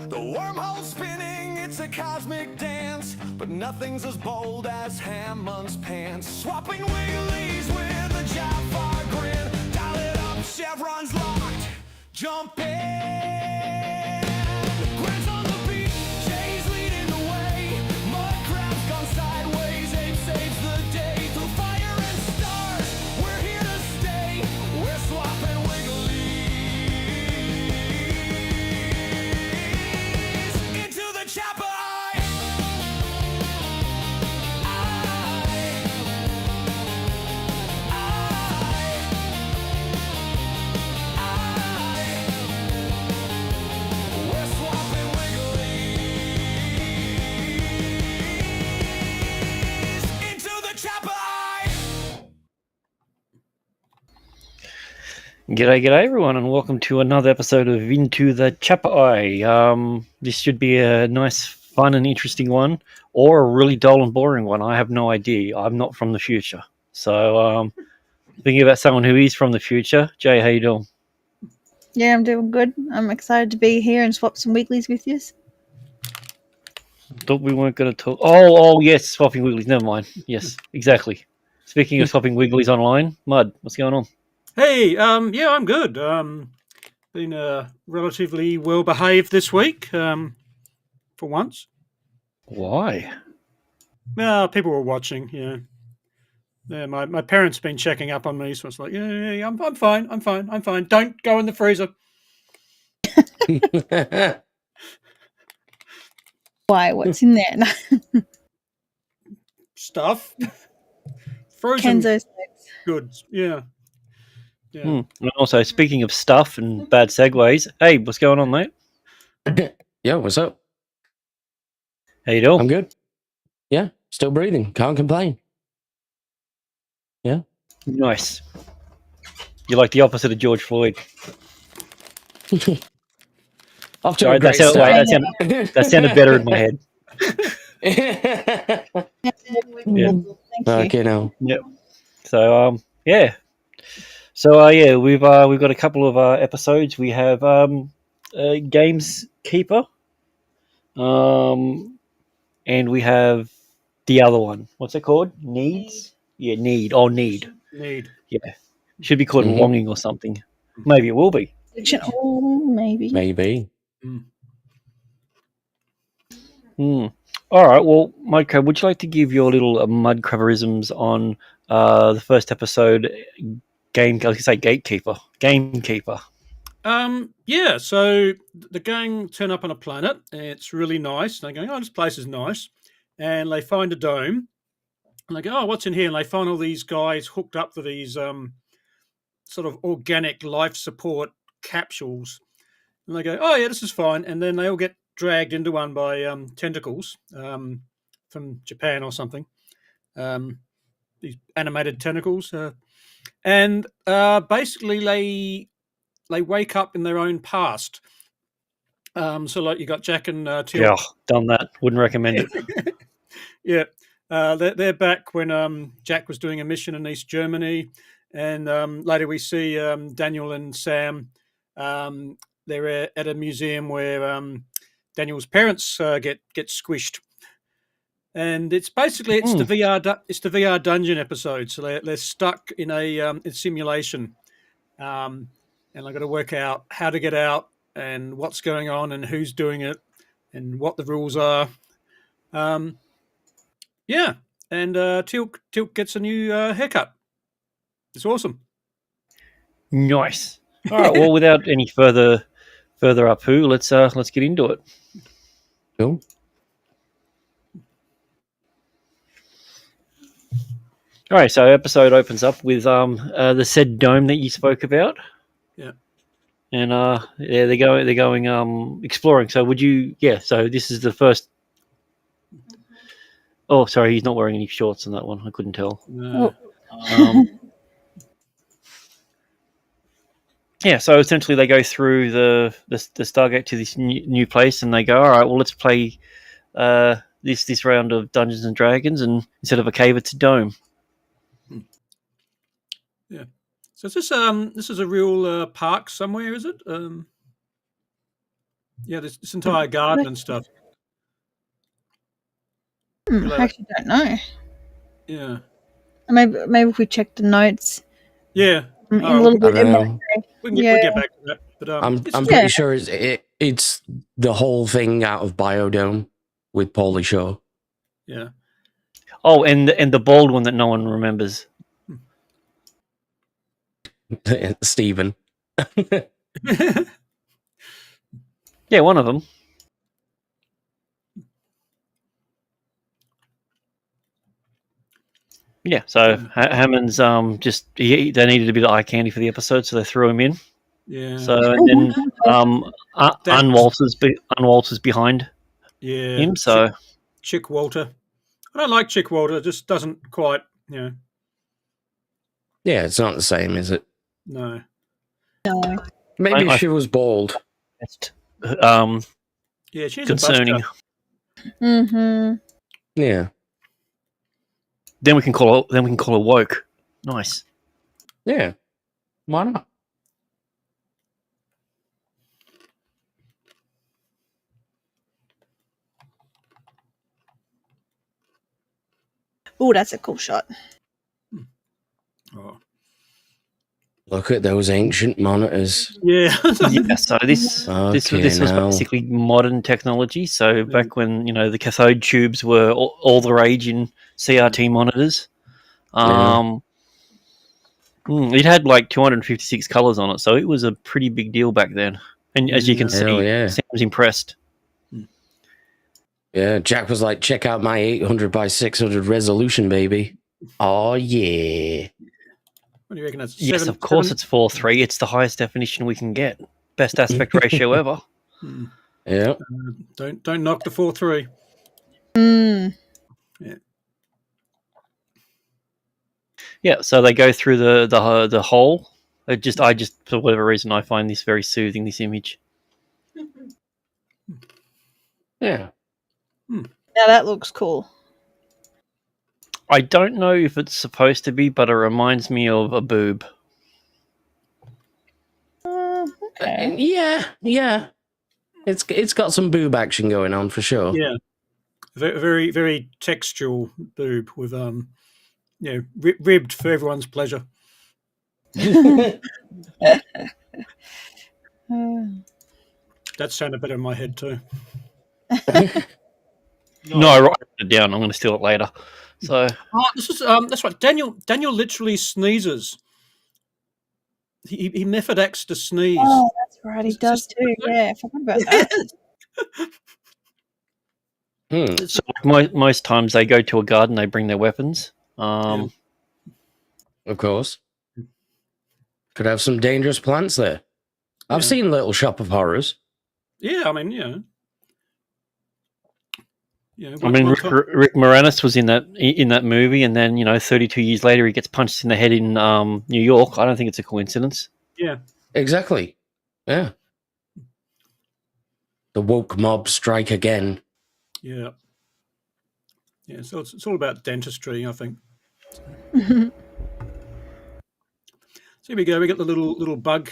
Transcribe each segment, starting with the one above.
The wormhole spinning, it's a cosmic dance, but nothing's as bold as Hammond's pants. Swapping wigglies with a Jafar grin. Dial it up, chevrons locked. Jump in. Grant's on the beat, Jay's leading the way. Mud crab's gone sideways, Abe saves the day. Through fire and stars, we're here to stay. We're swapping wigglies into the Chappa'ai. We're swapping wigglies into the Chappa'ai. G'day everyone, and welcome to another episode of Into the Chappa'ai. This should be a nice, fun and interesting one, or a really dull and boring one. I have no idea. I'm not from the future. So, thinking about someone who is from the future, Jay, how you doing? Yeah, I'm doing good. I'm excited to be here and swap some weeklies with you. Thought we weren't going to talk. Oh, yes, swapping wigglies. Never mind. Yes, exactly. Speaking of swapping wigglies online, Mud, what's going on? Hey, yeah, I'm good. Been relatively well behaved this week, for once. Why? People were watching, Yeah, my parents been checking up on me, so it's like, yeah, I'm fine. Don't go in the freezer. Why? What's in there? Stuff. Frozen Kenzo snacks. goods, yeah. And also, speaking of stuff and bad segues, hey, what's going on, mate? Yeah, what's up? How you doing? I'm good. Yeah, still breathing. Can't complain. Yeah. Nice. You're like the opposite of George Floyd. Off to Sorry, a great that start. that sounded better in my head. Yeah. Yeah. Thank you. Okay, now. Yep. So yeah. So yeah, we've got a couple of episodes. We have Games Keeper, and we have the other one. What's it called? Needs? Yeah, Need. Oh, Need. Need. Yeah. Should be called Mhm. Longing or something. Maybe it will be. Oh, maybe. Maybe. All right. Well, Mudcrab, would you like to give your little Mudcrabberisms on the first episode? Gatekeeper. Yeah, so the gang turn up on a planet. And it's really nice. They're going, oh, this place is nice. And they find a dome. And they go, oh, what's in here? And they find all these guys hooked up to these sort of organic life support capsules. And they go, oh, yeah, this is fine. And then they all get dragged into one by tentacles from Japan or something. These animated tentacles. And basically they wake up in their own past. So like you got Jack and Teal. Yeah, done that. Wouldn't recommend it. Yeah. They're back when Jack was doing a mission in East Germany. And later we see Daniel and Sam. They're at a museum where Daniel's parents get squished. And it's basically the VR dungeon episode. So they're stuck in a simulation, and they've got to work out how to get out and what's going on and who's doing it and what the rules are. Yeah, and Tilk gets a new haircut. It's awesome. Nice. All right. Well, without any further up-who, let's get into it. Cool. All right. So, episode opens up with the said dome that you spoke about. Yeah. And yeah, they're going exploring. So, would you? Yeah. So, this is the first. Oh, sorry, he's not wearing any shorts in that one. I couldn't tell. Yeah, so essentially they go through the Stargate to this new place, and they go, all right, well, let's play this round of Dungeons and Dragons, and instead of a cave, it's a dome. Yeah. So is this a real park somewhere? Is it? Yeah, this entire garden and stuff. I actually don't know. Yeah. Maybe if we check the notes Yeah. in Oh, a little I bit, it don't might know. say. we'll Yeah. get back to that. But I'm it's pretty sure it's the whole thing out of Biodome with Paulie Shaw. yeah. Oh, and the bald one that no one remembers. Stephen. Yeah, one of them. Yeah, so Hammond's they needed a bit of eye candy for the episode, so they threw him in. Yeah. So and then Unwalter's behind Yeah. him. So Chick Walter. I don't like Chick Walter. It just doesn't quite, Yeah, it's not the same, is it? no. No. Maybe I- she was bald. it's Yeah, she's concerning. a buster. Mm-hmm. Yeah. Then we can call her woke. Nice. Yeah. Why not? Oh, that's a cool shot. Oh. Look at those ancient monitors. Yeah. Yeah. So this was basically modern technology. So back when the cathode tubes were all the rage in CRT monitors. It had like 256 colors on it, so it was a pretty big deal back then. And as you can see, Sam was impressed. Yeah, Jack was like, check out my 800 by 600 resolution, baby. Oh, yeah. What do you reckon? That's Yes, of course it's 4:3. It's the highest definition we can get. Best aspect ratio ever. Yeah. Don't knock the 4:3. Yeah. Yeah, so they go through the hole. I just for whatever reason I find this very soothing. This image. Yeah. Now that looks cool. I don't know if it's supposed to be, but it reminds me of a boob. Okay. Yeah. It's got some boob action going on for sure. Yeah. Very, very textual boob with ribbed for everyone's pleasure. That sounded better in my head too. No, I wrote it down. I'm going to steal it later. So this is that's right. Daniel literally sneezes. He method acts to sneeze. Oh, that's right. He does too. Yeah, I forgot about that. So most times they go to a garden, they bring their weapons. Of course. Could have some dangerous plants there. I've seen Little Shop of Horrors. Yeah, I mean, Rick Moranis was in that movie, and then 32 years later he gets punched in the head in New York. I don't think it's a coincidence. Yeah, exactly. Yeah, the woke mob strike again. Yeah. So it's all about dentistry, I think. So here we go. We got the little bug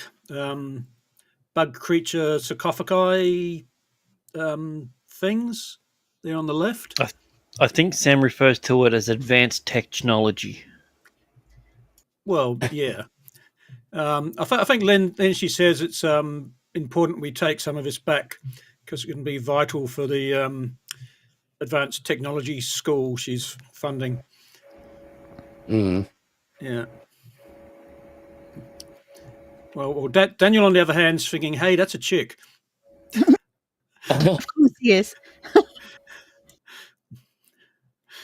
creature sarcophagi things. There on the left. I think Sam refers to it as advanced technology. Well, yeah. I think then she says it's important we take some of this back because it can be vital for the advanced technology school she's funding. Yeah. Well, Daniel, on the other hand, is thinking, hey, that's a chick. Of course he is.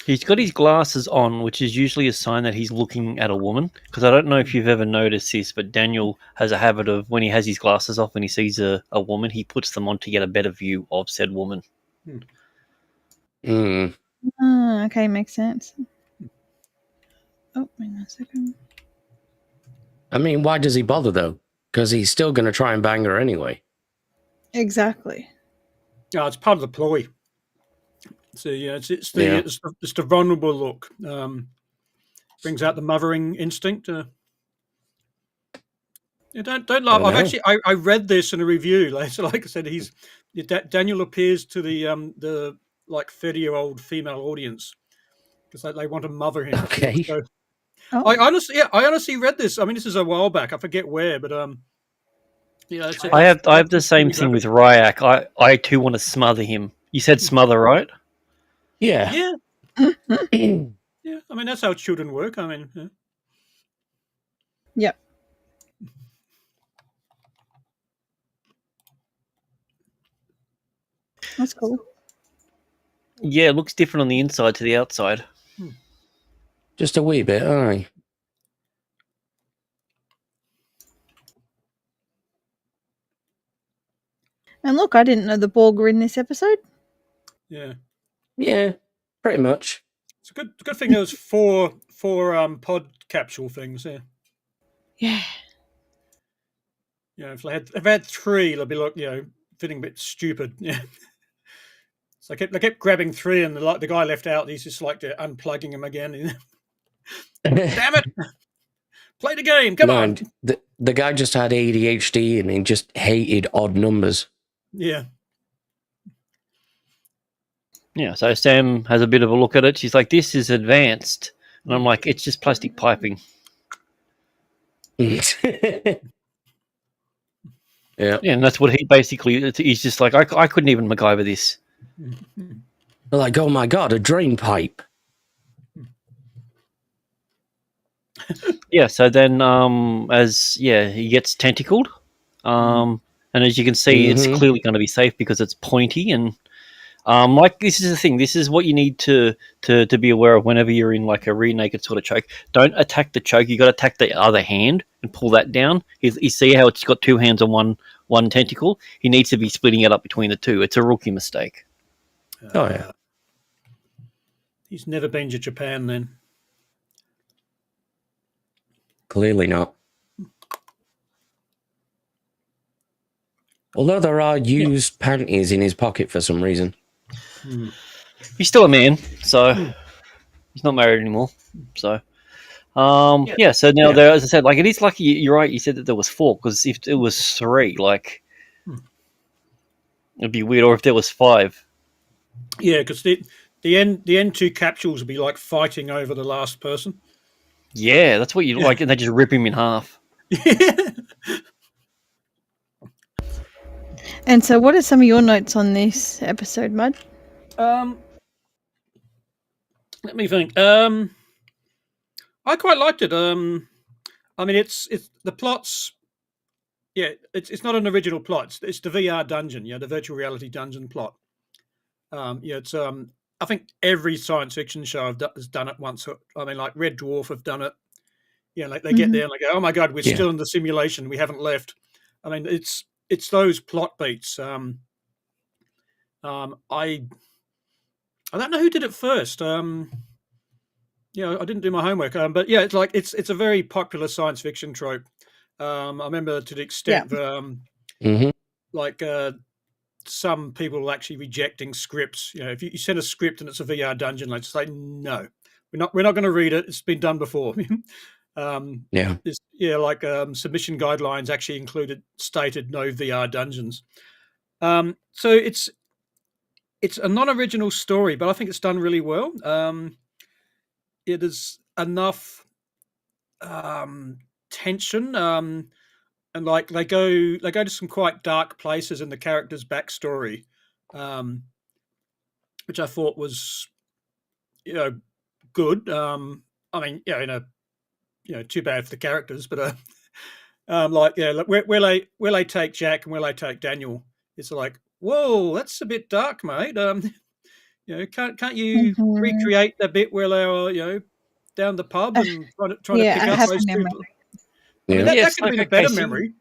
He's got his glasses on, which is usually a sign that he's looking at a woman. Because I don't know if you've ever noticed this, but Daniel has a habit of when he has his glasses off, when he sees a woman, he puts them on to get a better view of said woman. Okay, makes sense. Oh, wait a second. I mean, why does he bother though? Because he's still going to try and bang her anyway. Exactly. Yeah, it's part of the ploy. So yeah, it's the vulnerable look. Brings out the mothering instinct. Yeah, don't laugh. I I've know. actually I read this in a review. Like I said, Daniel appears to the like 30-year-old female audience because they want to mother him. Okay. So Oh, I honestly read this. I mean, this is a while back. I forget where, but it's I have the it's same really thing with graphic. Ryak. I too want to smother him. You said smother, right? Yeah. Yeah, yeah. I mean, that's how children work. I mean, yeah. yep. That's cool. Yeah, it looks different on the inside to the outside. Just a wee bit, aye. And look, I didn't know the Borg were in this episode. Yeah. Yeah, pretty much. It's a good thing there was four pod capsule things. Yeah. Yeah. If they had three, they'd be like feeling a bit stupid. Yeah. So they kept grabbing three, and the guy left out. He's just like unplugging them again. Damn it! Play the game. Come on. The guy just had ADHD and he just hated odd numbers. Yeah. Yeah, so Sam has a bit of a look at it. She's like, "This is advanced," and I'm like, "It's just plastic piping." Yeah. Yeah, and that's what he basically. He's just like, I couldn't even MacGyver this. They're like, oh my god, a drain pipe. Yeah, so then he gets tentacled. And as you can see, it's clearly going to be safe because it's pointy and like this is the thing. This is what you need to be aware of whenever you're in like a rear naked sort of choke. Don't attack the choke. You got to attack the other hand and pull that down. You see how it's got two hands on one tentacle. He needs to be splitting it up between the two. It's a rookie mistake. Oh yeah. He's never been to Japan then. Clearly not. Although there are used panties in his pocket for some reason. He's still a man, so he's not married anymore. So, so now there, as I said, like it is lucky. You're right. You said that there was four because if it was three, like it'd be weird. Or if there was five, Yeah, because the end two capsules would be like fighting over the last person. yeah, that's what you like, and they just rip him in half. And so, what are some of your notes on this episode, Mud? Let me think. I quite liked it. I mean, it's the plots. Yeah, it's not an original plot. It's the VR dungeon. The virtual reality dungeon plot. It's I think every science fiction show has done it once. I mean, like Red Dwarf have done it. Like they get there and they go, "Oh my god, we're still in the simulation. We haven't left." I mean, it's those plot beats. I don't know who did it first. I didn't do my homework. But yeah, it's like it's a very popular science fiction trope. I remember to the extent like some people actually rejecting scripts. If you send a script and it's a VR dungeon, they say no, we're not going to read it. It's been done before. Submission guidelines actually stated no VR dungeons. So it's a non-original story, but I think it's done really well. It is enough tension, and like they go to some quite dark places in the character's backstory, which I thought was good. I mean, too bad for the characters, but where they take Jack and where they take Daniel, it's like, whoa, that's a bit dark, mate. Can't you recreate the bit where they were, down the pub and trying to pick up those people? I mean, that could be a better memory.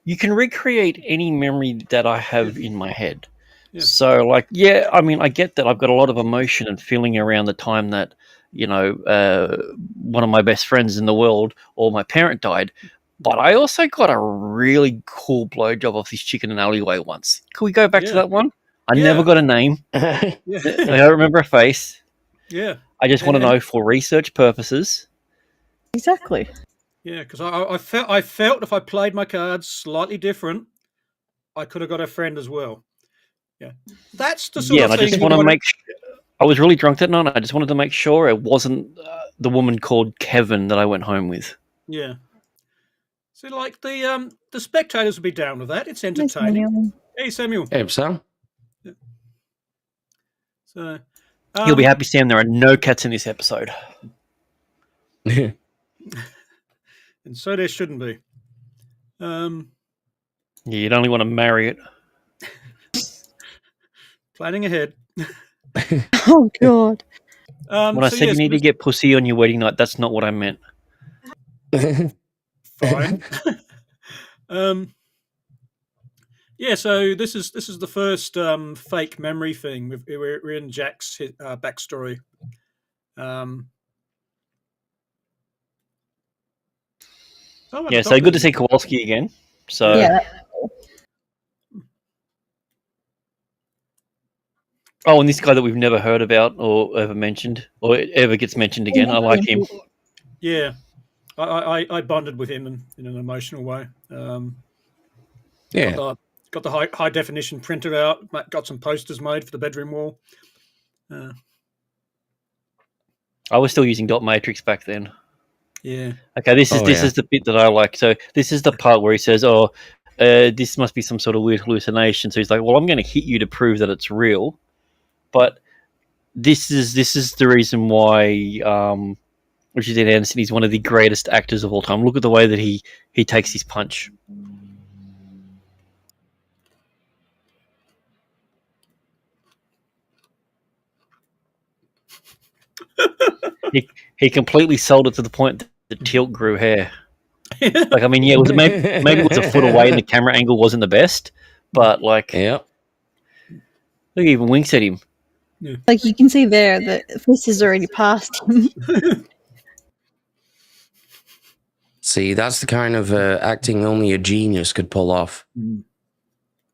You can recreate any memory that I have in my head. Yeah. So, I mean, I get that I've got a lot of emotion and feeling around the time that, one of my best friends in the world or my parent died. But I also got a really cool blowjob off this chick in an alleyway once. Can we go back to that one? I never got a name. I don't remember a face. Yeah. I just want to know for research purposes. Exactly. Yeah, because I felt if I played my cards slightly different, I could have got a friend as well. Yeah, that's the sort Yeah, of and I thing just you want to want make. I was really drunk that night. I just wanted to make sure it wasn't the woman called Kevin that I went home with. Yeah. So, like the spectators will be down with that. It's Yes, entertaining. Samuel. Hey, Samuel. Hey, Sam. So, You'll be happy, Sam. There are no cats in this episode. and so there shouldn't be. Yeah, you'd only want to marry it. Planning ahead. Oh God. When I So said yes, you need to get pussy on your wedding night, that's not what I meant. fine. Yeah, so this is the first fake memory thing. We're in Jack's backstory. Yeah, so good to see Kowalski again. So Yeah. oh, and this guy that we've never heard about or ever mentioned or ever gets mentioned again. I like him. Yeah, I bonded with him in an emotional way. Yeah. Got the high definition printer out. Got some posters made for the bedroom wall. I was still using dot matrix back then. Yeah. Okay, this Oh, is the bit that I like. So this is the part where he says, "Oh, this must be some sort of weird hallucination." So he's like, "Well, I'm going to hit you to prove that it's real." But this is the reason why Richard Dean Anderson is one of the greatest actors of all time. Look at the way that he takes his punch. He completely sold it to the point that Tilt grew hair. Like, I mean, yeah, it was maybe it was a foot away and the camera angle wasn't the best, but like, Yep. look, he even winks at him. Like you can see there that this is already past him. See, that's the kind of acting only a genius could pull off.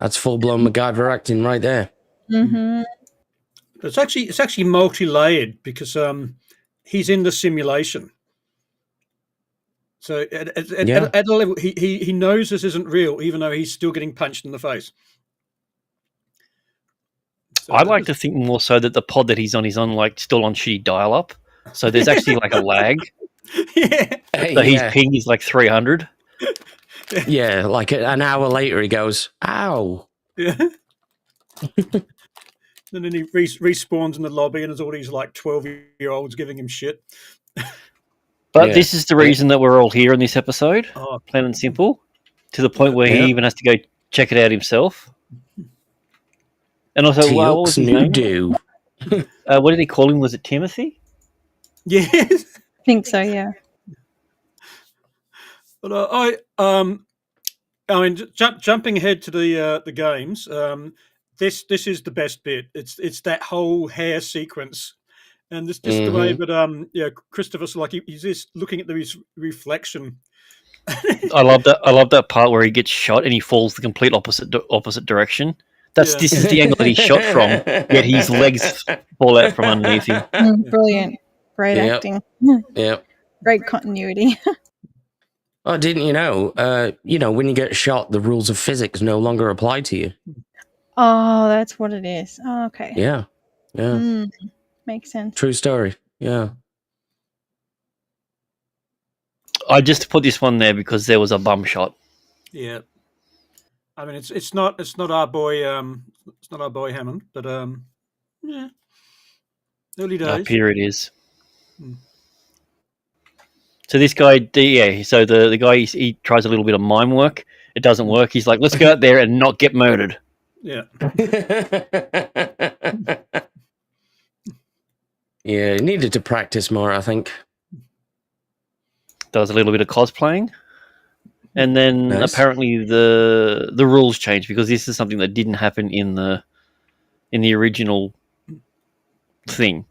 That's full-blown MacGyver acting right there. Mm-hmm. It's actually multi-layered because he's in the simulation. So at a level, he knows this isn't real, even though he's still getting punched in the face. So I like to think more so that the pod that he's on like still on shitty dial-up, so there's actually like a lag. Yeah. So his ping is like 300. Yeah, like an hour later, he goes, "Ow!" Yeah. And then he respawns in the lobby, and there's all these like 12-year-olds giving him shit. But this is the reason that we're all here in this episode, plain and simple, to the point where he even has to go check it out himself. And also, what was his name? What did he call him? Was it Timothy? Yes. I think so, yeah. But I mean, jumping ahead to the games. This is the best bit. It's that whole hair sequence, and just the way that Christopher's like he's just looking at his reflection. I love that part where he gets shot and he falls the complete opposite direction. This is the angle that he's shot from, yet his legs fall out from underneath him. Brilliant. Great acting. Yep. Great continuity. Oh, didn't you know? When you get shot, the rules of physics no longer apply to you. Oh, that's what it is. Oh, okay. Yeah. Makes sense. True story. Yeah. I just put this one there because there was a bum shot. Yeah. I mean, it's not our boy Hammond, but yeah, early days. Up here it is. So this guy, so the guy he tries a little bit of mime work. It doesn't work. He's like, let's go out there and not get murdered. Yeah. Yeah, he needed to practice more, I think. Does a little bit of cosplaying. And then apparently the rules changed because this is something that didn't happen in the original thing.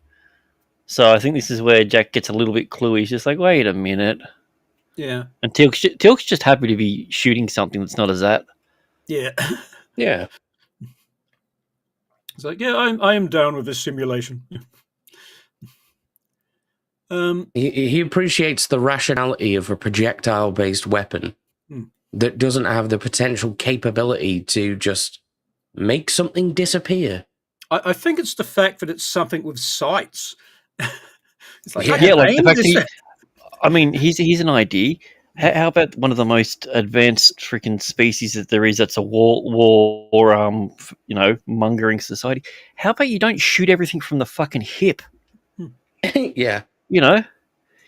So I think this is where Jack gets a little bit cluey. He's just like, wait a minute. Yeah. And Tilk's just happy to be shooting something that's not a Zat. Yeah. Yeah. It's like, yeah, I am down with this simulation. He appreciates the rationality of a projectile-based weapon that doesn't have the potential capability to just make something disappear. I think it's the fact that it's something with sights. It's like, Yeah. I can like the aim fact this- that I mean, he's an ID. How about one of the most advanced freaking species that there is? That's a war, mongering society. How about you don't shoot everything from the fucking hip? Yeah. You know,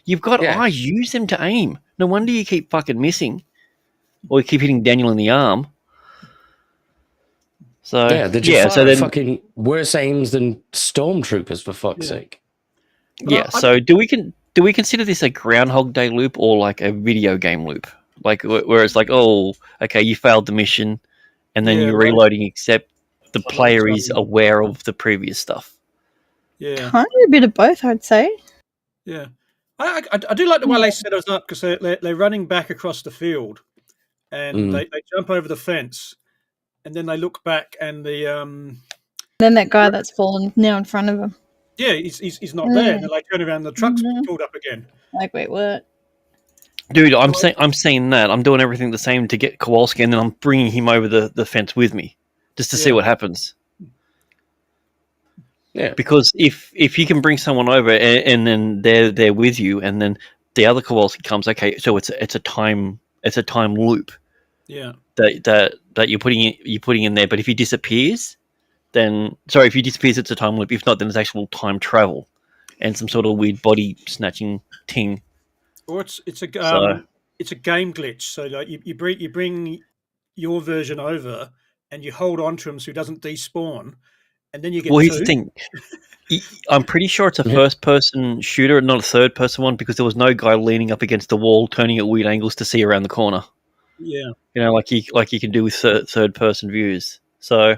you've got Yeah. eyes. Use them to aim. No wonder you keep fucking missing, or you keep hitting Daniel in the arm. So Yeah, the Jafar so are then fucking worse aims than stormtroopers, for fuck's sake. But So do we consider this a Groundhog Day loop or like a video game loop? Like where it's like, oh, okay, you failed the mission, and then Yeah, you're like- reloading, except the like player is something- aware of the previous stuff. Yeah, Kind of a bit of both, I'd say. yeah. I do like the way they set us up because they're running back across the field, and they jump over the fence, and then they look back, and Then that guy that's fallen now in front of him. he's not there, and then they turn around, and the truck's pulled up again. Like, wait, what? Dude, I'm saying that I'm doing everything the same to get Kowalski, and then I'm bringing him over the fence with me just to see Yeah. what happens. Yeah. Because if you can bring someone over and then they're with you, and then the other Kowalski comes, okay, so it's a time loop Yeah, that you're putting in there. But if he disappears, if he disappears, it's a time loop. If not, then it's actual time travel and some sort of weird body snatching thing. or it's a So- it's a game glitch. So like you bring your version over, and you hold on to him so he doesn't despawn, and then you get Well, two. here's the thing. I'm pretty sure it's a first-person shooter, not a third-person one, because there was no guy leaning up against the wall, turning at weird angles to see around the corner. Yeah, You know, like you can do with third-person views. So,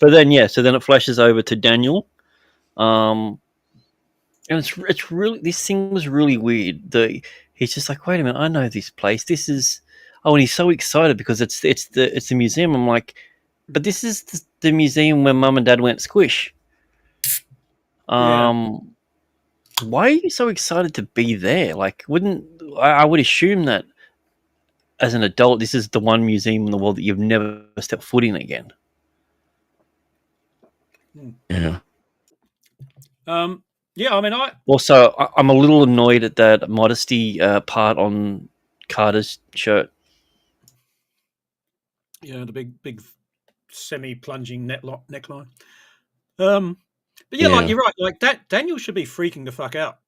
but then so then it flashes over to Daniel, and it's really, this thing was really weird. He's just like, wait a minute, I know this place. This is and he's so excited because it's the museum. I'm like, but this is the museum where Mum and Dad went squish. Why are you so excited to be there? Like, I would assume that as an adult, this is the one museum in the world that you've never stepped foot in again. Yeah. yeah. I mean, Also, I'm a little annoyed at that modesty part on Carter's shirt. the big semi-plunging neckline. But yeah, like you're right. Like that, Daniel should be freaking the fuck out.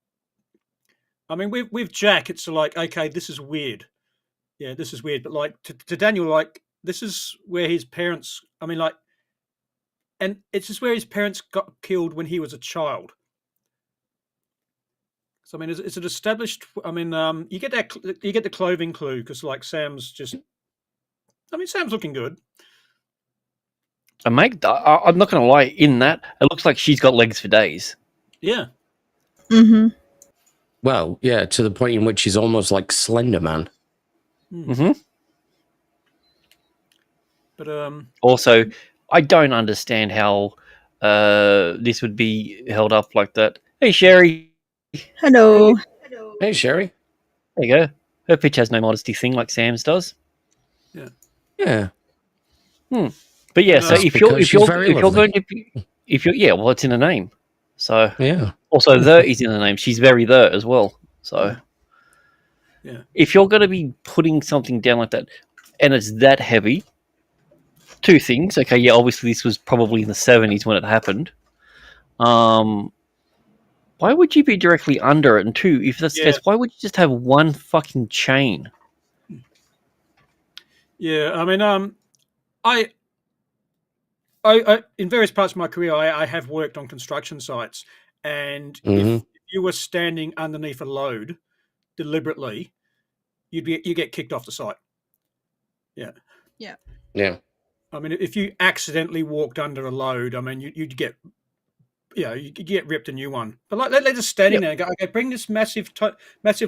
I mean, with Jack, it's like, okay, this is weird. Yeah, this is weird. But like to Daniel, like this is where his parents. I mean, like, and it's just where his parents got killed when he was a child. So I mean, it's an established. I mean, you get the clothing clue because like Sam's just. I mean, Sam's looking good. And mate, I'm not going to lie. In that, it looks like she's got legs for days. Yeah. Mm-hmm. Well, yeah, to the point in which he's almost like Slender Man. Mm-hmm. But Also, I don't understand how this would be held up like that. Hey, Sherry. Hello. Hey, Sherry. There you go. Her pitch has no modesty thing like Sam's does. Yeah. But yeah, so That's if you're because she's very lovely. going to be, well, it's in the name. So Yeah. also the is in the name. She's very the as well. So Yeah. if you're going to be putting something down like that, and it's that heavy, two things. Okay, yeah, obviously this was probably in the 70s when it happened. Why would you be directly under it? And two, if that's the case, why would you just have one fucking chain? yeah, I mean, I in various parts of my career, I have worked on construction sites, and if you were standing underneath a load deliberately, you get kicked off the site. Yeah. Yeah. I mean, if you accidentally walked under a load, I mean, you'd get, you get ripped a new one. But like, they're just standing there and go, okay, bring this massive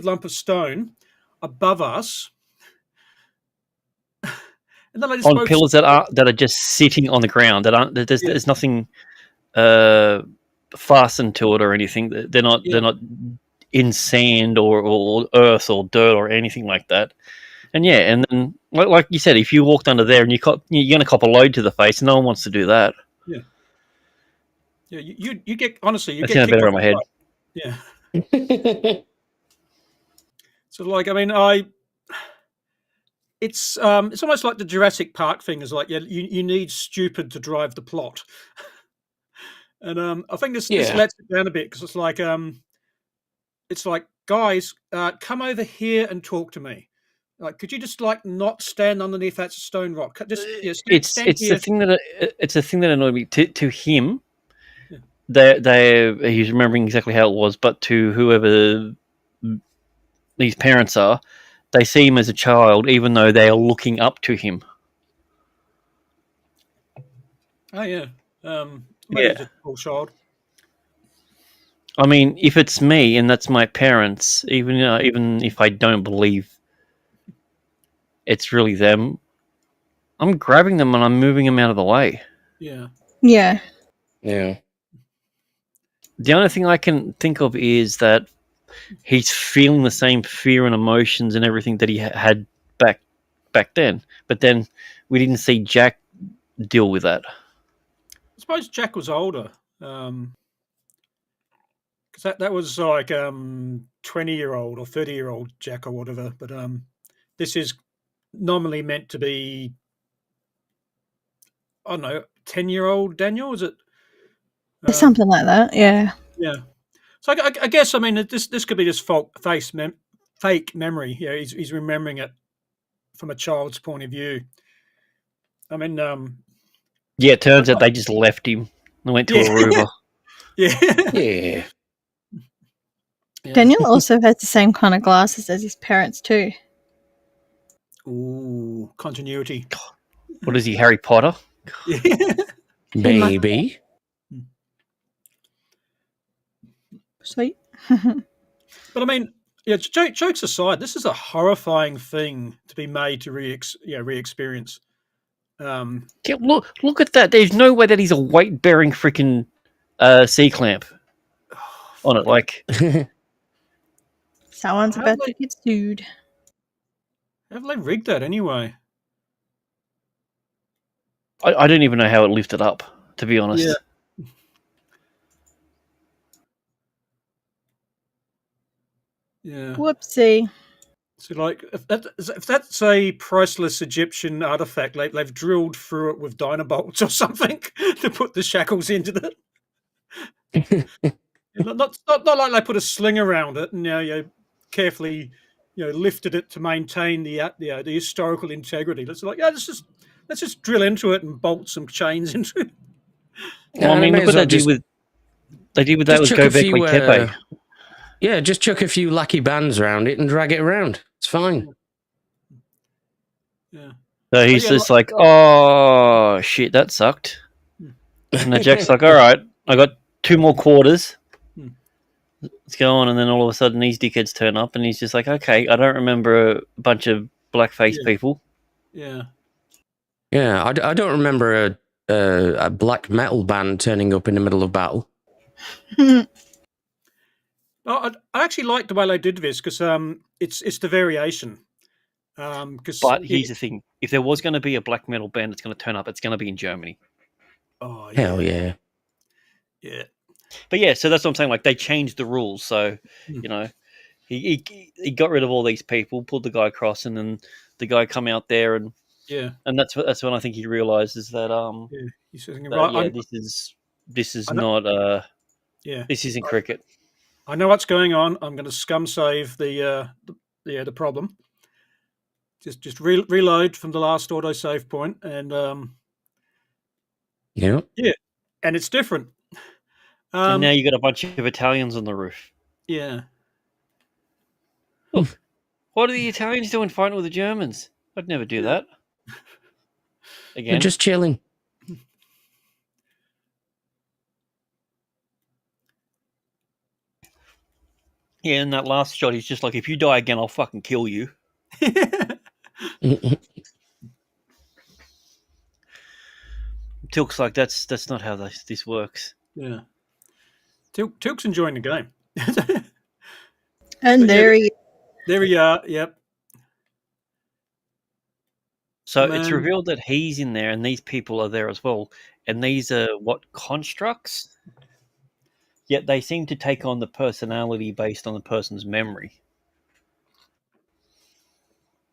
lump of stone above us. And then I just On pillars that are just sitting on the ground, that aren't there's nothing fastened to it or anything. They're not in sand or earth or dirt or anything like that. And yeah, and then like you said, if you walked under there and you're going to cop a load to the face, no one wants to do that. Yeah. Yeah, you get honestly, you That get sounded kicked better off in my the head. flight. Yeah. So like, I mean, it's almost like the Jurassic Park thing is like, yeah, you need stupid to drive the plot. And I think this Yeah. lets it down a bit because it's like, guys, come over here and talk to me. Like, could you just like not stand underneath that stone rock? Just stand It's here. the thing that annoyed me to him. Yeah. He's remembering exactly how it was, but to whoever these parents are, they see him as a child, even though they are looking up to him. Oh yeah. Maybe Yeah. just a poor child. I mean, if it's me and that's my parents, even if I don't believe it's really them, I'm grabbing them and I'm moving them out of the way. Yeah. Yeah. Yeah. The only thing I can think of is that he's feeling the same fear and emotions and everything that he had back then. But then we didn't see Jack deal with that. I suppose Jack was older. Because that was like 20-year-old or 30-year-old Jack or whatever. But this is normally meant to be, I don't know, 10-year-old Daniel, is it? Something like that, yeah. Yeah. So I guess, I mean, this could be just fake memory. Yeah, he's remembering it from a child's point of view. I mean, Yeah, it turns out they just left him and went to Aruba. Yeah. Yeah. Yeah. Daniel also has the same kind of glasses as his parents too. Ooh, continuity. What is he, Harry Potter? Yeah. Maybe. Sweet. But I mean, yeah, jokes aside, this is a horrifying thing to be made to re-experience. Yeah, look at that. There's no way that he's a weight-bearing freaking C-clamp on it. Like, Someone's How about they- to get sued. How have they rigged that anyway? I don't even know how it lifted up, to be honest. Yeah. Yeah. Whoopsie. So, like, if that's a priceless Egyptian artifact, like they've drilled through it with dynabolts or something to put the shackles into it. Not like they put a sling around it and carefully lifted it to maintain the historical integrity. It's like, let's just drill into it and bolt some chains into it. Well, I mean, look what they did with that with Göbekli Tepe. Yeah, just chuck a few lucky bands around it and drag it around. It's fine. Yeah. So he's just like, oh shit, that sucked. And the Jack's like, all right, I got 2 more quarters. Let's go on. And then all of a sudden, these dickheads turn up, and he's just like, okay, I don't remember a bunch of blackface people. Yeah. Yeah, I don't remember a black metal band turning up in the middle of battle. I actually like the way they did this because it's the variation. But here's the thing: if there was going to be a black metal band that's going to turn up, it's going to be in Germany. Oh yeah. Hell yeah. Yeah. But yeah, so that's what I'm saying. Like they changed the rules, so he got rid of all these people, pulled the guy across, and then the guy come out there, and that's when I think he realizes that he's thinking, this is not this isn't cricket. I know what's going on. I'm going to scum save the problem. Just reload from the last auto save point, and yeah, and it's different. And now you got a bunch of Italians on the roof. Yeah. Look, what are the Italians doing fighting with the Germans? I'd never do that. Again, they're just chilling. Yeah, in that last shot, he's just like, if you die again, I'll fucking kill you. Tilk's like, that's not how this works. Yeah. Tilk's enjoying the game. And But yeah, there he is. there we are. Yep. So Man. it's revealed that he's in there and these people are there as well. And these are what, constructs? Yet they seem to take on the personality based on the person's memory.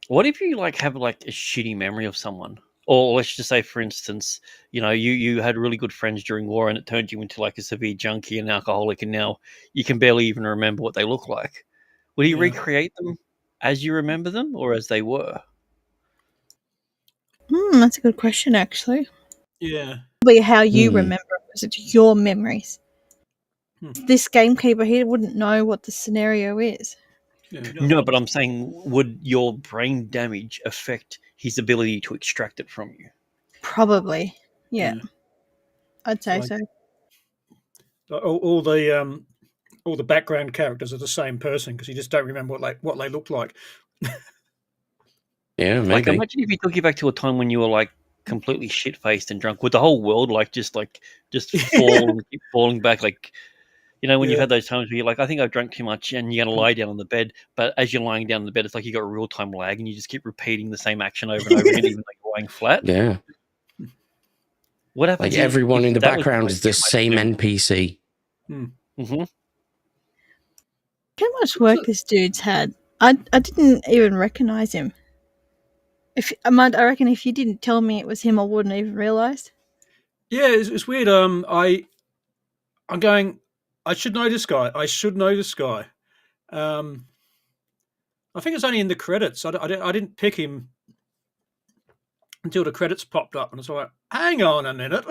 What if you have a shitty memory of someone? Or let's just say, for instance, you had really good friends during war and it turned you into a severe junkie and alcoholic, and now you can barely even remember what they look like. Would he recreate them as you remember them or as they were? That's a good question, actually. Yeah. Probably how you remember it, because it's your memories. Hmm. This gamekeeper, he wouldn't know what the scenario is. Yeah. No, but I'm saying, would your brain damage affect his ability to extract it from you? Probably. Yeah. Yeah. I'd say Like- so. All the background characters are the same person because you just don't remember what they look like. Yeah, maybe. Imagine if he took you back to a time when you were completely shit faced and drunk, with the whole world just falling back, when you've had those times where you're I think I've drunk too much, and you're gonna lie down on the bed, but as you're lying down on the bed, it's you got a real time lag, and you just keep repeating the same action over and over again, even though you're lying flat. Yeah. What happens? Everyone in the that was background is the same NPC. Mm-hmm. How much work this dude's had. I didn't even recognize him. I reckon if you didn't tell me it was him, I wouldn't even realized. Yeah, it's weird. I'm going, I should know this guy. I think it's only in the credits. I didn't pick him until the credits popped up, and it's hang on a minute.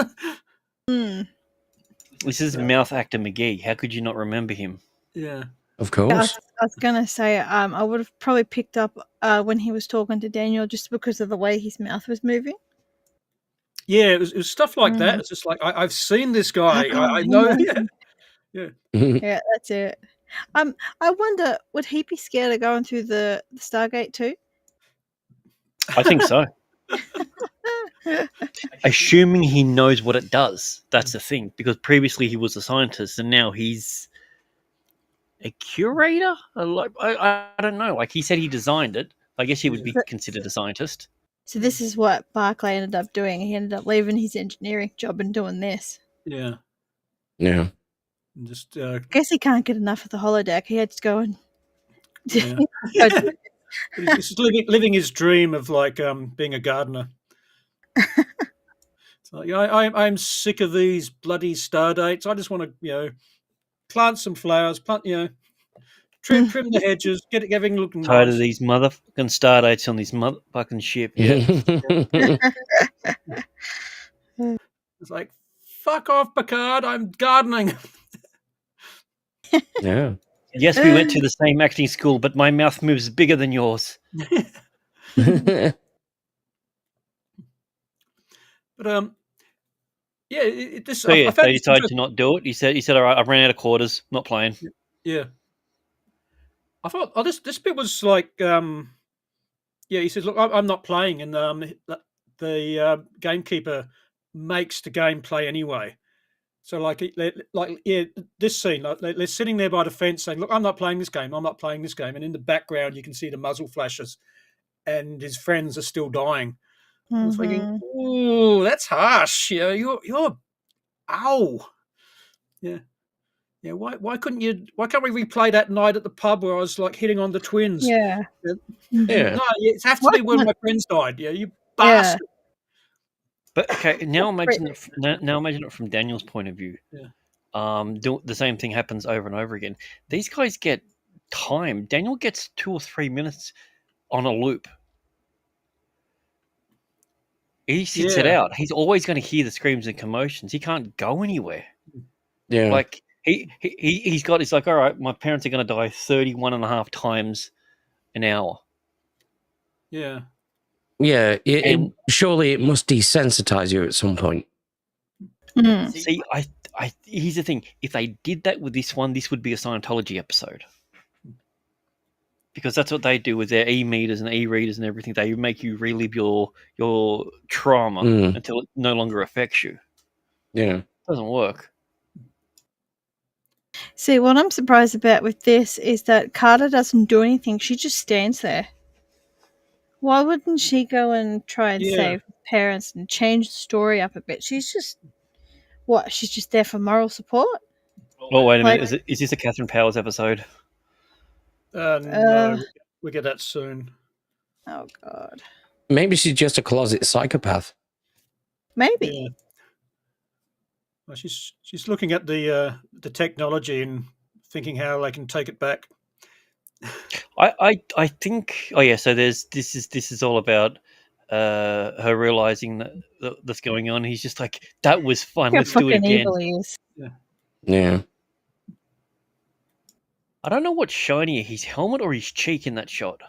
This is mouth actor McGee. How could you not remember him? Yeah. Of course. I was gonna say, I would have probably picked up when he was talking to Daniel, just because of the way his mouth was moving. Yeah, it was stuff like that. It's just I've seen this guy. I know. Yeah. Yeah, that's it. I wonder, would he be scared of going through the Stargate too? I think so. Assuming he knows what it does. That's the thing, because previously he was a scientist and now he's a curator. I don't know. He said he designed it. I guess he would be considered a scientist. So this is what Barclay ended up doing. He ended up leaving his engineering job and doing this. Yeah. Yeah. Just I guess he can't get enough of the holodeck. He had to go and he's just living his dream of being a gardener. It's I'm sick of these bloody star dates. I just want to plant some flowers, trim the hedges, get everything looking Tired nice. of these motherfucking star dates on this motherfucking ship. Yeah. It's fuck off, Picard. I'm gardening. Yeah. Yes, we went to the same acting school, but my mouth moves bigger than yours. But yeah, they decided to not do it. He said, "All right, I've ran out of quarters. Not playing." Yeah. I thought, this bit was he says, "Look, I'm not playing," and the gamekeeper makes the game play anyway. So this scene, they're sitting there by the fence saying, "Look, I'm not playing this game. I'm not playing this game." And in the background, you can see the muzzle flashes, and his friends are still dying. I was thinking, "Ooh, that's harsh." You're ow. Yeah. Yeah. Why can't we replay that night at the pub where I was hitting on the twins? Yeah. Yeah. No, it has to be when my friends died. Yeah, you bastard. But okay, now imagine it from Daniel's point of view. Yeah. The same thing happens over and over again. These guys get time. Daniel gets 2 or 3 minutes on a loop. He sits it out. He's always going to hear the screams and commotions. He can't go anywhere. Yeah. He's got. It's all right. My parents are going to die 31 and a half times an hour. Yeah. Yeah. Surely it must desensitize you at some point. See, here's the thing. If they did that with this one, this would be a Scientology episode. Because that's what they do with their e-meters and e-readers and everything. They make you relive your trauma until it no longer affects you. Yeah. It doesn't work. See, what I'm surprised about with this is that Carter doesn't do anything. She just stands there. Why wouldn't she go and try and Yeah. save parents and change the story up a bit? She's just what? She's just there for moral support. Oh, wait a Like- minute. Is this a Catherine Powers episode? No, we get that soon. Oh God. Maybe she's just a closet psychopath. Maybe. Yeah. Well, she's looking at the technology and thinking how they can take it back. I think. Oh yeah. So this is all about her realizing that's going on. He's just like, that was fun. How Let's do it fucking again. evil he is. Yeah. I don't know what's shinier, his helmet or his cheek in that shot.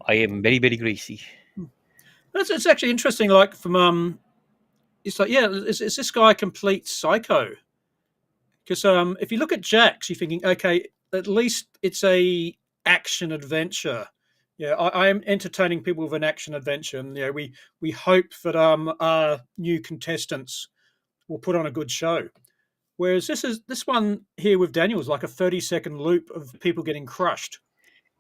I am very, very greasy. It's actually interesting. Like from it's like, yeah, is this guy a complete psycho? Because if you look at Jax, you're thinking, okay, at least it's a action adventure. Yeah, I am entertaining people with an action adventure, and we hope that our new contestants will put on a good show. Whereas this one here with Daniel is like a 30-second loop of people getting crushed.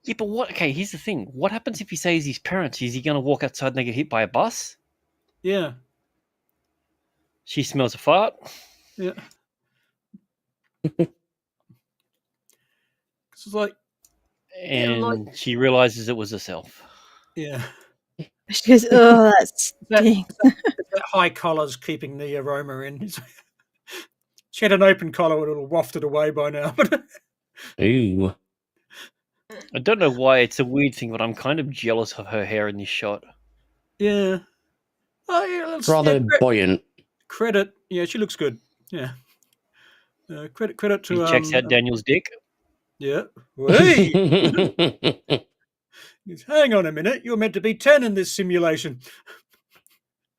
Yeah, but what? Okay, here's the thing. What happens if he says his parents? Is he going to walk outside and they get hit by a bus? Yeah, She smells a fart. yeah. It's like, And she realizes it was herself. yeah, She goes, "Oh, that that, stinks." that high collar's keeping the aroma in. She had an open collar, it would have wafted away by now. But Ooh. I don't know why it's a weird thing, but I'm kind of jealous of her hair in this shot. yeah, oh yeah, It's rather buoyant. credit. Yeah, she looks good. Yeah, credit to. He checks out Daniel's dick. Yeah. Hey, hang on a minute. You're meant to be 10 in this simulation.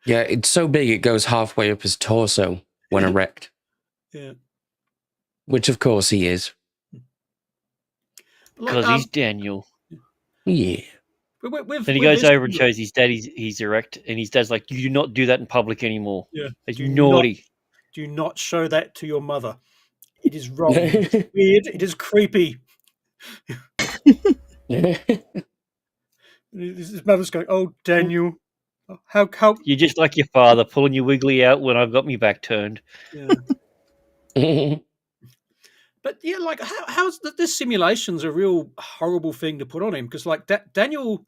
Yeah, it's so big it goes halfway up his torso when erect. Yeah. Which, of course, he is. Because he's Daniel. Yeah. Then he goes over and shows his dad he's erect, and his dad's like, "You do not do that in public anymore. Yeah. It's naughty." Do not show that to your mother. It is wrong. It is weird. It is creepy. His mother's going, "Oh, Daniel, how?" You're just like your father, pulling your wiggly out when I've got my back turned. Yeah. But yeah, like how's this simulation's a real horrible thing to put on him, because like Daniel,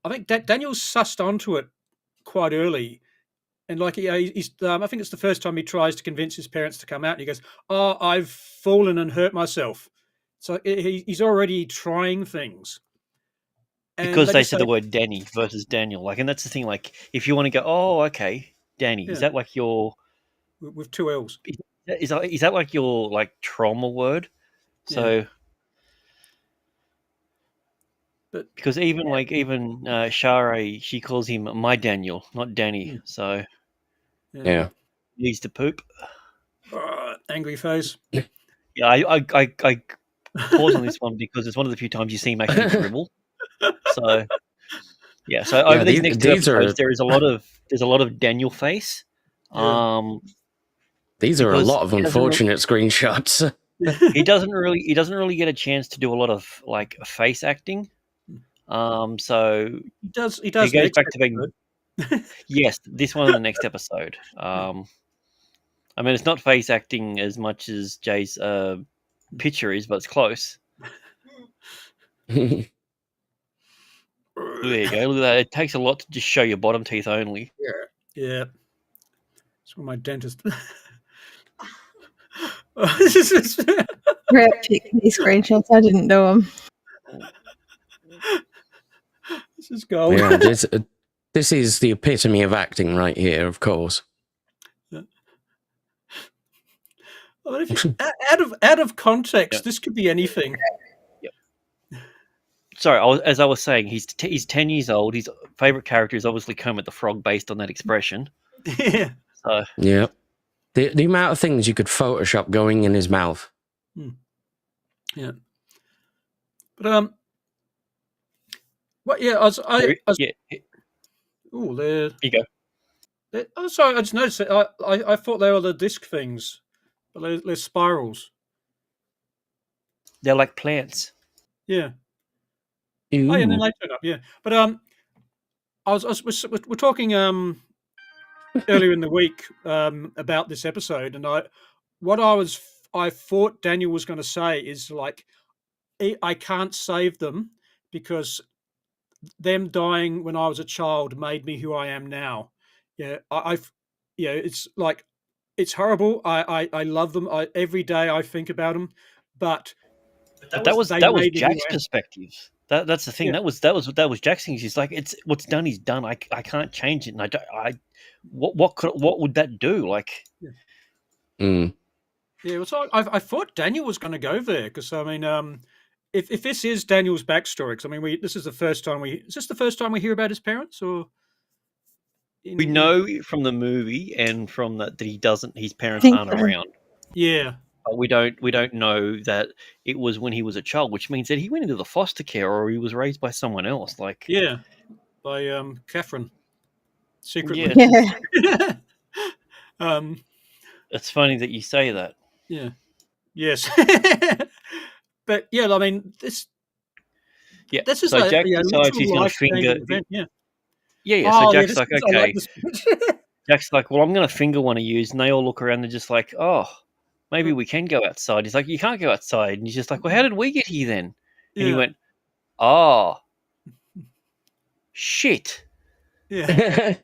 I think Daniel's sussed onto it quite early, and like he's I think it's the first time he tries to convince his parents to come out, and he goes, "Oh, I've fallen and hurt myself." So he's already trying things. And Because they said the word Danny versus Daniel, like, and that's the thing. Like, if you want to go, "Oh, okay, Danny," is that like your with two L's? Is that like your like trauma word? So, but because even Chappa'ai, she calls him my Daniel, not Danny. So Yeah. he needs to poop. Angry face. Yeah, I pause on this one because it's one of the few times you see him actually dribble. So yeah, so over these next two episodes, there's a lot of Daniel face. These are a because lot of unfortunate screenshots. he doesn't really get a chance to do a lot of like face acting. So he does. He goes back to being yes, this one in the next episode. I mean, it's not face acting as much as Jay's picture is, but it's close. There you go. Look at that. It takes a lot to just show your bottom teeth only. Yeah. It's from my dentist. Brett picked these screenshots. I didn't do them. This is gold. Yeah, this is the epitome of acting right here, of course. Well, if you, out of context, this could be anything. Sorry, as I was saying, he's 10 years old. His favorite character is obviously Kermit the Frog, based on that expression. Yeah. So yeah, the amount of things you could Photoshop going in his mouth. Yeah. But what? Yeah, I was. yeah. Oh, there You go. Oh, sorry, I just noticed it. I thought they were the disc things, but they're spirals. They're like plants. Yeah. Oh, yeah, and then Ooh. they turn up. Yeah, but we're talking earlier in the week about this episode, and I thought Daniel was going to say is like I can't save them because them dying when I was a child made me who I am now. Yeah, I've it's like it's horrible. I love them. Every day I think about them, but But that was they made me who Jack's I am. perspective. That's the thing. Yeah, That was Jack's thing. He's like, it's what's done is done. I can't change it, and I don't. What would that do? Like, Mm. yeah. So I thought Daniel was going to go there because I mean, if this is Daniel's backstory, because I mean, this is the first time is this the first time we hear about his parents, or we know from the movie and from that he doesn't. His parents think aren't so. around. Yeah, But we don't know that it was when he was a child, which means that he went into the foster care or he was raised by someone else. Like, yeah, by Catherine secretly. yeah, Yeah. um, it's funny that you say that. yeah, yes, but yeah, I mean this. Yeah. This is So a Jack decides literal he's going to finger. life-changing event. Yeah. Yeah. So Oh, yeah. Jack's like, I like okay. this. Jack's like, well, I'm going to finger one of yous, and they all look around and just like, oh, maybe we can go outside. He's like, you can't go outside, and he's just like, well, how did we get here then? And he Yeah. went, oh, shit. Yeah.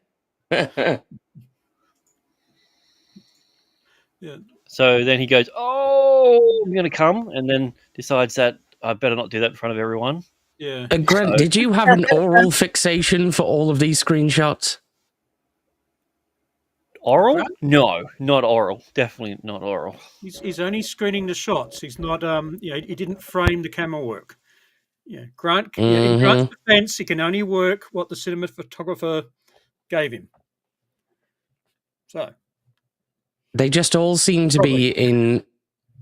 Yeah. So then he goes, oh, I'm going to come, and then decides that I better not do that in front of everyone. Yeah. Grant, So- did you have an oral fixation for all of these screenshots? Oral? Right. No, not oral. Definitely not oral. He's only screening the shots. He's not. He didn't frame the camera work. Yeah. Grant. Yeah, in Grant's defense, he can only work what the cinematographer gave him. So They just all seem to be in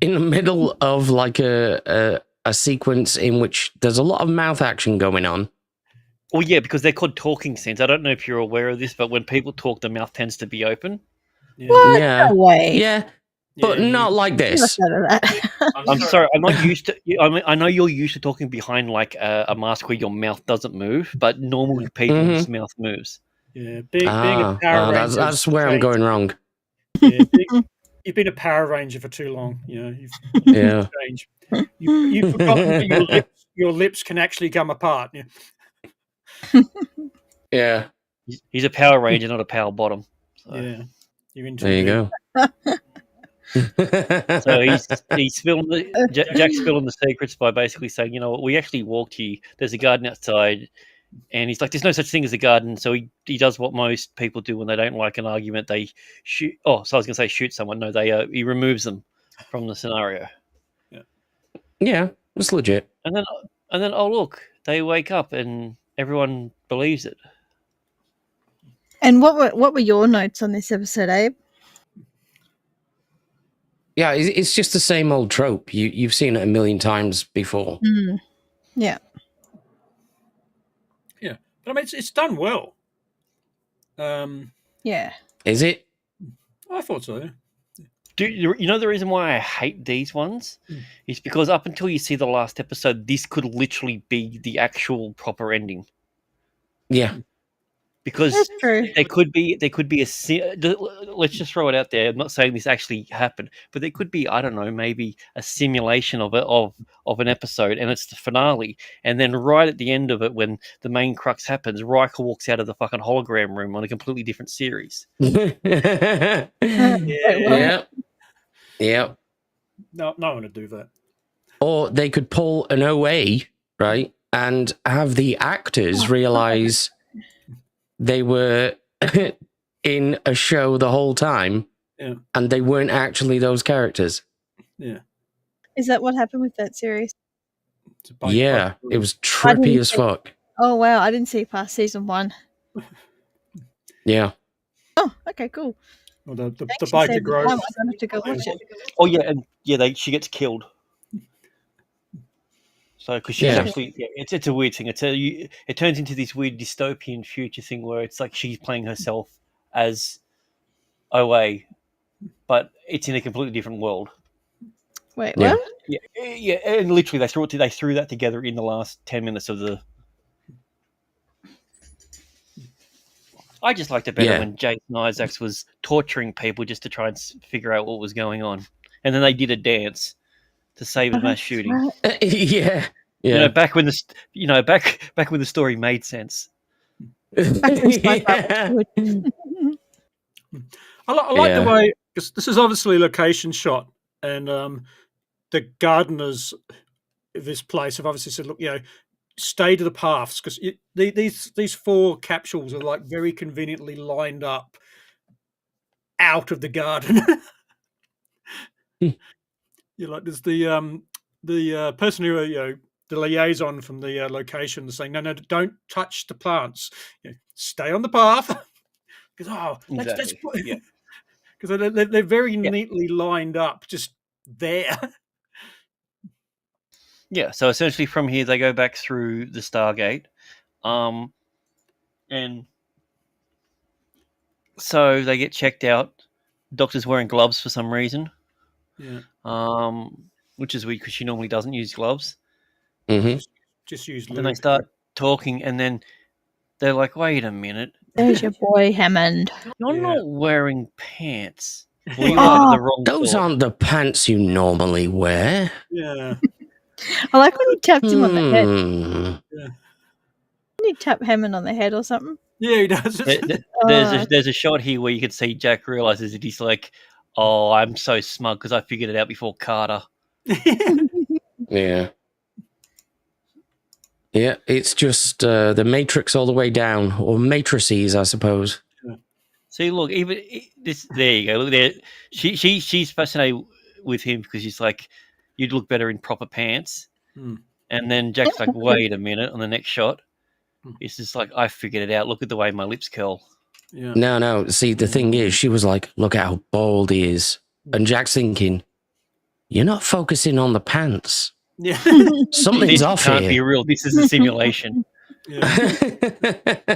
the middle of like a sequence in which there's a lot of mouth action going on. Well, yeah, because they're called talking scenes. I don't know if you're aware of this, but when people talk, the mouth tends to be open. yeah. What? Yeah. No way. Yeah, but not like this. None of that. I'm sorry, I'm not used to. I mean, I know you're used to talking behind like a mask where your mouth doesn't move, but normally people's mouth moves. Yeah. Being a Power Ranger. That's where I'm going wrong. Yeah, you've been a Power Ranger for too long. You know, Yeah. changed. You've forgotten that your lips can actually come apart. Yeah. Yeah. He's a Power Ranger, not a Power Bottom. So. Yeah. You're into There you go. So he's spilling Jack's spilling the secrets by basically saying, you know what, we actually walked here. There's a garden outside, and he's like, there's no such thing as a garden. So he does what most people do when they don't like an argument. They shoot. Oh, so I was going to say shoot someone. No, he removes them from the scenario. Yeah, it's legit. And then oh look, they wake up and everyone believes it. And what were your notes on this episode, Abe? Yeah, it's just the same old trope. You've seen it a million times before. Yeah. Yeah, but I mean, it's done well. Yeah. Is it? I thought so. You know the reason why I hate these ones is because up until you see the last episode, this could literally be the actual proper ending. Yeah. Because That's true. there could be let's just throw it out there. I'm not saying this actually happened, but there could be, I don't know, maybe a simulation of it of an episode, and it's the finale. And then right at the end of it, when the main crux happens, Riker walks out of the fucking hologram room on a completely different series. Yeah. Yeah. No one would do that. Or they could pull an OA, right, and have the actors realize they were in a show the whole time, and they weren't actually those characters. Yeah. Is that what happened with that series? Yeah, it was trippy as fuck. Oh wow, I didn't see past season 1. Yeah. Oh, okay, cool. Well, the Thanks for Biker saving Grove. time. I don't have to go watch it. Oh yeah, and she gets killed. So because she's actually, it's a weird thing. It turns into this weird dystopian future thing where it's like she's playing herself as OA, but it's in a completely different world. Wait, Yeah. what? Yeah, and literally they threw that together in the last 10 minutes of the. I just liked it better Yeah. when Jason Isaacs was torturing people just to try and figure out what was going on, and then they did a dance to save a mass That's shooting. right. Yeah. You know, Yeah. back when back when the story made sense. Back when SpongeBob Yeah. was good. I like the Yeah. way, because this is obviously a location shot, and the gardeners of this place have obviously said, look, stay to the paths, because these 4 capsules are like very conveniently lined up out of the garden. You're like, there's the person who the liaison from the location is saying, no, don't touch the plants. Stay on the path. Because Exactly. Yeah. because they're very Yeah. neatly lined up, just there. Yeah. So essentially, from here they go back through the Stargate, and so they get checked out. Doctor's wearing gloves for some reason. Yeah. Which is weird because she normally doesn't use gloves. Hmm. Just use Then they lube. start talking, and then they're like, "Wait a minute, There's your boy Hammond. you're Yeah. not wearing pants. Well, you Oh, are, but the wrong Those sort." aren't the pants you normally wear. Yeah. I like when he tapped him on the head. Hmm. Didn't he tap Hammond on the head or something? Yeah, he does. There's a shot here where you can see Jack realizes that he's like, "Oh, I'm so smug because I figured it out before Carter." Yeah. Yeah, it's just the Matrix all the way down, or matrices, I suppose. See, look, even this. There you go. Look there. She's fascinated with him because she's like, "You'd look better in proper pants." Hmm. And then Jack's like, "Wait a minute!" On the next shot, it's just like, "I figured it out. Look at the way my lips curl." Yeah. No. See, the thing is, she was like, look at how bald he is. And Jack's thinking, you're not focusing on the pants. Yeah. Something's This off can't be here. real. This is a simulation. Yeah.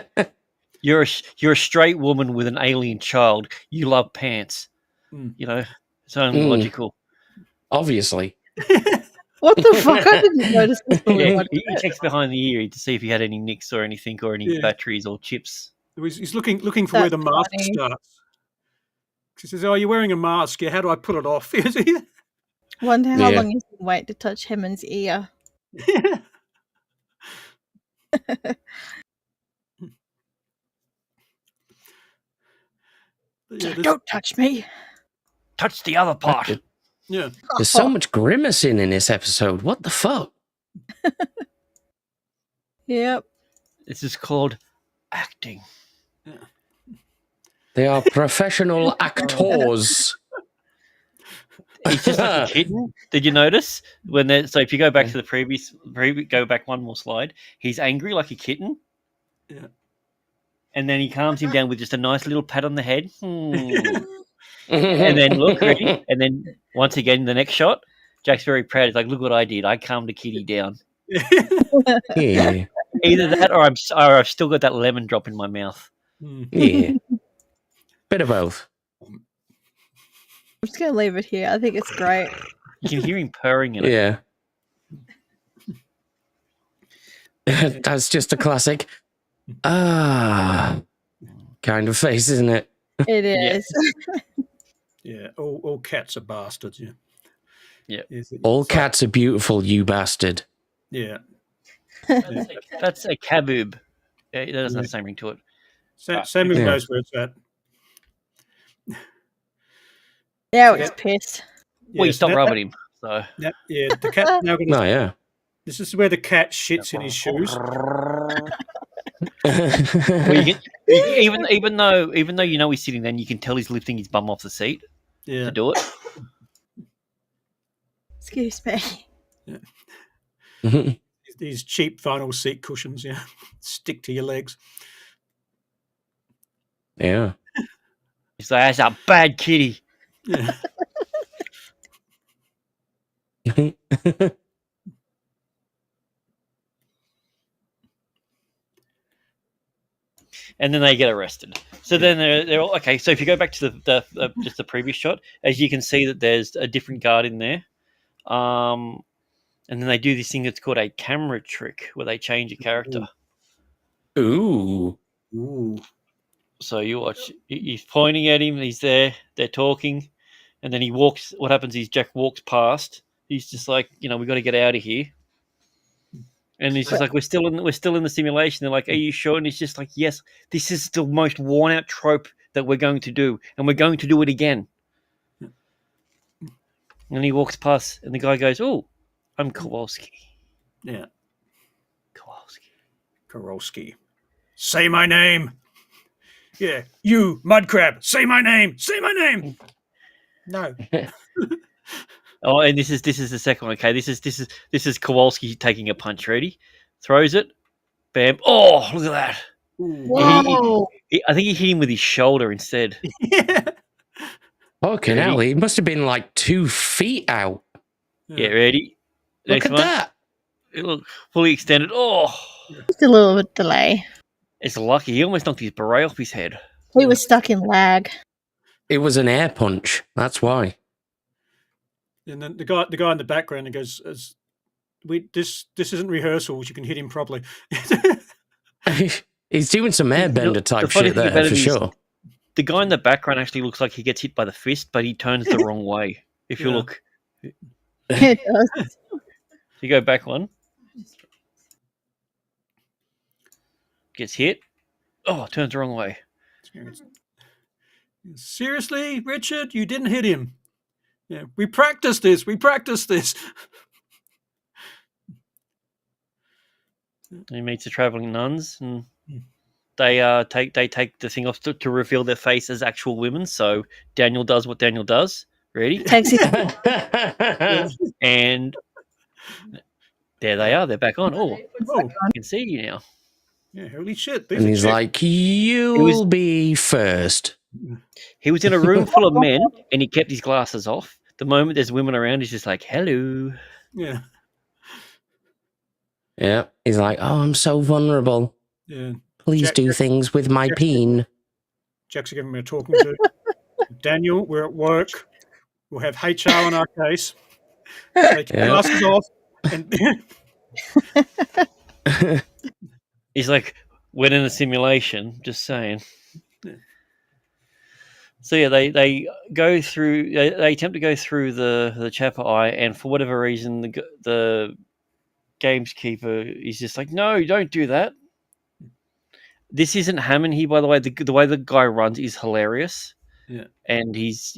You're a straight woman with an alien child. You love pants. Hmm. You know, it's only logical. Obviously. What the fuck? I didn't notice this when we Yeah, watched he it. checks behind the ear to see if he had any nicks or anything, or any Yeah. batteries or chips. He's looking for where the That's mask funny. starts. She says, "Oh, you're wearing a mask. Yeah, how do I pull it off?" Wonder how Yeah. long he's been waiting to touch Hammond's ear. Don't touch me. Touch the other part. Yeah. There's so much grimacing in this episode. What the fuck? Yep. This is called acting. They are professional actors. He's just like a kitten. Did you notice when they? So if you go back to the previous, go back one more slide. He's angry like a kitten. Yeah. And then he calms him down with just a nice little pat on the head. And then look, ready? And then once again, the next shot, Jack's very proud. He's like, "Look what I did! I calmed the kitty down." Yeah. Either that, or I've still got that lemon drop in my mouth. Yeah. Bit of both. I'm just gonna leave it here. I think it's great. You can hear him purring in it. Yeah. That's just a classic. Kind of face, isn't it? It is. Yeah. All cats are bastards. Yeah. Yeah. All cats are beautiful, you bastard. Yeah. That's a kaboob. That doesn't have the same ring to it. Samuel Yeah. knows where it's at. Now he's pissed. Well, you so stop rubbing him. So the cat now got his, Oh, yeah. this is where the cat shits in his shoes. well, you can, even though you know he's sitting there, and you can tell he's lifting his bum off the seat Yeah. to do it. Excuse me. These cheap vinyl seat cushions, yeah, stick to your legs. Yeah. He's like, "That's a bad kitty." Yeah. and then they get arrested. So then they're all okay. So if you go back to the just the previous shot, as you can see that there's a different guard in there. And then they do this thing that's called a camera trick, where they change a character. Ooh. Ooh. So you watch. He's pointing at him. He's there. They're talking, and then he walks. What happens is Jack walks past. He's just like, we got to get out of here. And he's just like, we're still in the simulation. They're like, are you sure? And he's just like, yes. This is the most worn out trope that we're going to do, and we're going to do it again. And he walks past, and the guy goes, "Oh, I'm Kowalski." Yeah. Kowalski. Say my name. Yeah. You, Mudcrab. Say my name. Say my name. No. Oh, and this is the second one. Okay, this is Kowalski taking a punch. Ready? Throws it. Bam. Oh, look at that. Whoa. I think he hit him with his shoulder instead. Yeah. Okay, now he must have been like 2 feet out. Yeah, ready? Look Next at one. that. Look, fully extended. Oh, Just a little bit delay. it's lucky. He almost knocked his beret off his head. He was stuck in lag. It was an air punch. That's why. And then the guy in the background goes, this isn't rehearsals. You can hit him properly. He's doing some airbender type funny shit thing there about it for is sure. The guy in the background actually looks like he gets hit by the fist, but he turns the wrong way. If you Yeah. look, It does. if you go back one, gets hit. Oh, turns the wrong way. Seriously, Richard, you didn't hit him. Yeah, we practiced this. He meets the traveling nuns, and they take the thing off to reveal their face as actual women. So Daniel does what Daniel does. Ready? Takes it. And there they are. They're back on. Oh, Oh, I can see you now. yeah, holy shit. And he's like, you'll be first. He was in a room full of men, and he kept his glasses off. The moment there's women around, he's just like, "Hello." yeah, Yeah. He's like, oh, I'm so vulnerable. yeah. Please do things with my peen. Jack's giving me a talking to. Daniel, we're at work. We'll have HR on our case. Take your glasses off. And He's like, "We're in a simulation." Just saying. Yeah. So yeah, they go through. They attempt to go through the Chappa'ai, and for whatever reason, the gameskeeper is just like, "No, don't do that." This isn't Hammond here, by the way. The way the guy runs is hilarious. Yeah. And he's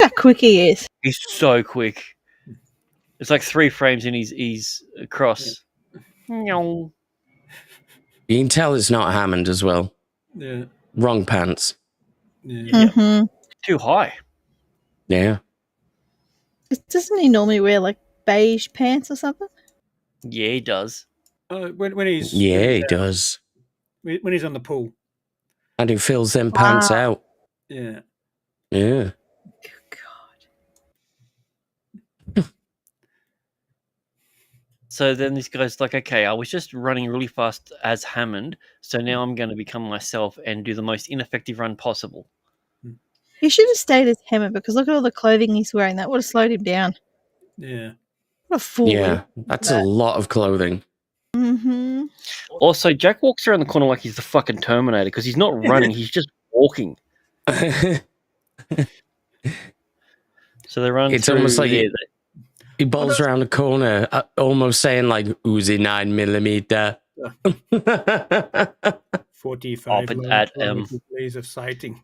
How quick he is. he's so quick. It's like 3 frames and he's across. Yeah. You can tell it's not Hammond as well. yeah, Wrong pants. yeah. Mm-hmm. Too high. Yeah. Doesn't he normally wear like beige pants or something? Yeah, he does. When he's Yeah, he does. when he's on the pool. And he fills them pants out. Yeah. Yeah. So then this guy's like, okay, I was just running really fast as Hammond, so now I'm going to become myself and do the most ineffective run possible. He should have stayed as Hammond because look at all the clothing he's wearing. That would have slowed him down. Yeah. What a fool. Yeah. That's a lot of clothing. Mm-hmm. Also, Jack walks around the corner like he's the fucking Terminator because he's not running, he's just walking. So they run It's through almost like there. he bowls around the corner, almost saying like Uzi 9mm. 45 Off it at, degrees of sighting.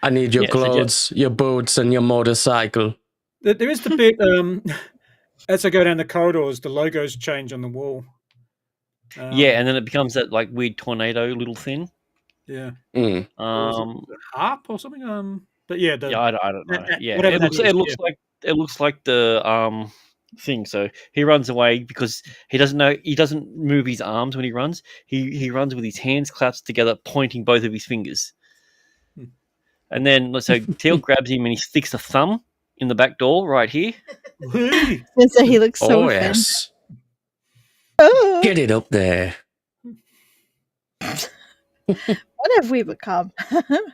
I need your Yeah, so clothes, your boots, and your motorcycle. There is the bit as I go down the corridors, the logos change on the wall. Yeah, and then it becomes that like weird tornado little thing. Yeah. Mm. Harp or something. But yeah, Yeah, I don't know. Yeah, whatever it looks like the thing. So he runs away because he doesn't know. He doesn't move his arms when he runs. He runs with his hands clasped together, pointing both of his fingers. And then so Teal grabs him and he sticks a thumb in the back door right here. And so he looks so Oh, offended. yes. Oh. Get it up there. What have we become?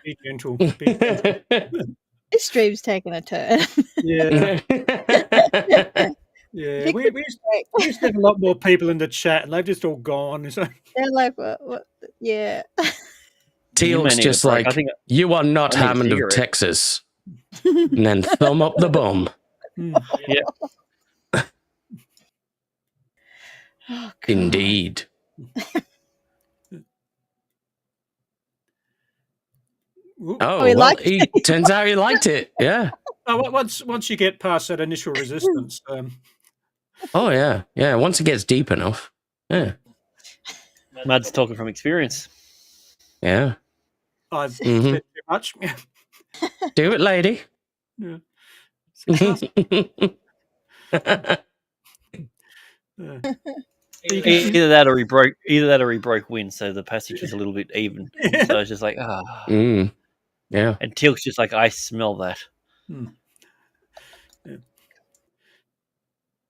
Be gentle. Be gentle. This stream's taking a turn. Yeah. Yeah. They We could used, break. we used to have a lot more people in the chat, and they've just all gone. So, They're like, what? Yeah. You may Teal'c's need a just break. I like, think you are not I need a Hammond of cigarette. Texas. And then thumb up the bum. Yeah. Oh, God. Indeed. Oh, he well, liked he turns out he liked it. Yeah. once you get past that initial resistance, Oh, yeah. Yeah. Once it gets deep enough. Yeah. Mad's talking from experience. Yeah. I've Mhm. said too much. Do it, lady. Yeah. You can- Either that or he broke. Either that or he broke wind, so the passage is a little bit even. Yeah. So it's just like Mm. Yeah. And Teal'c's just like, I smell that.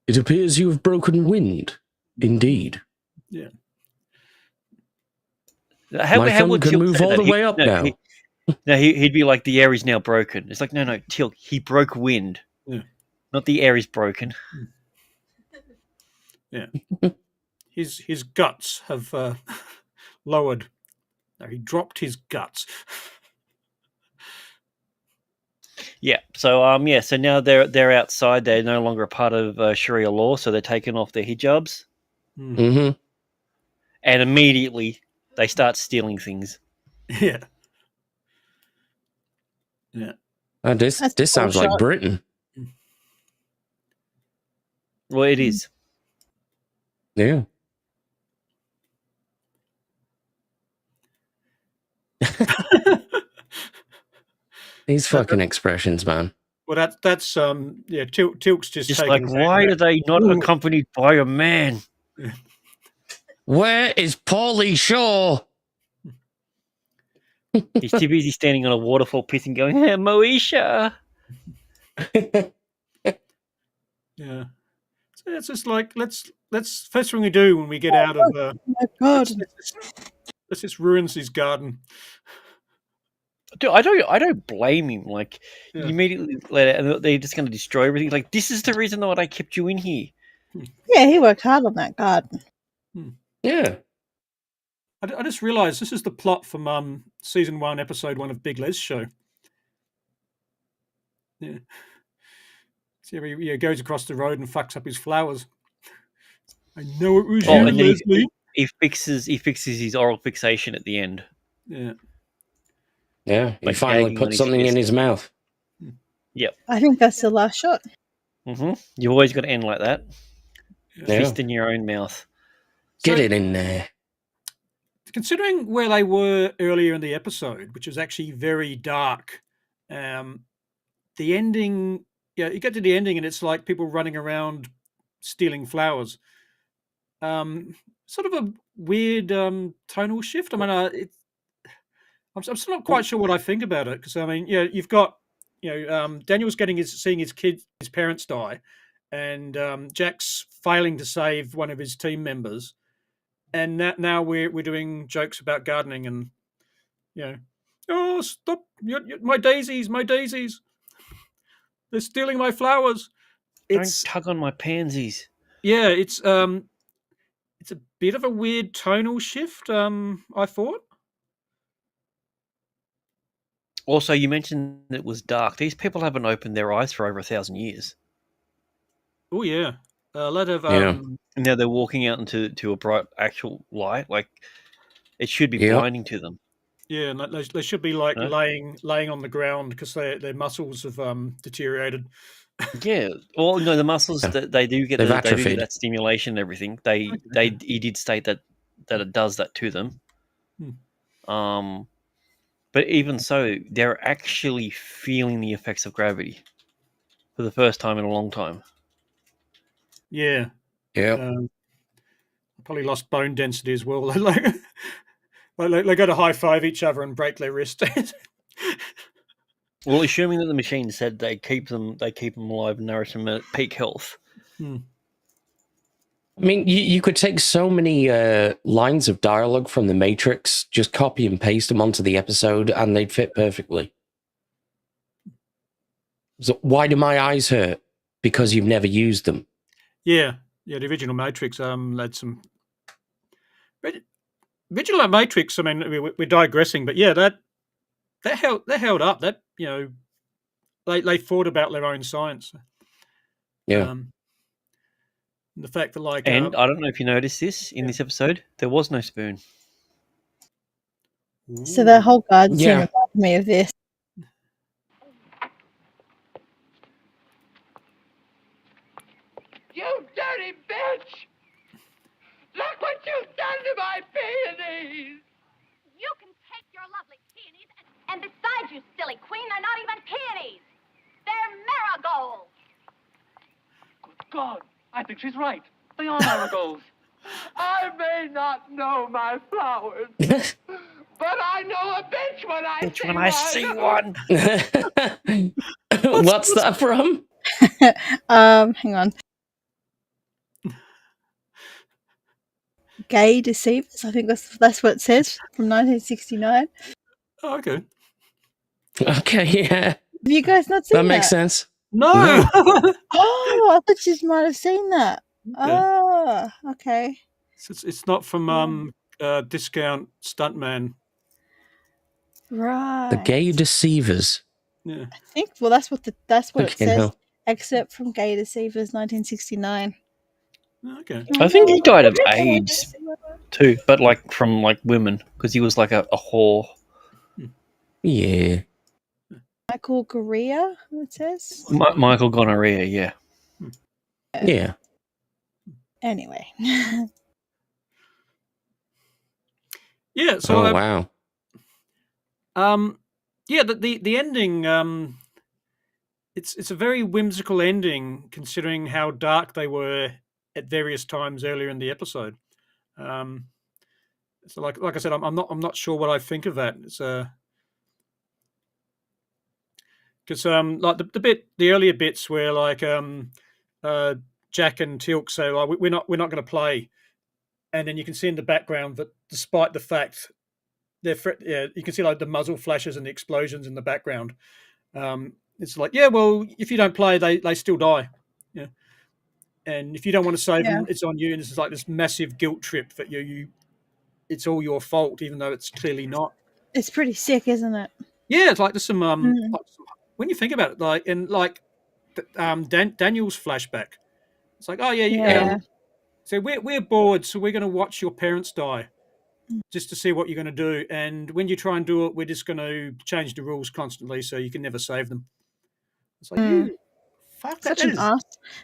It appears you have broken wind. Indeed. Yeah. How My thumb would can Teal'c move say all that? the way up now. He'd be like, the air is now broken. It's like, no, Teal'c, he broke wind. Yeah. Not the air is broken. Yeah. His guts have lowered. No, he dropped his guts. Yeah. So so now they're outside. They're no longer a part of Sharia law, so they're taking off their hijabs, Mm-hmm. and immediately they start stealing things. Yeah. Yeah. This That's a sounds cool like shot. Britain. Well, it is. Yeah. These fucking expressions, man. Well, that's yeah. Tilk's just Just taking like, his why hand are they not Ooh. accompanied by a man? Where is Paulie Shaw? He's too busy standing on a waterfall pissing, going, hey, Moesha. Yeah. So it's just like let's first thing we do when we get out of Oh my God. let's just ruins his garden. Dude, I don't blame him. Like, Yeah. you immediately let it, and they're just going to destroy everything. Like, this is the reason that I kept you in here. Yeah, he worked hard on that garden. Yeah. I just realised this is the plot from season 1, episode 1 of Big Les show. Yeah. So he goes across the road and fucks up his flowers. I know it was you, And then Leslie. he fixes his oral fixation at the end. Yeah. Yeah. He Like finally gagging on put his something in fist. his mouth. I think that's the last shot. You always got to end like that. Yeah. Fist in your own mouth. Get So- it in there. Considering where they were earlier in the episode, which was actually very dark, the ending, you get to the ending and it's like people running around stealing flowers. Sort of a weird tonal shift. I mean, I'm still not quite sure what I think about it because I mean, you've got Daniel's seeing his parents die, and Jack's failing to save one of his team members. And now we're doing jokes about gardening and, oh, stop, my daisies, they're stealing my flowers. Don't tug on my pansies. Yeah, it's a bit of a weird tonal shift, I thought. Also, you mentioned it was dark. These people haven't opened their eyes for over 1,000 years. Oh, yeah. A lot of... Yeah. And now they're walking out into a bright actual light. Like, it should be Yep. blinding to them. Yeah, and they should be like Huh? laying on the ground because their muscles have deteriorated. Yeah. Well, no, the muscles, Yeah. they do get They've they do get atrophied. that stimulation and everything. He did state that it does that to them. But even so, they're actually feeling the effects of gravity for the first time in a long time. Yeah. Yeah. Probably lost bone density as well. They got to high five each other and break their wrist. Well, assuming that the machine said they keep them alive and nourish them at peak health. I mean, you could take so many lines of dialogue from The Matrix, just copy and paste them onto the episode, and they'd fit perfectly. So why do my eyes hurt? Because you've never used them. Yeah, the original Matrix had some. Original Matrix. I mean, we're digressing, but yeah, that held up. That they thought about their own science. Yeah. The fact that like, And I don't know if you noticed this in this episode, there was no spoon. So the whole guard scene Yeah. reminded me of this. You dirty bitch! Look what you've done to my peonies! You can take your lovely peonies, and besides, you silly queen, they're not even peonies. They're marigolds. Good God, I think she's right. They are marigolds. I may not know my flowers, but I know a bitch when I see one. What's that from? Hang on. Gay Deceivers, I think that's what it says, from 1969. Oh, okay. Okay, yeah. Have you guys not seen That makes sense. No. Oh, I thought you might have seen that. Oh, okay. It's not from Discount Stuntman. Right. The Gay Deceivers. Yeah. I think. Well, that's what it Fucking says. hell. Excerpt from Gay Deceivers, 1969. Okay. I think he died of AIDS too, but like from like women because he was like a whore. Yeah. Michael Gorea, it says. Michael gonorrhea, yeah. Yeah. Anyway. Yeah. So. Oh, wow. Yeah. The ending. It's a very whimsical ending considering how dark they were at various times earlier in the episode. So like I said, I'm not sure what I think of that. It's because like the earlier bits where like Jack and Tilk say like we're not going to play, and then you can see in the background that despite the fact you can see like the muzzle flashes and the explosions in the background. It's like, yeah, well, if you don't play, they still die. Yeah. And if you don't want to save them, it's on you. And it's like this massive guilt trip that it's all your fault, even though it's clearly not. It's pretty sick, isn't it? Yeah, it's like there's some when you think about it, like in like Daniel's flashback, it's like, oh yeah. So we're bored, so we're going to watch your parents die, just to see what you're going to do. And when you try and do it, we're just going to change the rules constantly, so you can never save them. It's like, you fuck that.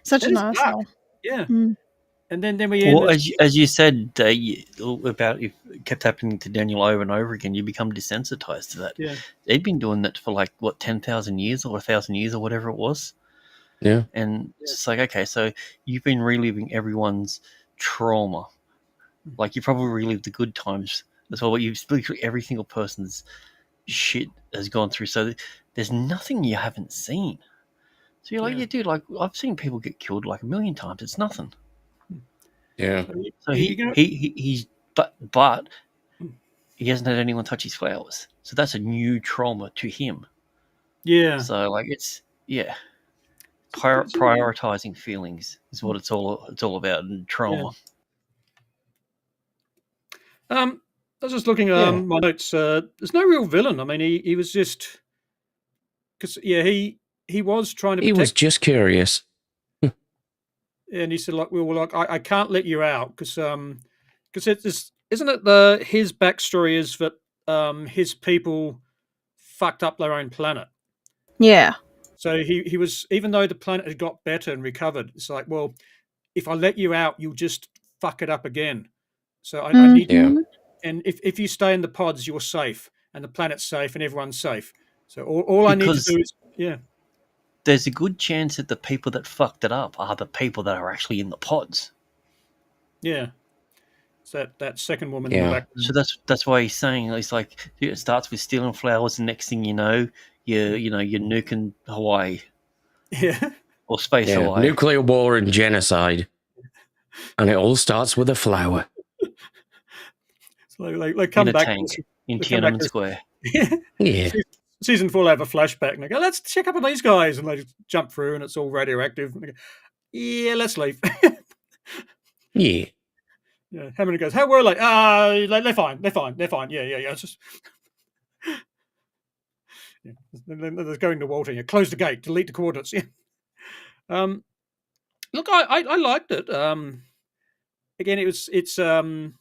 Such an asshole. Yeah. And then we end. Well, as you said about if it kept happening to Daniel over and over again, you become desensitized to that. Yeah. They'd been doing that for like 10,000 years or 1,000 years or whatever it was. Yeah. And it's just like, okay, so you've been reliving everyone's trauma. Like you probably relived the good times as well, but you've literally every single person's shit has gone through. So there's nothing you haven't seen. So you're like, yeah, dude, like I've seen people get killed like 1,000,000 times. It's nothing. Yeah. So but he hasn't had anyone touch his flowers. So that's a new trauma to him. Yeah. So like it's prioritizing feelings is what it's all about, and trauma. Yeah. I was just looking at my notes. There's no real villain. I mean, he was just because he was trying to. He was just curious. And he said, like, I can't let you out because it's isn't it his backstory is that his people fucked up their own planet. Yeah. So he was, even though the planet had got better and recovered, it's like, well, if I let you out, you'll just fuck it up again. So I need you. And if you stay in the pods, you're safe, and the planet's safe, and everyone's safe. So all I need to do is there's a good chance that the people that fucked it up are the people that are actually in the pods. Yeah. So that second woman in the background. So that's why he's saying, it's like it starts with stealing flowers, and next thing you know, you're nuking Hawaii. Yeah. Or space Hawaii. Nuclear war and genocide. And it all starts with a flower. So they come in a back tank in they come back Tiananmen Square. Yeah. Season 4, they have a flashback and they go, let's check up on these guys. And they just jump through and it's all radioactive. And they go, yeah, let's leave. Yeah. Yeah, Hammond goes, how were they? They're fine. They're fine. They're fine. Yeah. It's just. Yeah. They're going to Walter. Yeah, close the gate, delete the coordinates. Yeah. Look, I liked it. Again, it's a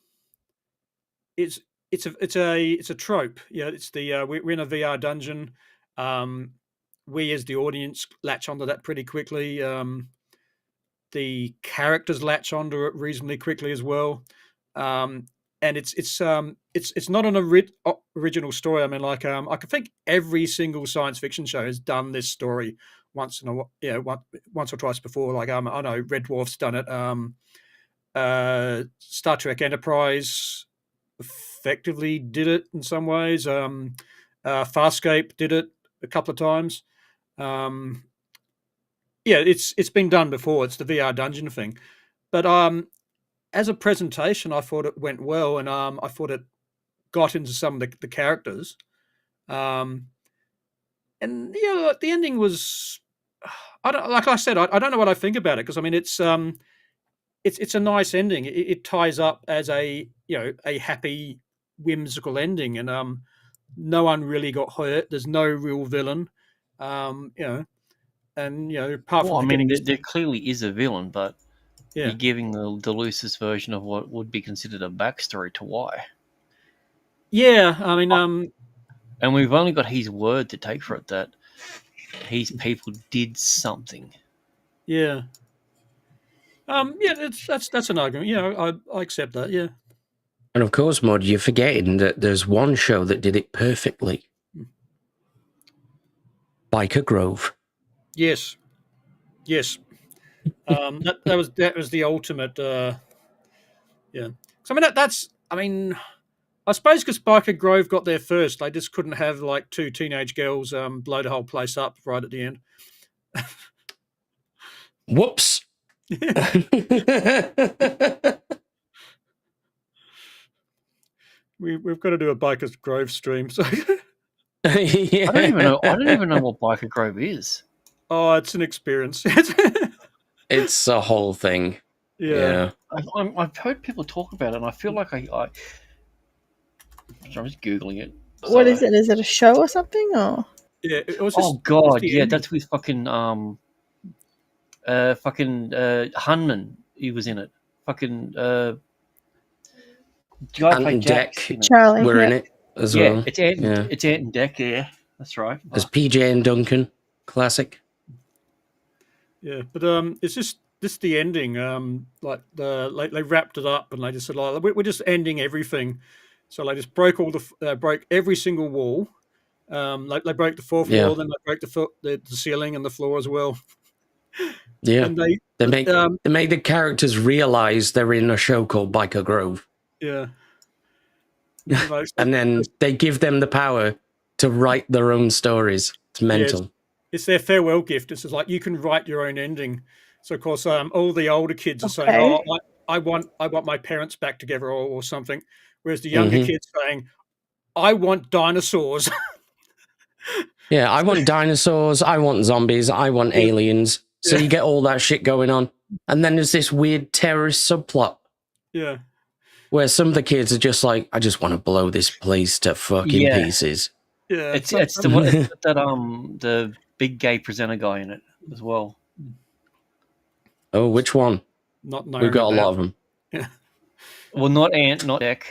trope. Yeah, it's the we're in a VR dungeon. We as the audience latch onto that pretty quickly. The characters latch onto it reasonably quickly as well. And it's not an original story. I mean, like I can think every single science fiction show has done this story once once or twice before. Like I know Red Dwarf's done it. Star Trek Enterprise effectively did it in some ways. Farscape did it a couple of times. Yeah, it's been done before. It's the VR dungeon thing, but as a presentation, I thought it went well, and I thought it got into some of the characters. And yeah, the ending was. I don't like I said. I don't know what I think about it because I mean it's a nice ending. It ties up as a happy whimsical ending, and no one really got hurt. There's no real villain, and apart Well, I from mean, getting there clearly is a villain, but yeah. you're giving the loosest version of what would be considered a backstory to why. Yeah, I mean, And we've only got his word to take for it that his people did something. yeah, yeah. That's an argument. Yeah, I accept that. Yeah, And of course, Mud, you're forgetting that there's one show that did it perfectly. Biker Grove. yes. That was the ultimate. Yeah. So I mean that's. I mean, I suppose because Biker Grove got there first, they just couldn't have like two teenage girls blow the whole place up right at the end. Whoops. We've got to do a Biker Grove stream. So Yeah. I don't even know what Biker Grove is. oh, it's an experience. It's a whole thing. Yeah. I've heard people talk about it, and I feel like I'm just googling it. What is it? Is it a show or something? Or Yeah, it was Oh God, yeah, that's with fucking Hunman. He was in it. Fucking guy Ant played and Jack. Dec Charlie? were in Yeah. it as Yeah, well. it's Ant. Yeah. It's Ant and Dec. Yeah, that's right. There's PJ and Duncan. Classic. Yeah, but it's just the ending. Like they wrapped it up and they just said, "Oh, we're just ending everything." So they just broke broke every single wall. Like they broke the fourth Yeah. wall, then they broke the ceiling and the floor as well. Yeah. And They make the characters realize they're in a show called Biker Grove. yeah. And then they give them the power to write their own stories. It's mental. It's their farewell gift. It's just like you can write your own ending. So of course, all the older kids are saying, Okay. "Oh, I want my parents back together," or something, whereas the younger kids saying, "I want dinosaurs." Yeah, I want dinosaurs, I want zombies, I want aliens. So you get all that shit going on. And then there's this weird terrorist subplot Yeah. where some of the kids are just like, I just want to blow this place to fucking Yeah. pieces. Yeah. It's the big gay presenter guy in it as well. Oh, which one? Not known We've got a about. lot of them. Yeah. Well, not Ant, not Dec.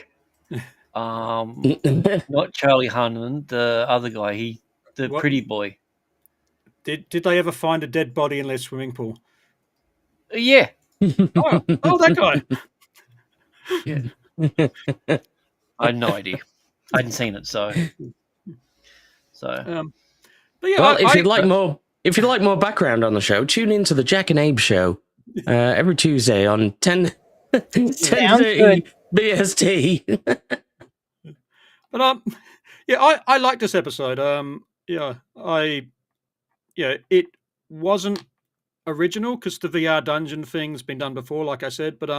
Not Charlie Hunnam, the other guy. The What? pretty boy. Did they ever find a dead body in their swimming pool? Yeah. Oh, that guy. Yeah. I had no idea. I hadn't seen it, so. But yeah, Well, if you'd like more background on the show, tune into the Jack and Abe show every Tuesday on 10:30 BST. But yeah, I like this episode. It wasn't original because the VR dungeon thing's been done before, like I said. But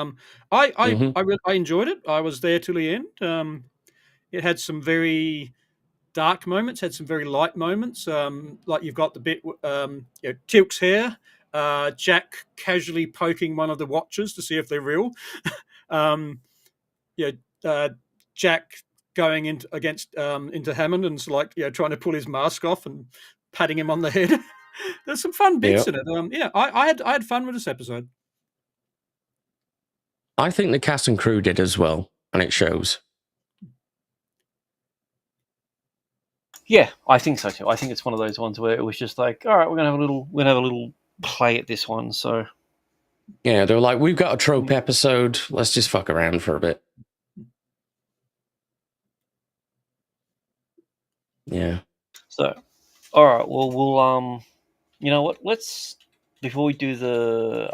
I enjoyed it. I was there till the end. It had some very dark moments, had some very light moments. Like you've got the bit, Tilk's hair, Jack casually poking one of the watches to see if they're real. Jack going into Hammond and trying to pull his mask off and patting him on the head. There's some fun bits in it. I had fun with this episode. I think the cast and crew did as well, and it shows. Yeah, I think so too. I think it's one of those ones where it was just like, all right, we're gonna have a little play at this one. So yeah, they were like, we've got a trope episode. Let's just fuck around for a bit. Yeah. So, all right. Well, we'll you know what? Let's before we do the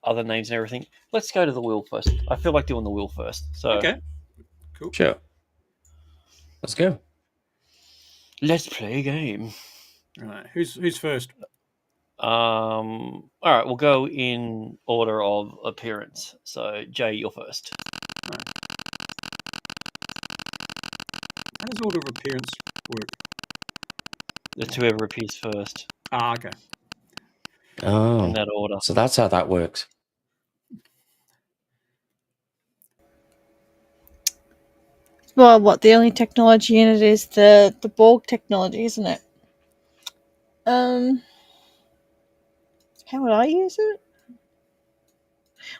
other names and everything, let's go to the wheel first. I feel like doing the wheel first. So okay, cool. Sure. Let's go. Let's play a game. All right, who's first? All right, we'll go in order of appearance. So Jay, you're first. Right. How does order of appearance work? It's whoever appears first. Okay. Oh, in that order. So that's how that works. Well, what the only technology in it is the Borg technology, isn't it? How would I use it?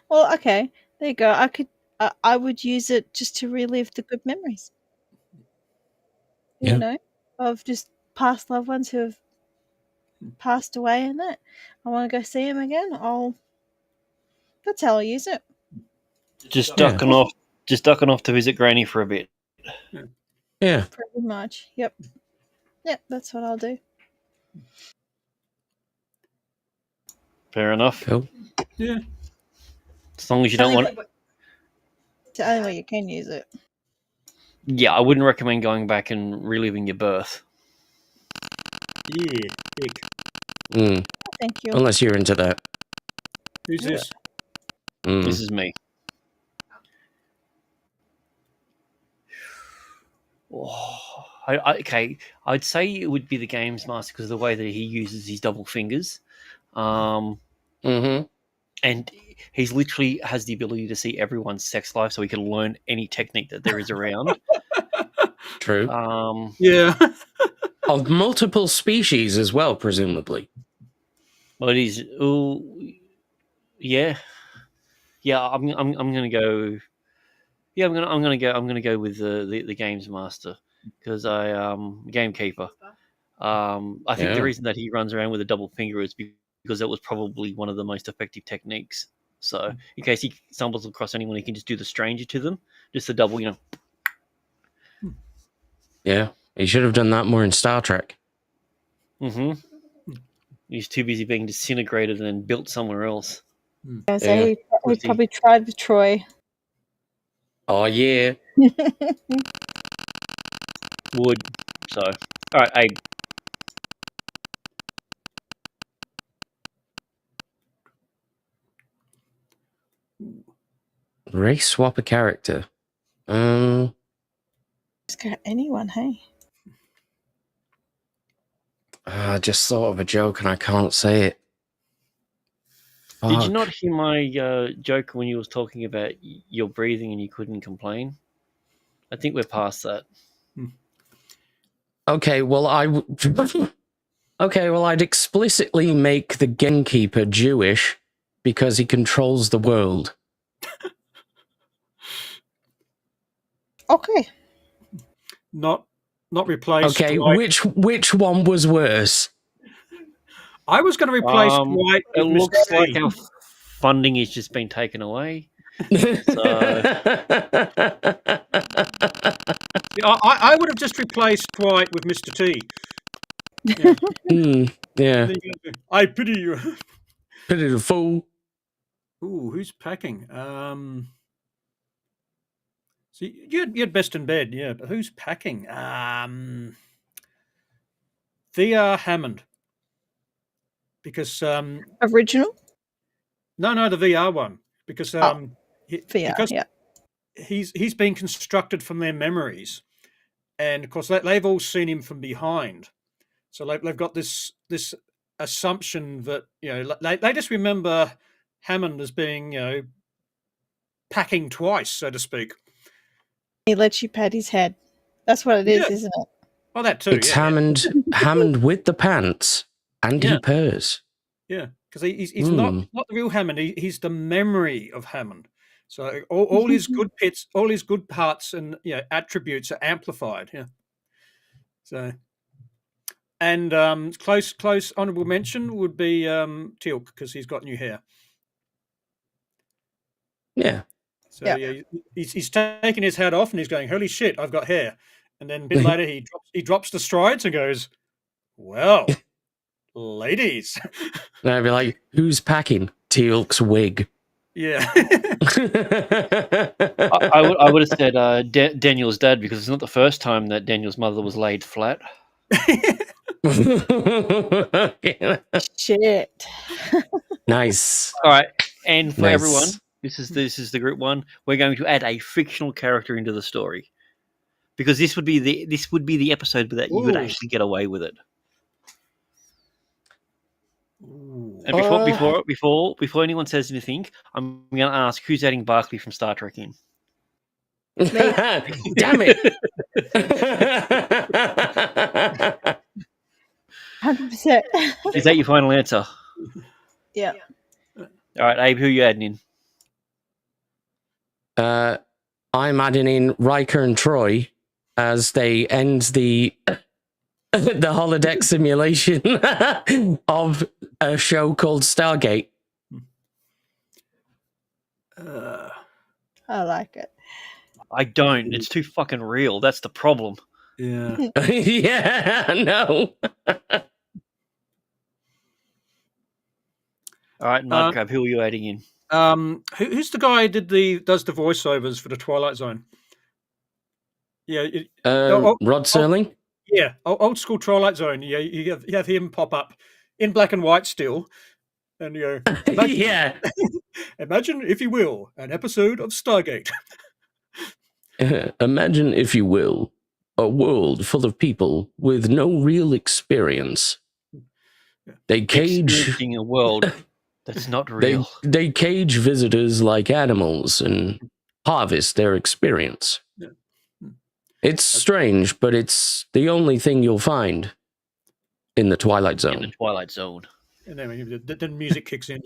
Well, okay, there you go. I would use it just to relive the good memories. Yeah. You know, of just past loved ones who have passed away and that. I want to go see them again. That's how I use it. Just ducking off to visit Granny for a bit. Yeah. Pretty much. Yep. Yep, that's what I'll do. Fair enough. Cool. Yeah. As long as you don't want it. It's the only way you can use it. Yeah, I wouldn't recommend going back and reliving your birth. Yeah. Ick. Thank you. Unless you're into that. Who's this? This is me. Oh, okay, I'd say it would be the Games Master because of the way that he uses his double fingers. And he's literally has the ability to see everyone's sex life, so he can learn any technique that there is around. True. Yeah. Of multiple species as well, presumably. Well, it is. Yeah. I'm gonna go. Yeah, I'm gonna go with the Games Master because Gamekeeper. I think the reason that he runs around with a double finger is because that was probably one of the most effective techniques. So in case he stumbles across anyone, he can just do the stranger to them, just the double, Yeah, he should have done that more in Star Trek. He's too busy being disintegrated and then built somewhere else. Yeah, so he probably tried with Troy. Oh, yeah. Would. So, all right, Abe. Race swap a character. Just got anyone, hey? I just thought of a joke and I can't say it. Fuck. Did you not hear my joke when you was talking about your breathing and you couldn't complain? I think we're past that. Okay, well, I'd explicitly make the gamekeeper Jewish because he controls the world. Okay. Not replace. Okay, Dwight. which one was worse? I was going to replace Dwight with It looks Mr. T. like our funding has just been taken away. So... I would have just replaced Dwight with Mr. T. Yeah. I pity you. Pity the fool. Ooh, who's packing? So you had best in bed, yeah. But who's packing? VR Hammond. because Original? no, the VR one, because VR, because yeah. he's been constructed from their memories, and of course they've all seen him from behind, so they've got this assumption that they just remember Hammond as being packing twice, so to speak. He lets you pat his head. That's what it is, Yeah. isn't it? Oh, that too. It's yeah, Hammond with the pants, and he Yeah. purrs. yeah, because he's not the real Hammond. He's the memory of Hammond. So all his good bits, all his good parts, and attributes are amplified. Yeah. So, and close honourable mention would be Teal'c, because he's got new hair. Yeah. So Yeah. he's taking his hat off and he's going, "Holy shit, I've got hair!" And then a bit later he drops the strides and goes, "Well, ladies." And I'd be like, who's packing? Teal'c's wig. Yeah. I would have said Daniel's dad, because it's not the first time that Daniel's mother was laid flat. Shit. Nice. All right, and for Nice. everyone, this is the group one. We're going to add a fictional character into the story, because this would be the episode that you would Ooh. actually get away with it. Ooh. And before anyone says anything, I'm going to ask, who's adding Barkley from Star Trek in? Damn it. 100%. Is that your final answer? Yeah. All right, Abe, who are you adding in? I'm adding in Riker and Troy as they end the holodeck simulation of a show called Stargate. I like it. I don't. It's too fucking real. That's the problem. Yeah. Yeah, no. All right, Mudcrab, who are you adding in? Who's the guy who does the voiceovers for the Twilight Zone? Yeah. Rod Serling? Yeah, old school Twilight Zone. Yeah, you have him pop up in black and white still, and you go, imagine, Yeah. imagine, if you will, an episode of Stargate. Imagine, if you will, a world full of people with no real experience. They cage Experiencing a world that's not real. they cage visitors like animals and harvest their experience. Yeah. It's strange, but it's the only thing you'll find in the Twilight Zone. In the Twilight Zone. And then music kicks in.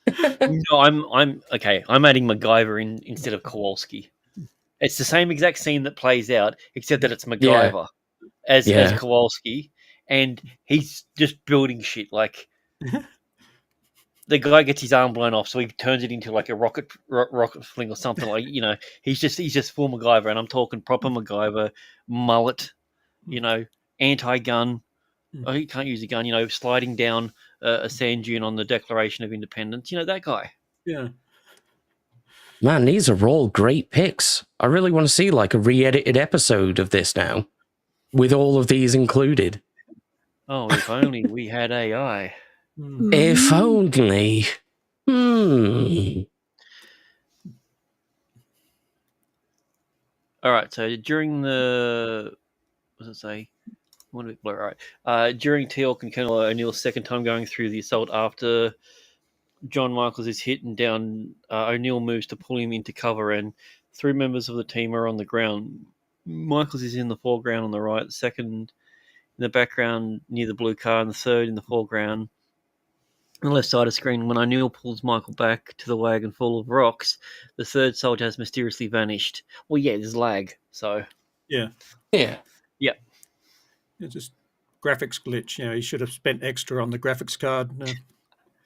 No, I'm okay. I'm adding MacGyver in instead of Kowalski. It's the same exact scene that plays out, except that it's MacGyver as Kowalski, and he's just building shit. Like the guy gets his arm blown off, so he turns it into like a rocket fling or something. Like he's just full MacGyver, and I'm talking proper MacGyver, mullet, anti-gun. Oh, he can't use a gun. Sliding down a sand dune on the Declaration of Independence. That guy. Yeah. Man, these are all great picks. I really want to see like a re-edited episode of this now, with all of these included. Oh, if only we had AI. If only. All right. So during the, what does it say? What did it blur? All right. During Teal'c and Colonel O'Neill's second time going through the assault after John Michaels is hit and down, O'Neill moves to pull him into cover, and 3 members of the team are on the ground. Michaels is in the foreground on the right, the second in the background near the blue car, and the third in the foreground on the left side of the screen. When O'Neill pulls Michael back to the wagon full of rocks, the third soldier has mysteriously vanished. Well, yeah, there's lag, so... Yeah. It's just graphics glitch. He should have spent extra on the graphics card. No.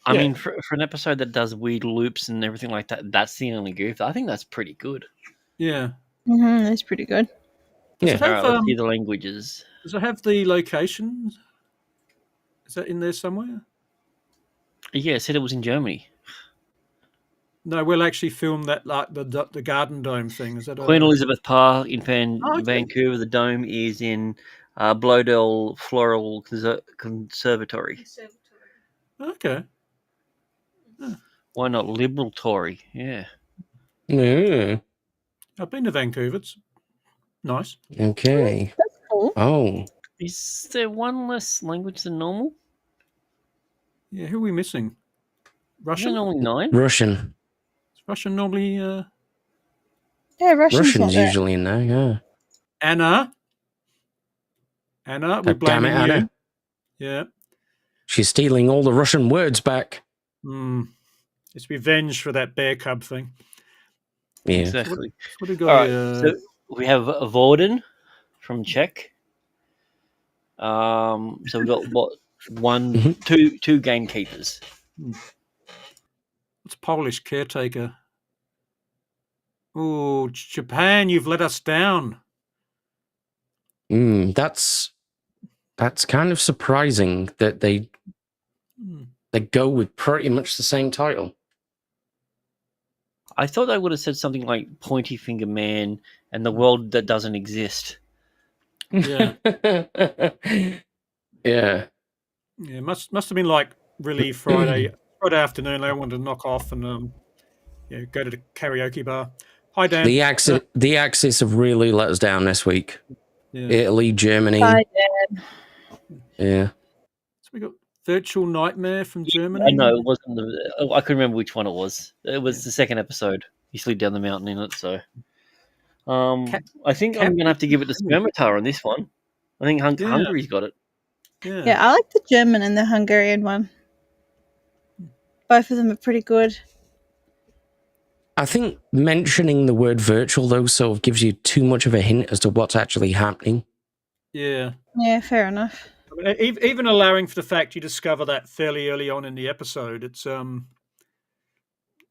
I mean, for an episode that does weird loops and everything like that, that's the only goof. I think that's pretty good. Yeah. That's pretty good. All right, let's see the languages. Does it have the location? Is that in there somewhere? Yeah, it said it was in Germany. No, we'll actually film that, like the Garden Dome thing. Is that Queen Elizabeth Park in Vancouver. The dome is in Blodell Floral Conservatory. Okay. Why not Liberal Tory? Yeah. Yeah. I've been to Vancouver. It's nice. Okay. That's cool. Oh. Is there one less language than normal? Yeah, who are we missing? Isn't Russian? there normally 9? Russian. Is Russian normally Yeah, Russian's not Russian's there. usually in there, yeah. Anna? Anna, we're God damn it, blaming you. Anna. Yeah. She's stealing all the Russian words back. It's revenge for that bear cub thing. Yeah. Exactly. What do we got All right, here? so we have Vorden from Czech. So we've got two gamekeepers. What's Polish caretaker? Oh, Japan, you've let us down. That's kind of surprising that they go with pretty much the same title. I thought they would have said something like Pointy Finger Man and the world that doesn't exist. Yeah. Yeah. Yeah, must have been like really Friday afternoon. They wanted to knock off and go to the karaoke bar. Hi, Dan. The Axis have really let us down this week. Yeah. Italy, Germany. Hi, Dad. Yeah. So we got Virtual Nightmare from Germany. I know it wasn't I couldn't remember which one it was. It was the second episode. He slid down the mountain in it, so I think I'm gonna have to give it to Spermatar on this one. I think Hungary's got it. Yeah, I like the German and the Hungarian one. Both of them are pretty good. I think mentioning the word virtual, though, sort of gives you too much of a hint as to what's actually happening. Yeah. Yeah, fair enough. I mean, even allowing for the fact you discover that fairly early on in the episode, it's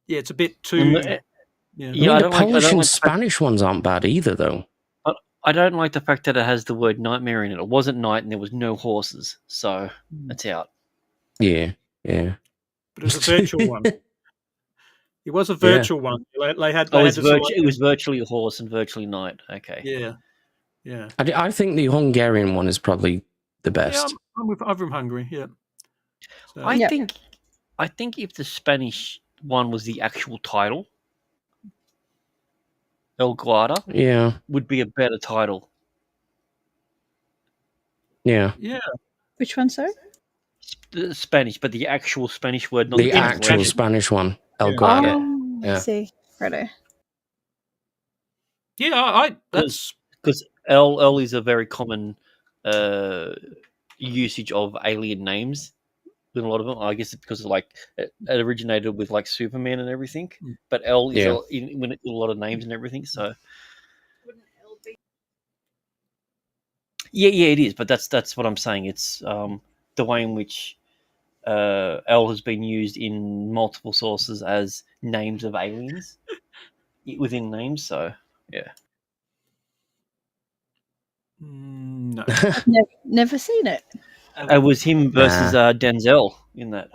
it's a bit too. I mean, the Polish and Spanish ones aren't bad either, though. I don't like the fact that it has the word nightmare in it. It wasn't night and there was no horses, so it's out. Yeah. But it was a virtual one. It was a virtual one. It was virtually a horse and virtually night. Okay. Yeah. I think the Hungarian one is probably the best. Yeah, I'm from Hungary. Yeah. So. I think if the Spanish one was the actual title, El Guarda, would be a better title. Yeah. Which one, sorry? The Spanish, but the actual Spanish word, not the actual Spanish one, El Guarda. Oh, I see. Righto. Yeah, that's because L is a very common usage of alien names with a lot of them. I guess it's because it originated with like Superman and everything, but L is in a lot of names and everything. So wouldn't L be? Yeah, it is. But that's what I'm saying. It's the way in which L has been used in multiple sources as names of aliens within names. So yeah. No. I've never seen it. It was him versus Denzel in that.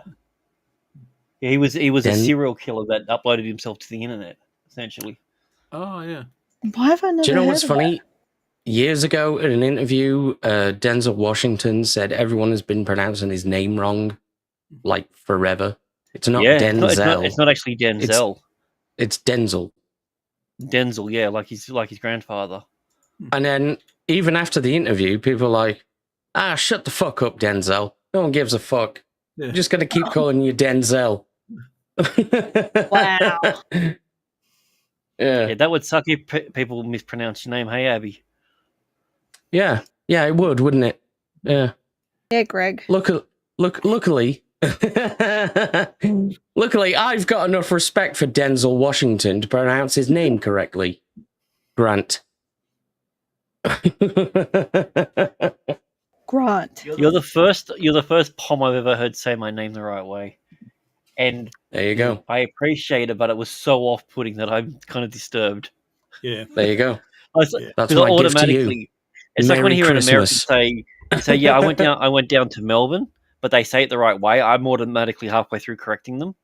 Yeah, he was a serial killer that uploaded himself to the internet, essentially. Oh yeah. Why have I never? Do you know heard what's of funny? that? Years ago, in an interview, Denzel Washington said everyone has been pronouncing his name wrong, like forever. It's not Denzel. It's not actually Denzel. It's Denzel. Denzel, yeah, like his grandfather. And then even after the interview, people are like, shut the fuck up, Denzel. No one gives a fuck. Yeah. I'm just going to keep calling you Denzel. Wow. Yeah, that would suck if people mispronounce your name. Hey, Abby. Yeah, it would, wouldn't it? Yeah. Yeah, Greg. Luckily, luckily, I've got enough respect for Denzel Washington to pronounce his name correctly. Grant. Grant. You're the first Pom I've ever heard say my name the right way, and there you go. I appreciate it, but it was so off-putting that I'm kind of disturbed. Yeah, there you go. That's my gift to you. It's Merry like when you hear an American Christmas. say, "Yeah, I went down to Melbourne," but they say it the right way. I'm automatically halfway through correcting them.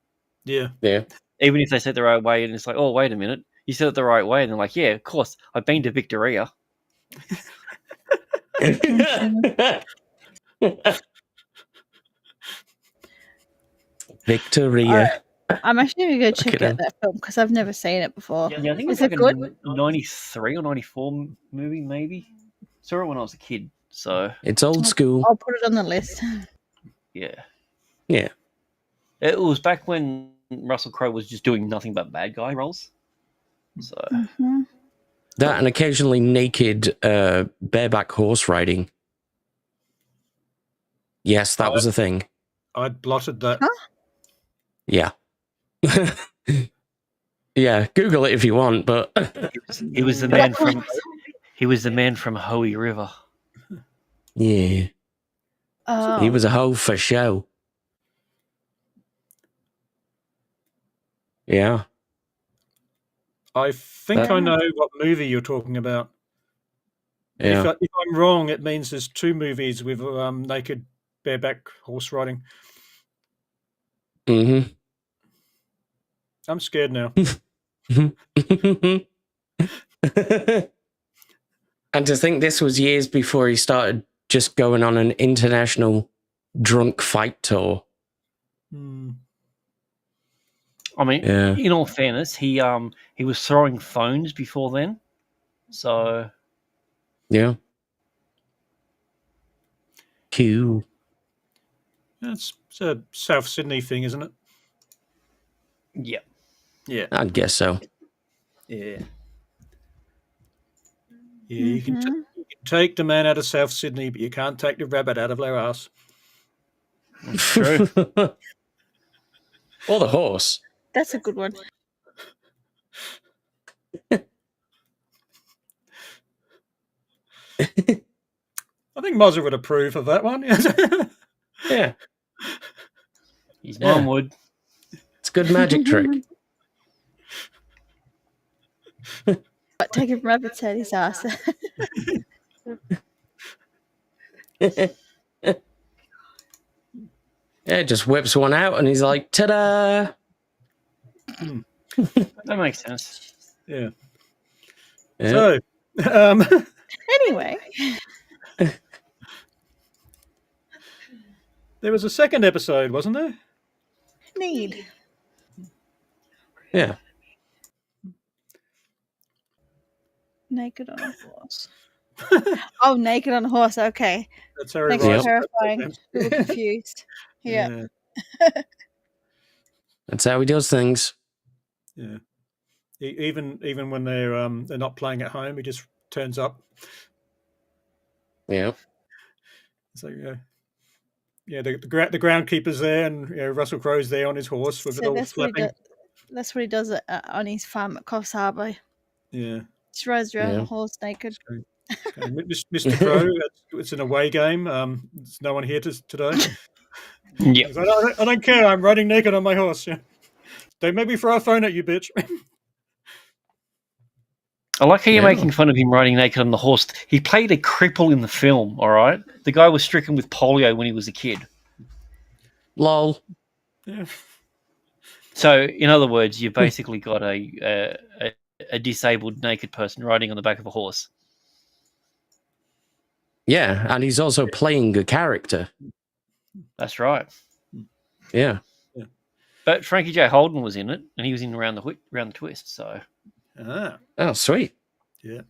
Yeah. Even if they say it the right way, and it's like, "Oh, wait a minute, you said it the right way," and they're like, "Yeah, of course, I've been to Victoria." Victoria. I'm actually going to go check Fucking out that film because I've never seen it before. Yeah, I think Is it's like it good? a 93 or 94 movie, maybe. Saw it when I was a kid, so It's old school. I'll put it on the list. yeah. Yeah. It was back when Russell Crowe was just doing nothing but bad guy roles. So Mhm. That and occasionally naked bareback horse riding. Yes, that was a thing. I'd blotted that. Huh? Yeah. Yeah, Google it if you want, but he was the man from Hoey River. yeah, Oh, he was a hoe for show. Yeah. I think I know what movie you're talking about. Yeah. If I'm wrong, it means there's two movies with naked bareback horse riding. Mm-hmm. I'm scared now. And to think this was years before he started just going on an international drunk fight tour. Hmm. I mean, Yeah. in all fairness, he was throwing phones before then. So Yeah. Cool. It's a South Sydney thing, isn't it? yeah. Yeah. I guess so. Yeah. Yeah, you can mhm. take the man out of South Sydney, but you can't take the rabbit out of their ass. True. Or the horse. That's a good one. I think Mozzie would approve of that one. Yeah. His Yeah. mum would. It's a good magic trick. But take a rabbit's head his ass. Yeah, just whips one out and he's like, ta-da! That makes sense. Yeah. Yeah. So, Anyway, there was a second episode, wasn't there? need. Yeah. Naked on a horse. Oh, naked on a horse. Okay. That's Harry Thanks for Rice. clarifying. A little confused. Yeah. That's how he does things. Yeah. Even when they're not playing at home, he just turns up. Yeah. So yeah, the groundkeeper's there, and Russell Crowe's there on his horse with it So all that's what he flapping. does. That's what he does on his farm at Coffs Harbour. Yeah. Just rides around on Yeah. a horse naked. So, Mr. Crowe, it's an away game. There's no one here today. Yeah. He's like, I don't care. I'm riding naked on my horse. Yeah. Don't make me throw a phone at you, bitch. I like how you're Yeah. making fun of him riding naked on the horse. He played a cripple in the film, all right? The guy was stricken with polio when he was a kid. Lol. Yeah. So, in other words, you've basically got a disabled naked person riding on the back of a horse. Yeah, and he's also playing a character. That's right. Yeah. But Frankie J. Holden was in it, and he was in Around the Twist. So, Oh, sweet. Yeah.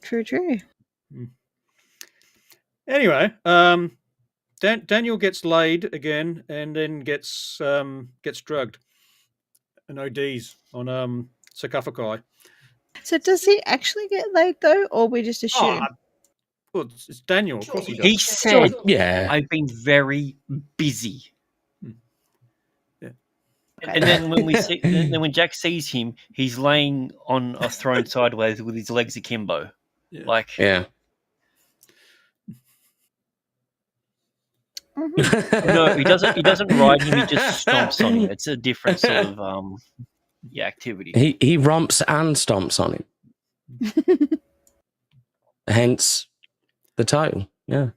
True. Anyway, Daniel gets laid again, and then gets drugged and ODs on sarcophagi. So does he actually get laid though, or we just assume? Well, it's Daniel. Of course he does. he said, Yeah. "I've been very busy." Yeah. And then when Jack sees him, he's laying on a throne sideways with his legs akimbo. Yeah. Like, Yeah. Mhm. no, he doesn't. He doesn't ride him. He just stomps on him. It's a different sort of activity. He romps and stomps on him. Hence the title. Yeah.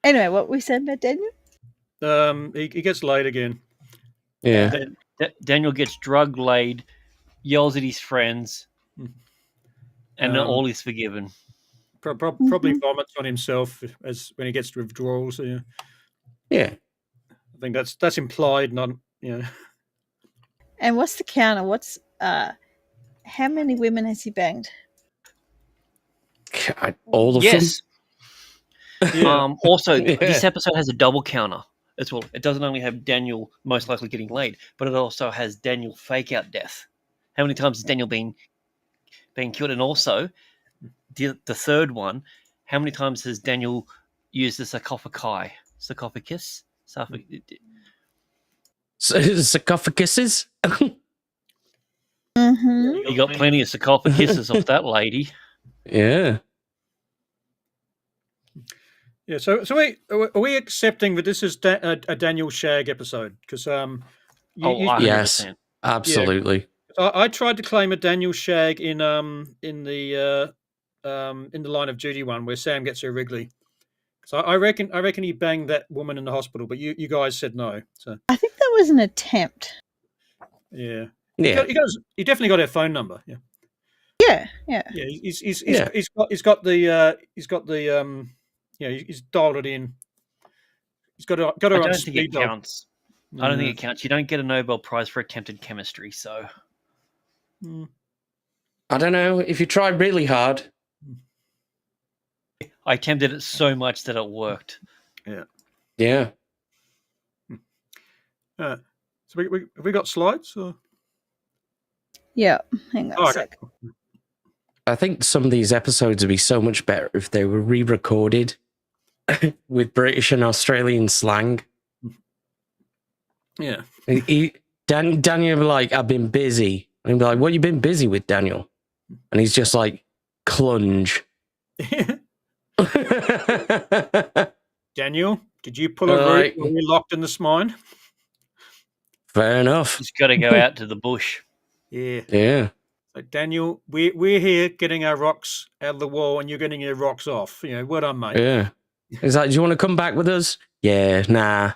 Anyway, what we said about Daniel? He gets laid again. Yeah. Daniel gets drug laid, yells at his friends, and then Um, all is forgiven. Probably vomits on himself as when he gets to withdrawals. Yeah. Yeah. I think that's implied, not And what's the counter? What's how many women has he banged? God, all of Yes. Yeah. Also, Yeah. this episode has a double counter as well. It doesn't only have Daniel most likely getting laid, but it also has Daniel fake out death. How many times has Daniel been killed? And also, the third one, how many times has Daniel used the sarcophagus? Sarcophagus? Sarcophaguses? Mm-hmm. You got plenty of sarcophaguses off that lady. Yeah. Yeah. So are we accepting that this is a Daniel Shag episode? Because Yes, 100%. absolutely. I tried to claim a Daniel Shag in the Line of Duty one where Sam gets her Wrigley. So I reckon he banged that woman in the hospital, but you guys said no. So I think that was an attempt. yeah, Yeah. he definitely got her phone number. Yeah, Yeah. yeah. He's got he's dialed it in. He's got her I on don't think speed it dial. counts. I don't think it counts. You don't get a Nobel Prize for attempted chemistry, so. I don't know. If you try really hard. I attempted it so much that it worked. Yeah. Yeah. So we got slides? Or? Yeah. Hang on a sec. I think some of these episodes would be so much better if they were re-recorded with British and Australian slang. Yeah. Daniel would be like, I've been busy. And he'd be like, what you been busy with, Daniel? And he's just like, clunge. Daniel, did you pull a root when we locked in this mine? Fair enough. He's got to go out to the bush. Yeah. Yeah. So Daniel, we're here getting our rocks out of the wall and you're getting your rocks off. You know, well done, mate. Yeah. He's like, do you want to come back with us? Yeah, nah.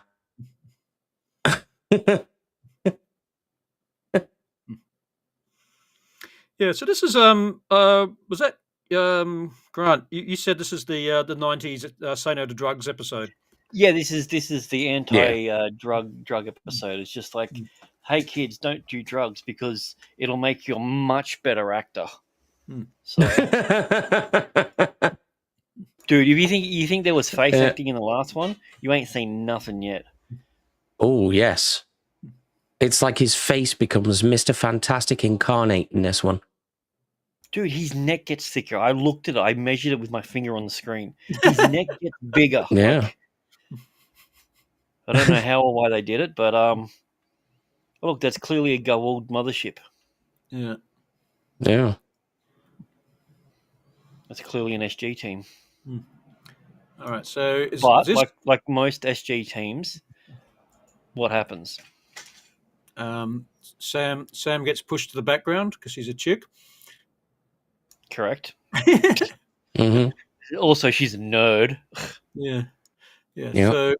Yeah, so this is was that Grant? You said this is the 90s Say No to Drugs episode. Yeah, this is the anti drug episode. It's just like, hey kids, don't do drugs because it'll make you a much better actor. So, dude, if you think there was face acting in the last one, you ain't seen nothing yet. Oh yes, it's like his face becomes Mr. Fantastic incarnate in this one. Dude, his neck gets thicker. I looked at it. I measured it with my finger on the screen. His neck gets bigger. Yeah. Like, I don't know how or why they did it, but look, that's clearly a Goa'uld mothership. Yeah. Yeah. That's clearly an SG team. All right. So, but like most SG teams, what happens? Sam gets pushed to the background because he's a chick. Correct. Mm-hmm. Also, she's a nerd. Yeah. Yep. So,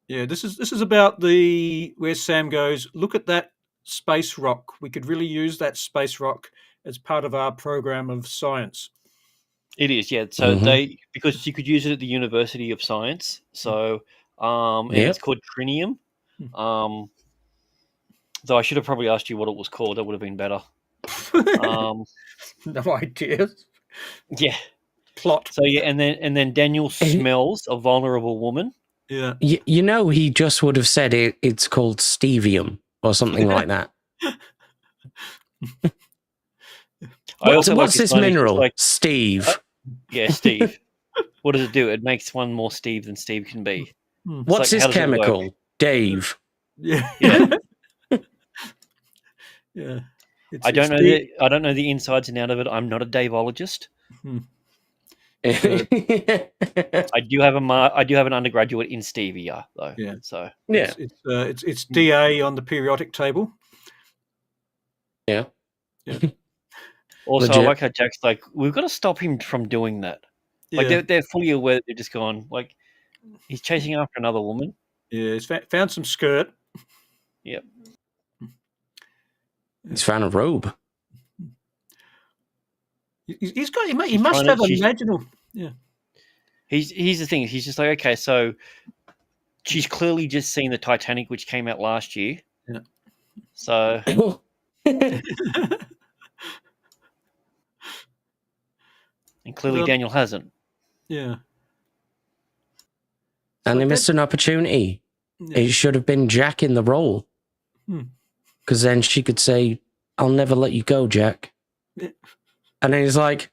yeah, this is about where Sam goes, look at that space rock. We could really use that space rock as part of our program of science. It is, yeah. So because you could use it at the University of Science. So and it's called trinium. Though I should have probably asked you what it was called. That would have been better. No idea. Yeah. Plot. So yeah, and then Daniel smells a vulnerable woman. Yeah. You know, he just would have said it's called stevium or something like that. What's this mineral? Like, Steve. Yeah, Steve. What does it do? It makes one more Steve than Steve can be. What's this chemical? Dave. Yeah. Yeah. Yeah. I don't know the insides and out of it. I'm not a Daveologist. I do have an undergraduate in stevia though. Yeah. So yeah, it's DA on the periodic table. Yeah. Also, Legit. I like how Jack's like, we've got to stop him from doing that. Like they're fully aware that they're just gone. Like he's chasing after another woman. Yeah, he's found some skirt. Yep. He's found a robe. He's got. He She's must trying to- have she's- imaginal. Yeah. He's the thing. He's just like, okay, so she's clearly just seen the Titanic, which came out last year. Yeah. So and clearly But, Daniel hasn't. Yeah. And they like missed an opportunity. Yeah. It should have been Jack in the role. Hmm. Because then she could say, I'll never let you go, Jack. Yeah. And then he's like,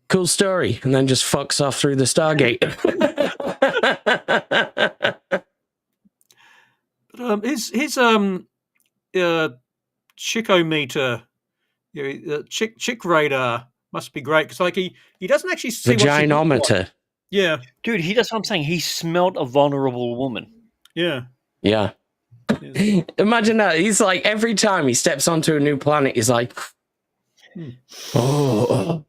cool story. And then just fucks off through the Stargate. But his chickometer, chick radar must be great because like he doesn't actually see what she looks like. Vaginometer. Yeah, Dude, that's what I'm saying. He smelt a vulnerable woman. yeah. Yeah. Imagine that. He's like, every time he steps onto a new planet, he's like, oh,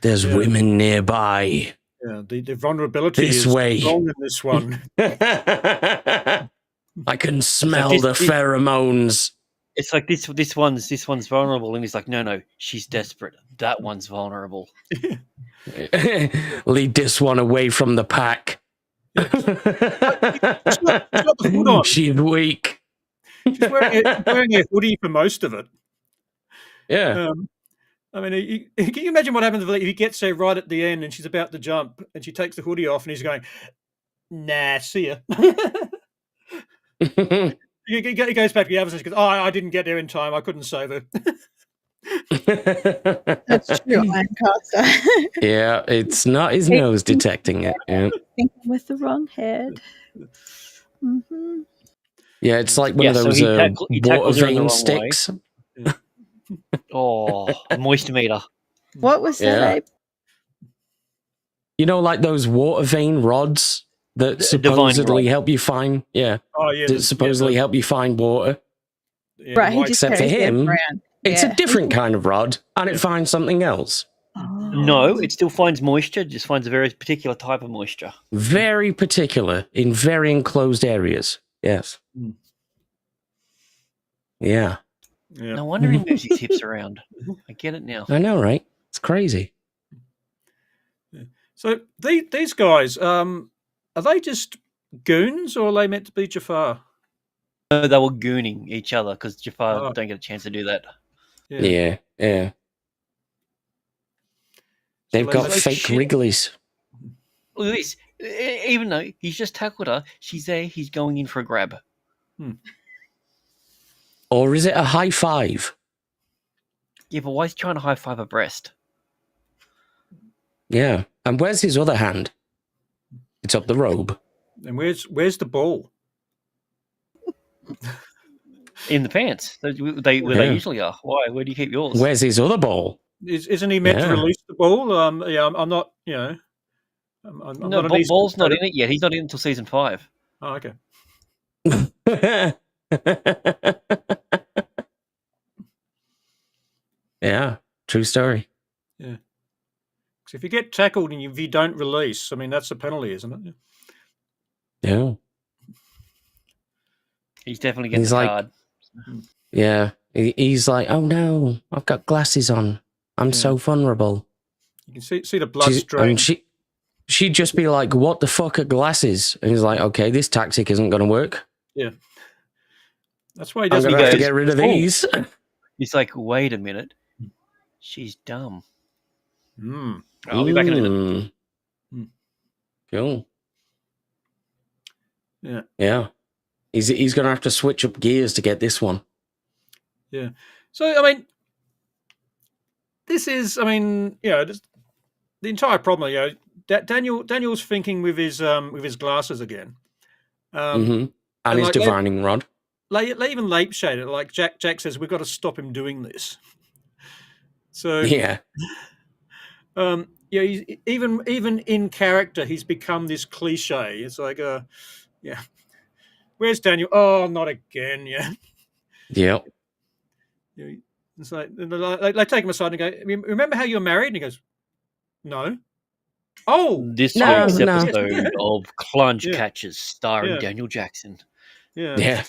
there's Yeah. women nearby. Yeah, the vulnerability This is way. strong in this one. I can smell this- the this- pheromones. It's like this one's vulnerable, and he's like, no, she's desperate. That one's vulnerable. Lead this one away from the pack. She's got the hood on. She's weak. She's wearing a hoodie for most of it. Yeah. I mean, can you imagine what happens if he gets there right at the end and she's about to jump and she takes the hoodie off and he's going, nah, see ya. He goes back to the others and he goes, oh, I didn't get there in time. I couldn't save her. That's true, Lancaster. Yeah, it's not his nose detecting it. Yeah, Thinking with the wrong head. yeah, it's like one of so those he water tackles her in the vein wrong sticks. Oh, a moisture meter. What was that, Yeah. Abe? You know, like those water vein rods that The divine supposedly rod. help you find. Yeah, Oh, yeah. that supposedly help you find water. Right, he just except for carries them him, around. It's Yeah. a different kind of rod, and it finds something else. Oh. No, it still finds moisture. It just finds a very particular type of moisture. Very particular in very enclosed areas. Yes. Hmm. Yeah, Yeah. No wonder he moves his hips around. I get it now. I know, right? It's crazy. So these guys, are they just goons or are they meant to be Jafar? No, they were gooning each other because Jafar Oh. don't get a chance to do that. Yeah, yeah. They've got like fake shit. wrigglies. Look at this. Even though he's just tackled her, she's there. He's going in for a grab. Or is it a high five? Yeah, but why is he trying to high five a breast? Yeah. And where's his other hand? It's up the robe. And where's the ball? In the pants. Where they usually are. Why? Where do you keep yours? Where's his other ball? Isn't he meant to Yeah. release the ball? Yeah, I'm not. You know, I'm no, not an easy Ball's not in competitor. it yet. He's not in until season 5. Oh, okay. Yeah, true story. Yeah. Because if you get tackled and if you don't release, I mean that's a penalty, isn't it? Yeah. He's definitely getting He's the like- card. Yeah. He's like, oh no, I've got glasses on. I'm so vulnerable. You can see the blood stream. And she'd just be like, what the fuck are glasses? And he's like, okay, this tactic isn't going to work. Yeah. That's why he I'm doesn't. going to have to goes, get rid of "Oh." these. He's like, wait a minute. She's dumb. Hmm. I'll be back in a minute. Mm. Cool. Yeah. Yeah. He's going to have to switch up gears to get this one. Yeah. So I mean, this is. I mean, you know, just the entire problem. You know, Daniel's thinking with his glasses again. And his like, divining rod. Even Lape shade it. Like Jack says, we've got to stop him doing this. So Yeah. yeah, he's, even in character, he's become this cliche. It's like, yeah, where's Daniel? Oh, not again. Yeah, Yep. You know, it's like they take him aside and go, remember how you were married? And he goes, no. Oh, This No, week's no. episode of Clunge Yeah. Catchers starring Yeah. Daniel Jackson. yeah, Yeah.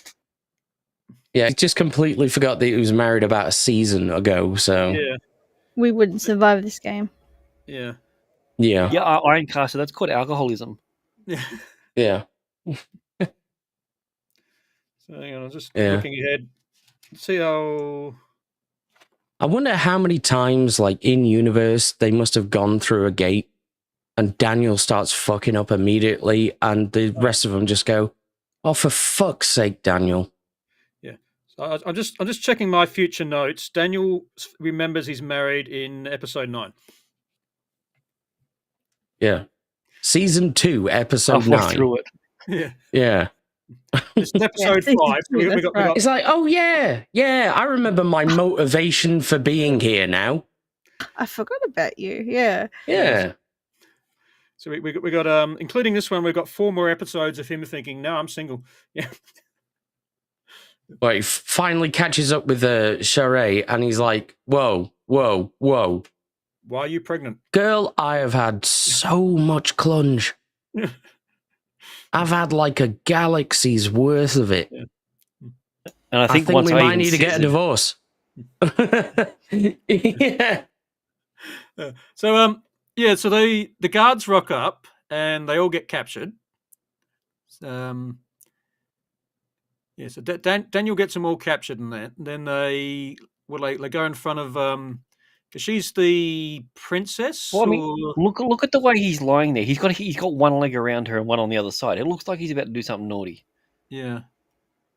Yeah, he just completely forgot that he was married about a season ago. So yeah. we wouldn't survive this game. Yeah. Yeah. Yeah, Iron Caster. That's called alcoholism. Yeah. Yeah. So hang on, I'm just Yeah. looking ahead. See how. I wonder how many times, like in universe, they must have gone through a gate, and Daniel starts fucking up immediately, and the rest of them just go, "Oh, for fuck's sake, Daniel!" Yeah. So I'm just checking my future notes. Daniel remembers he's married in episode 9. Yeah. Season 2, episode Halfway 9. through it. Yeah. Yeah. This is episode season 5. two, We that's got, right. It's like, oh yeah, I remember my motivation for being here now. I forgot about you. Yeah. Yeah. So we got including this one, we've got 4 more episodes of him thinking, "No, I'm single." Yeah. Well, he finally catches up with Chappa'ai, and he's like, whoa. Why are you pregnant? Girl, I have had so much clunge. I've had like a galaxy's worth of it. Yeah. And I think we once might even need to get a says it- divorce. Yeah. So so the guards rock up and they all get captured. So Daniel gets them all captured and that. And then they go in front of because she's the princess. Well, I mean, or- look at the way he's lying there. He's got one leg around her and one on the other side. It looks like he's about to do something naughty. Yeah.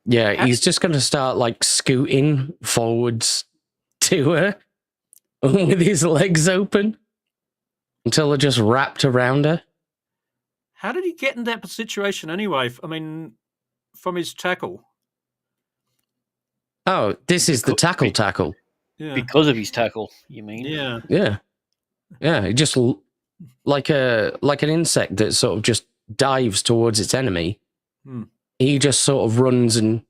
Yeah, he's just going to start like scooting forwards to her with his legs open until they're just wrapped around her. How did he get in that situation anyway? I mean, from his tackle. Oh, this is the tackle. Yeah. Because of his tackle, you mean? Yeah. Yeah, it just like an insect that sort of just dives towards its enemy. Hmm. He just sort of runs and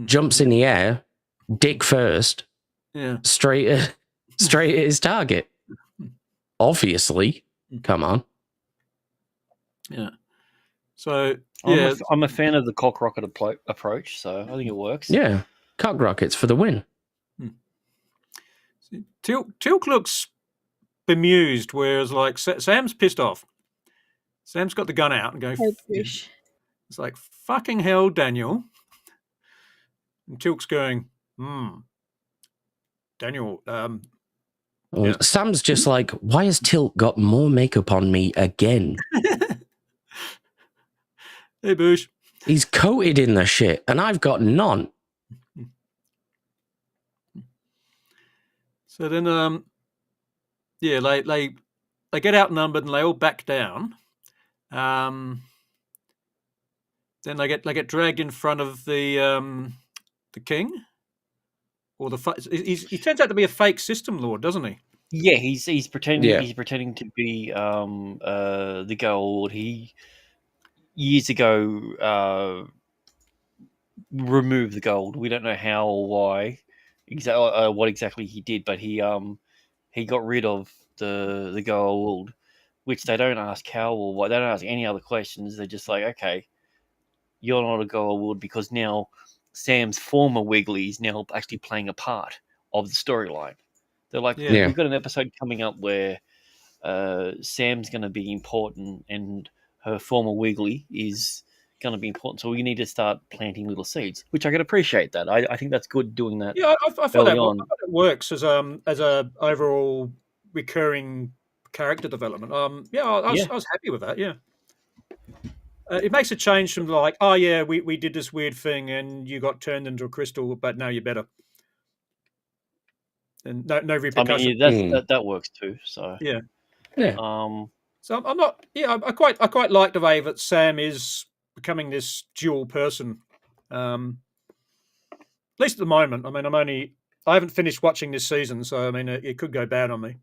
jumps in the air, dick first, Yeah. straight at his target. Obviously, come on. Yeah. So yeah, I'm a fan of the cock rocket approach, so I think it works. Yeah, cock rockets for the win. Teal'c looks bemused, whereas like Sam's pissed off. Sam's got the gun out and going. Oh, gosh. It's like fucking hell, Daniel. And Teal'c's going, Daniel. Well, Yeah. Sam's just like, why has Teal'c got more makeup on me again? Hey, Boosh. He's coated in the shit, and I've got none. So then, they get outnumbered and they all back down. Then they get dragged in front of the king, or he turns out to be a fake system lord, doesn't he? Yeah, he's pretending. Yeah. He's pretending to be the gold. He years ago removed the gold. We don't know how or why, what exactly he did, but he got rid of the gold, which they don't ask how or why. They don't ask any other questions. They're just like, okay, you're not a gold because now Sam's former Wiggly is now actually playing a part of the storyline. They're like, Yeah. we've got an episode coming up where Sam's going to be important and her former Wiggly is going to be important. So we need to start planting little seeds, which I can appreciate that. I think that's good doing that. Yeah, I thought early that on. it works as a overall recurring character development. I was happy with that. Yeah. It makes a change from like, oh yeah, we did this weird thing and you got turned into a crystal, but now you're better. And no I repercussions. mean, that works too. So Yeah. So I'm not. Yeah, I quite like the way that Sam is becoming this dual person. At least at the moment. I mean, I haven't finished watching this season, so I mean, it could go bad on me.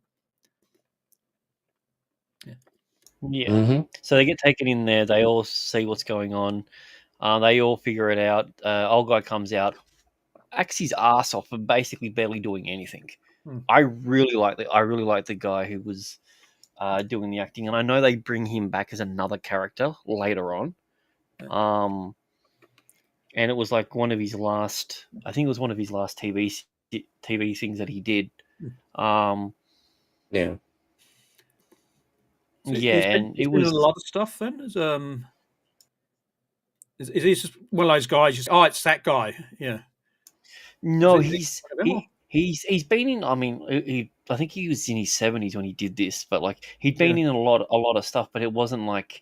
Yeah. Mm-hmm. So they get taken in there. They all see what's going on. They all figure it out. Old guy comes out, acts his ass off for basically barely doing anything. I really like the guy who was doing the acting, and I know they bring him back as another character later on. And it was like one of his last. I think it was one of his last TV things that he did. Yeah. So Yeah, he's and been it in a was lot of stuff. Then is he just one of those guys? Just it's that guy. Yeah. no, Is he one of them, or- he's been in. I mean, I think he was in his 70s when he did this, but like he'd Yeah. been in a lot of stuff, but it wasn't like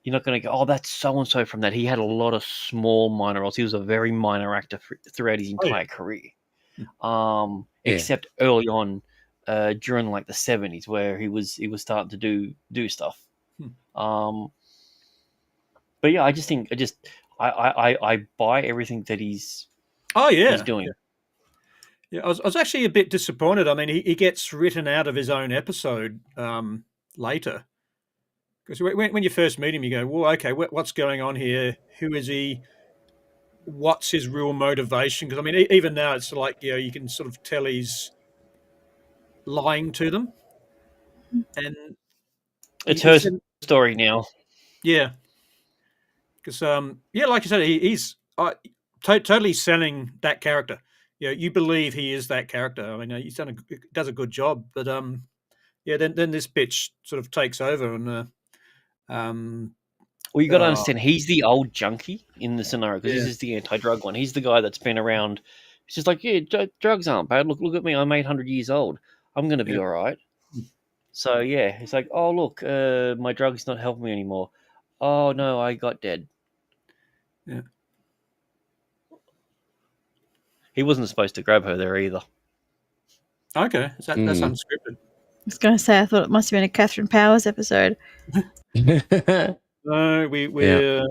you're not going to go, oh, that's so and so from that. He had a lot of small minor roles. He was a very minor actor throughout his Oh, yeah. entire career, Yeah. except early on during like the 70s where he was starting to do stuff. But yeah, I just think I buy everything that he's Oh yeah. he's doing. Yeah, I was actually a bit disappointed. I mean, he gets written out of his own episode later. Because when you first meet him, you go, well, okay, what's going on here? Who is he? What's his real motivation? Because, I mean, even now, it's like, you can sort of tell he's lying to them. And It's her he's story now. yeah. Because, like you said, he's totally selling that character. You believe he is that character. I mean, he's does a good job. But, then this bitch sort of takes over and Well, you got to understand, he's the old junkie in the scenario because Yeah. this is the anti-drug one. He's the guy that's been around. He's just like, yeah, drugs aren't bad. Look at me. I'm 800 years old. I'm going to be Yeah. all right. So yeah, it's like, oh look, my drug's not helping me anymore. Oh no, I got dead. Yeah. He wasn't supposed to grab her there either. Okay, that's unscripted. I was going to say, I thought it must have been a Catherine Powers episode. No, we're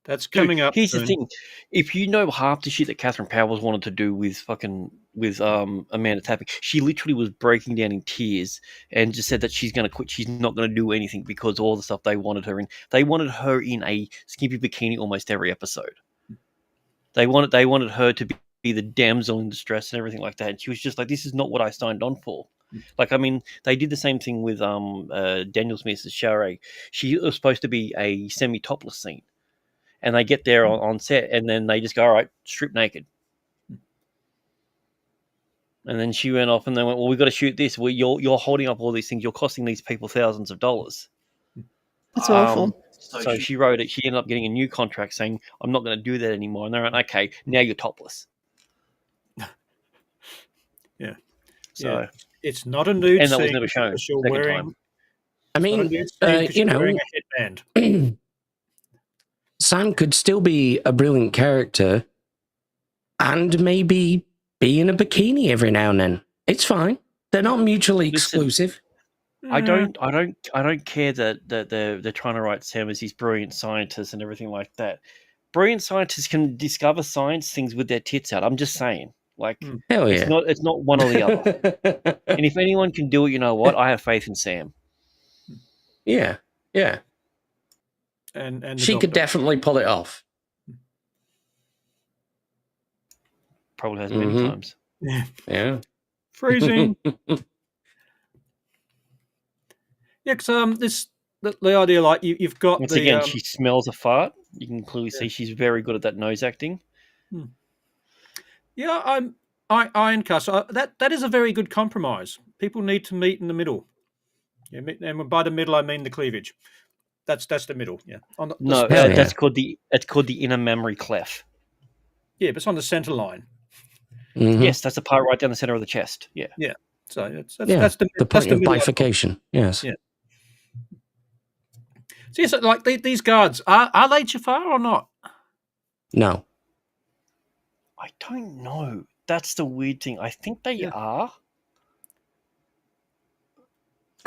that's coming up. Here's the soon. thing: if you know half the shit that Catherine Powers wanted to do with Amanda Tapping, she literally was breaking down in tears and just said that she's going to quit. She's not going to do anything because all the stuff they wanted her in. They wanted her in a skimpy bikini almost every episode. They wanted her to be the damsel in distress and everything like that. And she was just like, "This is not what I signed on for." Like, I mean, they did the same thing with Daniel Smith's Chappa'ai. She was supposed to be a semi-topless scene. And they get there on set, and then they just go, all right, strip naked. And then she went off, and they went, well, we've got to shoot this. Well, you're holding up all these things. You're costing these people thousands of dollars. That's awful. So she wrote it. She ended up getting a new contract saying, I'm not going to do that anymore. And they went, okay, now you're topless. Yeah. So Yeah. It's not a nude and that was scene never shown. because you're Second wearing. time. I Not a mean, nude scene 'cause you you're know, wearing a headband. Sam could still be a brilliant character and maybe be in a bikini every now and then. It's fine. They're not mutually exclusive. I don't care that they're trying to write Sam as these brilliant scientists and everything like that. Brilliant scientists can discover science things with their tits out. I'm just saying. Like, Hell yeah. it's not one or the other. And if anyone can do it, you know what? I have faith in Sam. Yeah. And the she could doctor. definitely pull it off. Probably has many times. Yeah. Freezing. Yeah, because the idea, like you've got Once the again, she smells a fart. You can clearly see she's very good at that nose acting. yeah, Iron Cast. That is a very good compromise. People need to meet in the middle. Yeah, and by the middle I mean the cleavage. That's the middle. Yeah. No, Hell yeah. that's called the inner mammary cleft. Yeah, but it's on the center line. Mhm. Yes, that's the part right down the center of the chest. Yeah. Yeah. So that's Yeah, that's the that's point the of middle. bifurcation. Yes. Yeah. So, yes, like these guards are they Jafar or not? No. I don't know. That's the weird thing. I think they are.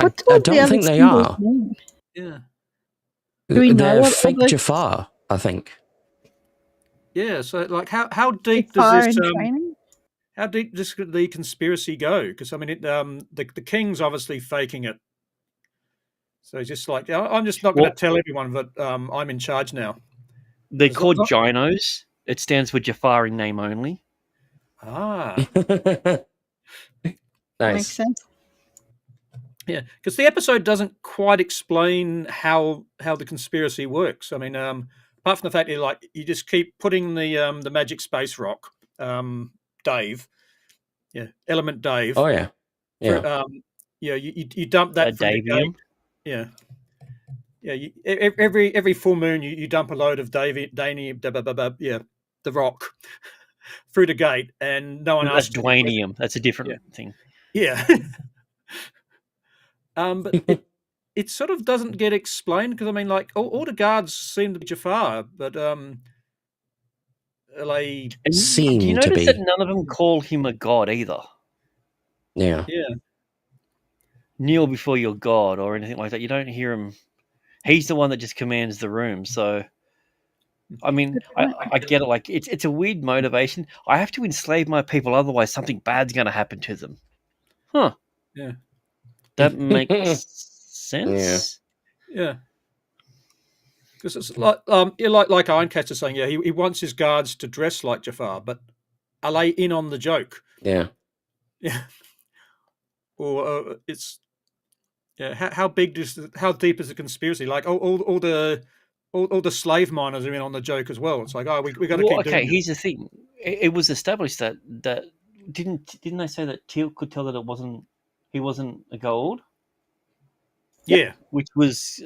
What I was the don't other think they symbol's are. name? Yeah. Do we know They're what fake all those- Jafar, I think. Yeah. So like how deep Fire does in this training? how deep does the conspiracy go? Because I mean, the king's obviously faking it. So he's just like, I'm just not going to tell everyone that I'm in charge now. They're Is called that- Gynos. It stands for Jafar in name only. Ah, Makes Nice. sense. yeah. Because the episode doesn't quite explain how the conspiracy works. I mean, apart from the fact that like you just keep putting the magic space rock, Dave, Element Dave. Oh yeah. Yeah. you dump that from the gate. Davium. Yeah. Yeah, every full moon you dump a load of the rock through the gate, and no one That's asks. Dwaynium. That's a different thing. Yeah. But it sort of doesn't get explained because I mean, like all the guards seem to be Jafar, but they And do you Seem to notice that be. none of them call him a god either? Yeah. Kneel before your god or anything like that. You don't hear him. He's the one that just commands the room. So, I mean, I get it. Like it's a weird motivation. I have to enslave my people, otherwise something bad's going to happen to them. Huh? Yeah. That makes sense. Yeah. Because it's like like Ironcaster saying, yeah, he wants his guards to dress like Jafar, but are they in on the joke? Yeah. Yeah. Or it's how deep is the conspiracy? Like all the slave miners are in on the joke as well. It's like, oh, we got to Well, keep okay. doing Here's the thing. It was established that didn't they say that Teal could tell that he wasn't a gold, Yeah. which was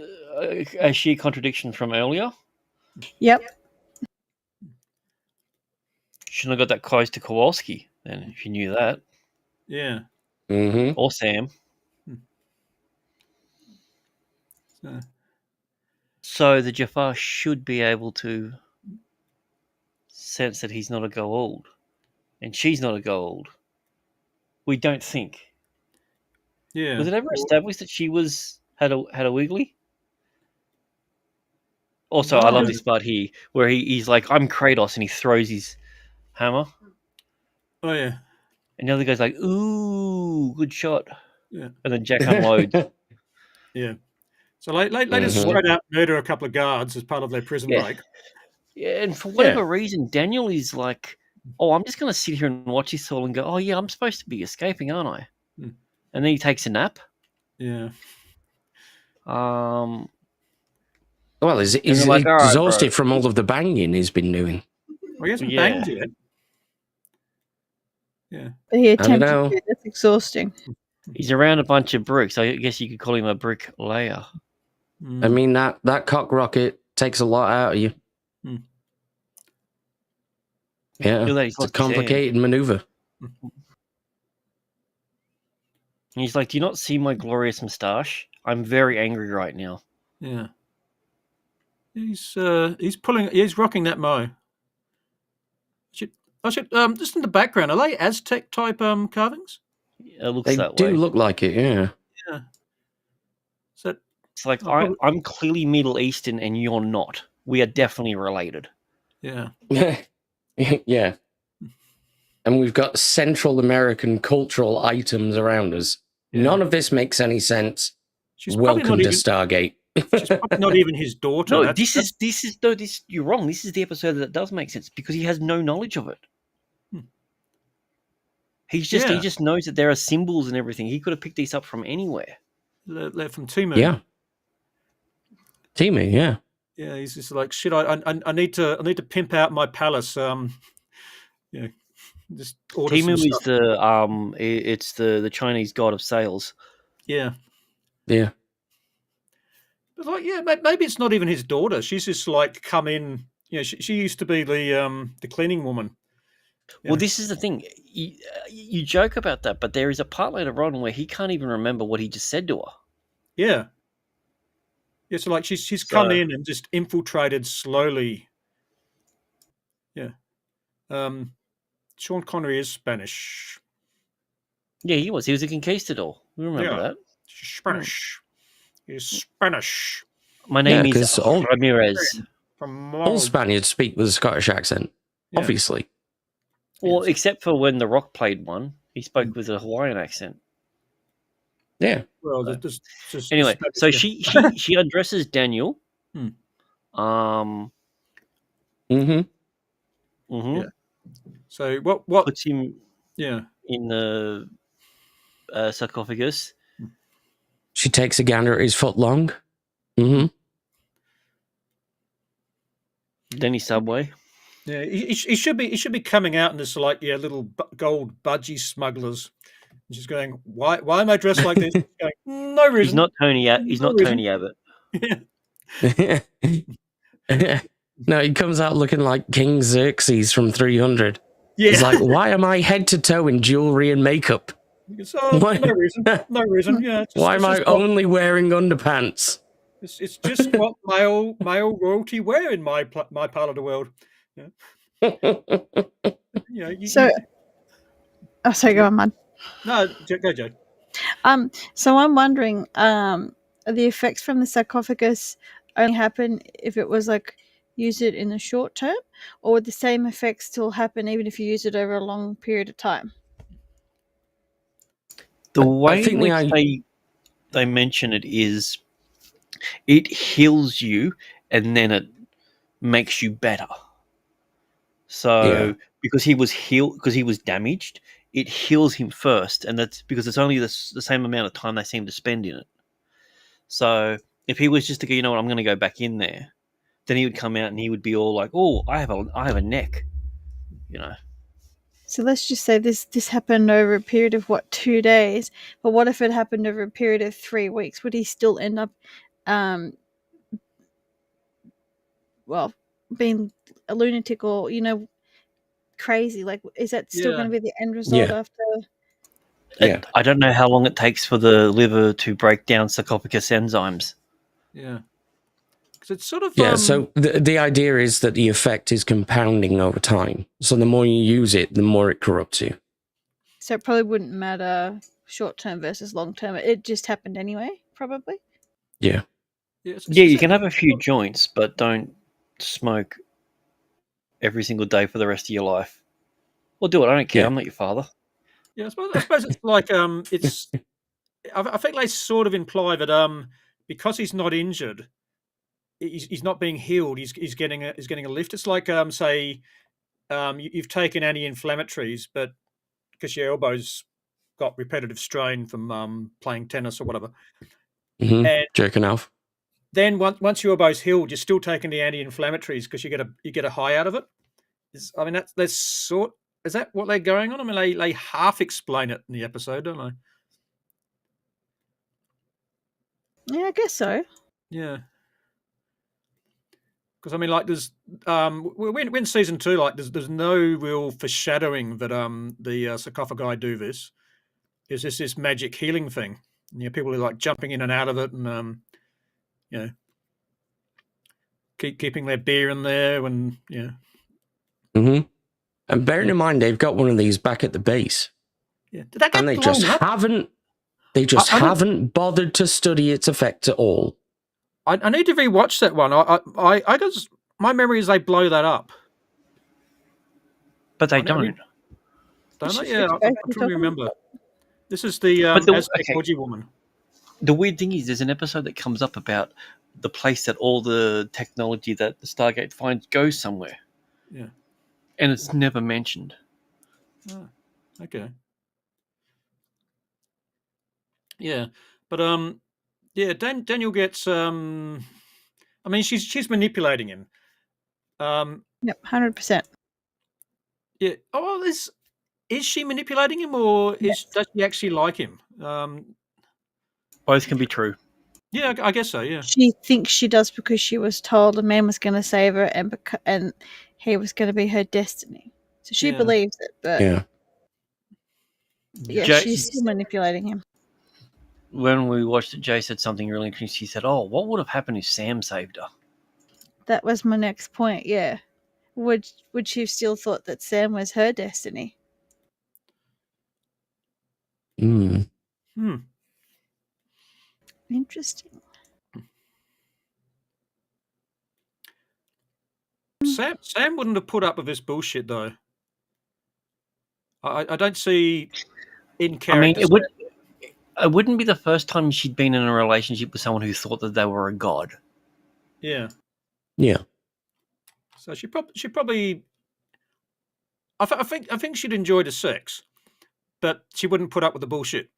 a sheer contradiction from earlier. Yep. Shouldn't have got that close to Kowalski then if you knew that. Yeah. Mm-hmm. Or Sam. So the Jafar should be able to sense that he's not a gold, and she's not a gold. We don't think. Yeah. Was it ever established that she had a wiggly? Also, I love this part here where he's like, "I'm Kratos," and he throws his hammer, Oh yeah. and the other guy's like, "Ooh, good shot!" Yeah. And then Jack unloads. Yeah. So they just straight out murder a couple of guards as part of their prison break. Yeah, and for whatever reason, Daniel is like, "Oh, I'm just going to sit here and watch this all and go, oh yeah, I'm supposed to be escaping, aren't I?" And then he takes a nap. Yeah. Well, he's like, "All right, exhausted bro." from all of the banging he's been doing. Well, he hasn't banged yet. Yeah. But he I don't attempted know. to. That's exhausting. He's around a bunch of bricks. I guess you could call him a brick layer. I mean, that cock rocket takes a lot out of you. Yeah, Look at that, he's it's a lost his hand. complicated maneuver. And he's like, "Do you not see my glorious moustache? I'm very angry right now." Yeah. He's rocking that mo. I should just in the background, are they Aztec type carvings? It looks They that do way. look like it, yeah. Yeah. So It's like I'm clearly Middle Eastern and you're not. We are definitely related. yeah. Yeah. And we've got Central American cultural items around us. Yeah. None of this makes any sense. She's probably Welcome not to even- Stargate. She's probably not even his daughter. No, That's- you're wrong. This is the episode that does make sense because he has no knowledge of it. He just knows that there are symbols and everything. He could have picked these up from anywhere. They're from Timu. Yeah. Timu, yeah. Yeah, he's just like, shit. I need to pimp out my palace. Just order Timu some is stuff. it's the Chinese god of sales. Yeah. Yeah. But like, yeah, maybe it's not even his daughter. She's just like come in. You know, she used to be the cleaning woman. Well, this is the thing. You joke about that, but there is a part later on where he can't even remember what he just said to her. Yeah. Yeah, so like she's come in and just infiltrated slowly. Yeah. Sean Connery is Spanish. Yeah, he was. He was a conquistador. We remember that. Spanish. He's Spanish. My name is 'cause all Ramirez. Spaniards speak with a Scottish accent, Yeah. obviously. Well, except for when The Rock played one, he spoke with a Hawaiian accent. Yeah. Well, just Anyway, so Spanish, she undresses Daniel. Mm-hmm. Yeah. So what Puts him in the sarcophagus. She takes a gander at his foot long. Mm-hmm. Then he Subway. Yeah, he should be coming out in this like little gold budgie smugglers, And she's going, "Why am I dressed like this?" Going, no reason. He's not Tony. He's No not reason. Tony Abbott. No, he comes out looking like King Xerxes from 300. Yeah. He's like, why am I head to toe in jewelry and makeup? So, Why- no reason. No reason. Yeah. Why am I only wearing underpants? It's just what male royalty wear in my part of the world. Yeah. So, oh, sorry, go on, Mud. No, go, Joe. So I'm wondering, the effects from the sarcophagus only happen if it was like use it in the short term, or would the same effects still happen even if you use it over a long period of time? The way think in which they mention it is it heals you and then it makes you better. So because he was damaged, it heals him first, and that's because it's only the same amount of time they seem to spend in it. So if he was just to go, you know what, I'm going to go back in there, then he would come out and he would be all like, "Oh, I have a neck," you know. So let's just say this happened over a period of 2 days, but what if it happened over a period of 3 weeks? Would he still end up, being a lunatic or crazy? Like, is that still going to be the end result after? Yeah. I don't know how long it takes for the liver to break down sarcophagus enzymes. Yeah. Because it's sort of so the idea is that the effect is compounding over time. So the more you use it, the more it corrupts you. So it probably wouldn't matter short term versus long term. It just happened anyway, probably. Yeah. Yeah, you can have a few joints, but don't smoke every single day for the rest of your life. Well, do it. I don't care. I'm not your father. Yeah, I suppose it's like it's. I think they sort of imply that because he's not injured, he's not being healed. He's getting a lift. It's like say you've taken anti-inflammatories, but because your elbow's got repetitive strain from playing tennis or whatever, and jerking off. Then once your elbow's healed, you're still taking the anti-inflammatories because you get a high out of it. I mean, is that what they're going on? I mean, they half explain it in the episode, don't they? Yeah, I guess so. Yeah. Because I mean, like, there's when season 2, like, there's no real foreshadowing that the sarcophagi do this. It's just this magic healing thing. And, people are like jumping in and out of it, and keeping their beer in there, and And bearing in mind, they've got one of these back at the base. Yeah, did that get and they blown just up? haven't. They just haven't bothered to study its effect at all. I need to rewatch that one. I guess my memory is they blow that up, but they don't. Don't they? Yeah, I'm trying to remember. This is the Aztec Woodgy woman. The weird thing is, there's an episode that comes up about the place that all the technology that the Stargate finds goes somewhere. Yeah, and it's never mentioned. Oh, okay. Yeah, but yeah, Daniel gets. I mean, she's manipulating him. Yep, 100%. Yeah. Oh, well, is she manipulating him, or does she actually like him? Both can be true. Yeah, I guess so. Yeah. She thinks she does because she was told a man was going to save her, and he was going to be her destiny. So she believes it, but she's still manipulating him. When we watched it, Jay said something really interesting. She said, "Oh, what would have happened if Sam saved her?" That was my next point. Yeah, would she have still thought that Sam was her destiny? Interesting. Sam wouldn't have put up with this bullshit, though. I don't see in character. I mean, it wouldn't be the first time she'd been in a relationship with someone who thought that they were a god. Yeah. Yeah. So she probably. I think she'd enjoy the sex, but she wouldn't put up with the bullshit.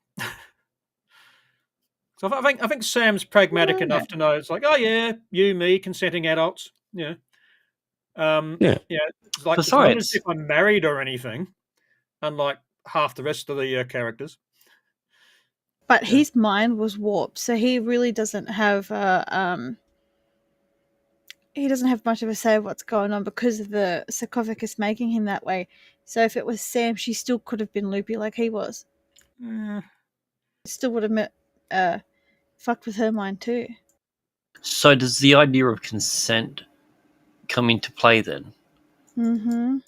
So I think Sam's pragmatic enough to know it's like, oh yeah, you, me, consenting adults. Yeah. It's like, it's not as if I'm married or anything, unlike half the rest of the characters. But his mind was warped, so he really doesn't have he doesn't have much of a say of what's going on because of the sarcophagus making him that way. So if it was Sam, she still could have been loopy like he was. Still would have fucked with her mind too. So does the idea of consent come into play then? Mm-hmm.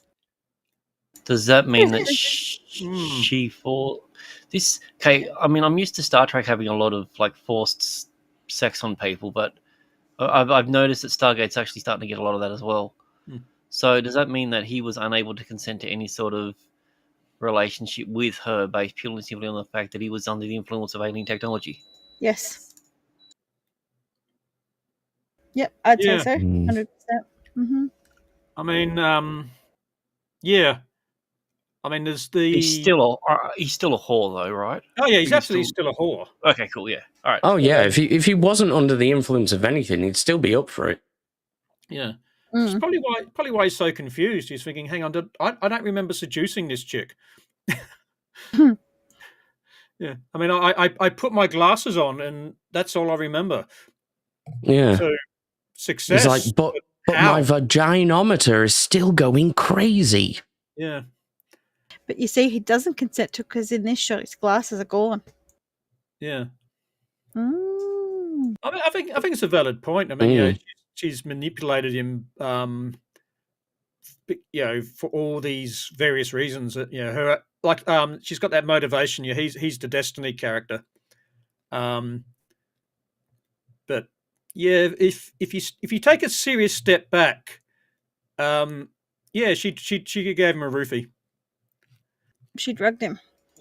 Does that mean that she for this? Okay, I mean, I'm used to Star Trek having a lot of like forced sex on people, but I've noticed that Stargate's actually starting to get a lot of that as well. So does that mean that he was unable to consent to any sort of relationship with her based purely and simply on the fact that he was under the influence of alien technology? Yes. Yep, I'd say Yeah. so. 100%. Mm-hmm. I mean, yeah. I mean, there's the. He's still a whore, though, right? Oh yeah, he's absolutely still a whore. Okay, cool. Yeah. All right. Oh yeah, if he wasn't under the influence of anything, he'd still be up for it. Yeah. It's probably why he's so confused. He's thinking, "Hang on, I don't remember seducing this chick." Yeah. I mean, I put my glasses on, and that's all I remember. Yeah. So success. He's like, but my vaginometer is still going crazy. Yeah. But you see, he doesn't consent to because in this shot, his glasses are gone. Yeah. Mm. I think it's a valid point. I mean, you know, she's manipulated him, you know, for all these various reasons. That you know, her like she's got that motivation. Yeah, he's the destiny character. But yeah, if you take a serious step back, yeah, she gave him a roofie. She drugged him.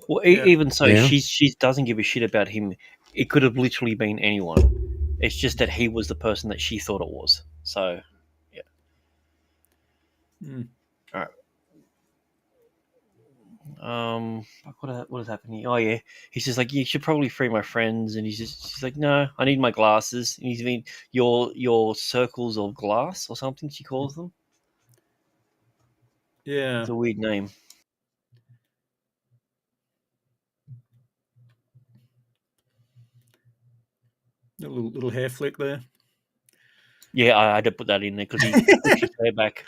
Well, even so, she doesn't give a shit about him. It could have literally been anyone. It's just that he was the person that she thought it was. So, yeah. All right. What is happening? Oh yeah, he's just like, you should probably free my friends, and she's like, no, I need my glasses. And he's mean your circles of glass or something she calls them. Yeah, it's a weird name. A little hair flick there. Yeah, I had to put that in there because he pushed his hair back.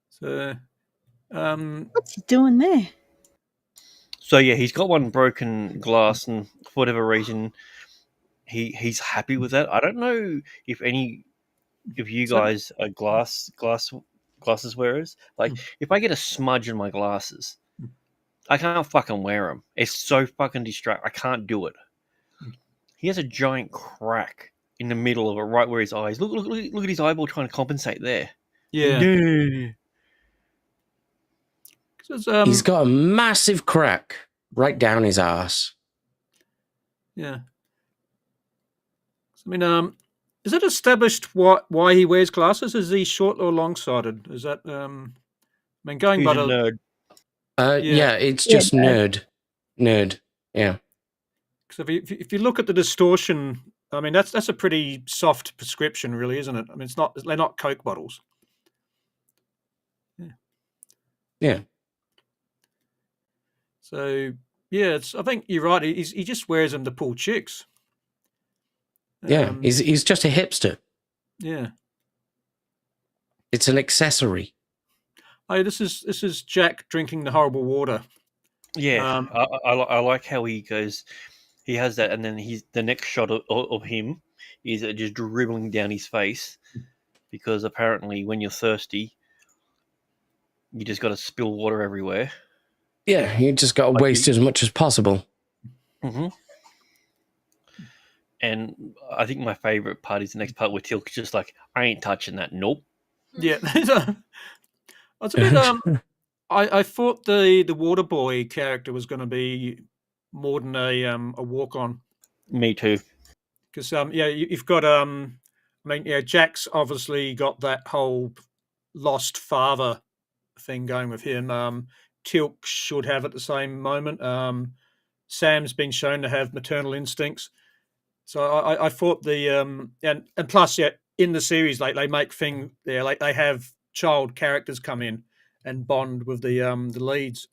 So, what's he doing there? So yeah, he's got one broken glass, and for whatever reason, he's happy with that. I don't know if you guys are glasses wearers. Like, if I get a smudge in my glasses, I can't fucking wear them. It's so fucking distract. I can't do it. He has a giant crack in the middle of it, right where his eyes. Look at his eyeball trying to compensate there. Yeah. He's got a massive crack right down his arse. Yeah. I mean, is it established why he wears glasses? Is he short or long-sighted? Is that I mean, going He's by a nerd. Yeah, it's just nerd. Yeah. So if you look at the distortion, I mean, that's a pretty soft prescription, really, isn't it? I mean, they're not Coke bottles. Yeah. So yeah, I think you're right. He just wears them to pull chicks. Yeah, he's just a hipster. Yeah. It's an accessory. Oh, this is Jack drinking the horrible water. Yeah, I like how he goes. He has that, and then the next shot of him is just dribbling down his face, because apparently when you're thirsty, you just got to spill water everywhere. Yeah, you just got to waste as much as possible. Mm-hmm. And I think my favorite part is the next part where Tilk's just like, I ain't touching that. Nope. Yeah. It's a bit. I thought the water boy character was going to be more than a walk on. Me too. Because you've got I mean, yeah, Jack's obviously got that whole lost father thing going with him. Tilk should have at the same moment. Sam's been shown to have maternal instincts. So I thought and plus, yeah, in the series, like they make they have child characters come in and bond with the leads.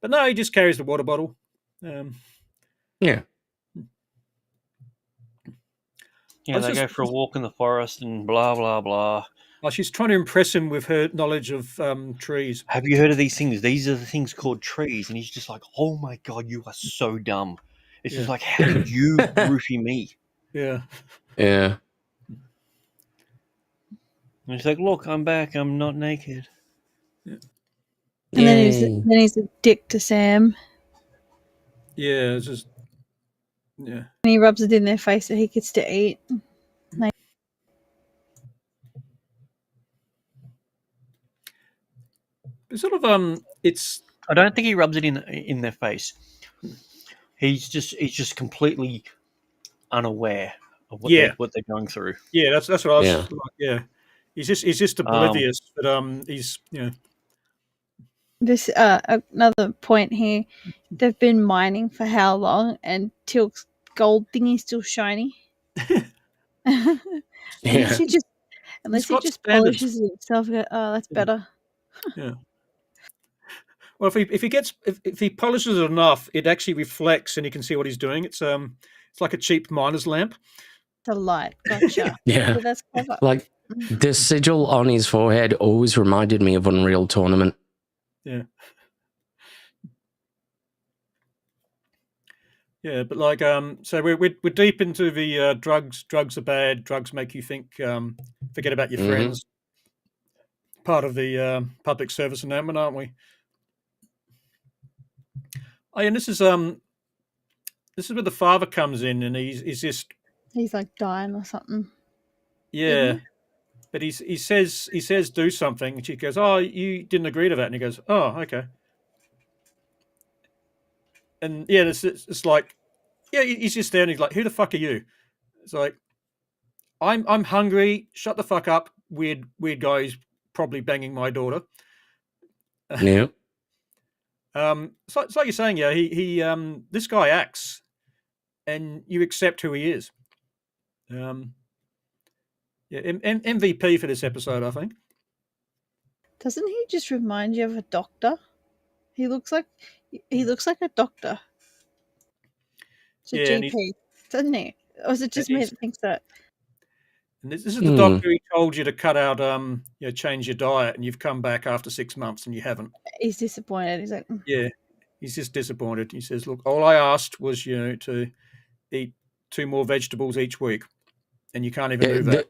But no, he just carries the water bottle. Yeah. Yeah, they just- go for a walk in the forest and blah blah blah. Oh, she's trying to impress him with her knowledge of trees. Have you heard of these things? These are the things called trees, and he's just like, "Oh my god, you are so dumb." It's just Yeah. like, how did you roofie me? Yeah. Yeah. And he's like, "Look, I'm back. I'm not naked." And then Yay. he's a dick to Sam. Yeah, it's just yeah. And he rubs it in their face so he gets to eat. It's sort of it's I don't think he rubs it in their face. He's just completely unaware of what they're going through. yeah, that's what I was Yeah. like, yeah. He's just oblivious, but he's This another point here. They've been mining for how long, and Tilk's gold thingy's still shiny. Unless he just got standards. polishes it himself. Oh, that's better. Yeah. Well, if he polishes it enough, it actually reflects, and you can see what he's doing. It's like a cheap miner's lamp. It's a light. Gotcha. Yeah. So that's clever. Like the sigil on his forehead always reminded me of Unreal Tournament. Yeah. Yeah, but like so we're deep into the drugs. Drugs are bad. Drugs make you think, forget about your Mhm. friends. Part of the public service announcement, aren't we? Oh, and this is where the father comes in, and he's just He's like dying or something. yeah. But he says do something, and she goes, "Oh, you didn't agree to that," and he goes, "Oh, okay." And yeah, it's like, yeah, he's just there, and he's like, "Who the fuck are you?" It's like, I'm hungry. Shut the fuck up, weird guy who's probably banging my daughter. Yeah. It's like you're saying, yeah. He this guy acts, and you accept who he is. Yeah, MVP for this episode, I think. Doesn't he just remind you of a doctor? He looks like a doctor. It's a Yeah, and GP, doesn't he? Or is it just me that thinks that? And this is the doctor who told you to cut out, change your diet, and you've come back after 6 months and you haven't. He's disappointed. He's like, Yeah, he's just disappointed. He says, "Look, all I asked was, to eat 2 more vegetables each week, and you can't even do that."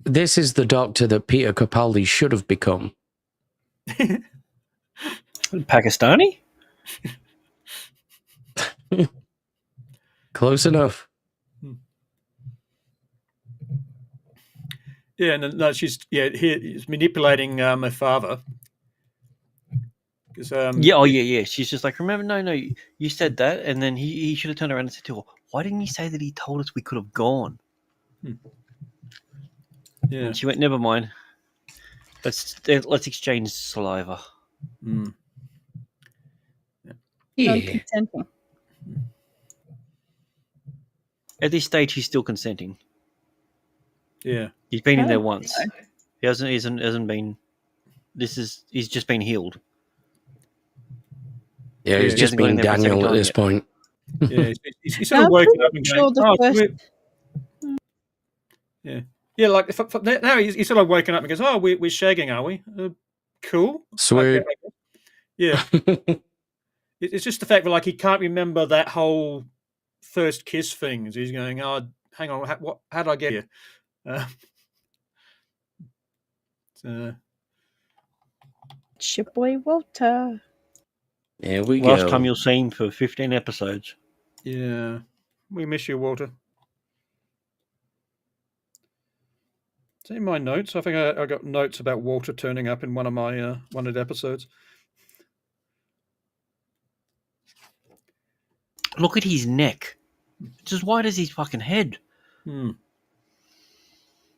This is the doctor that Peter Capaldi should have become. Pakistani? Close enough. Yeah, and no, he's manipulating her father. Yeah. She's just like, remember, no, you said that, and then he should have turned around and said to her, "Why didn't you say that he told us we could have gone?" Yeah, and she went, "Never mind. Let's exchange saliva." Yeah. non-consenting. At this stage, he's still consenting. Yeah, He's been in there once. He hasn't been. He's just been healed. Yeah, he's he just hasn't gone in been there for a second Daniel at time this yet. point. yeah. He's sort of woken up and sure going, the yeah. Like now he's sort of woken up and goes, "Oh, we're shagging, are we? Cool, Sweet. Okay. Yeah." It's just the fact that like he can't remember that whole first kiss thing. He's going, "Oh, hang on, how did I get here?" Shipboy Walter. Here we Last go. time you'll see him for 15 episodes. Yeah, we miss you, Walter. It's in my notes. I think I got notes about Walter turning up in one of the episodes. Look at his neck. It's as wide as his fucking head.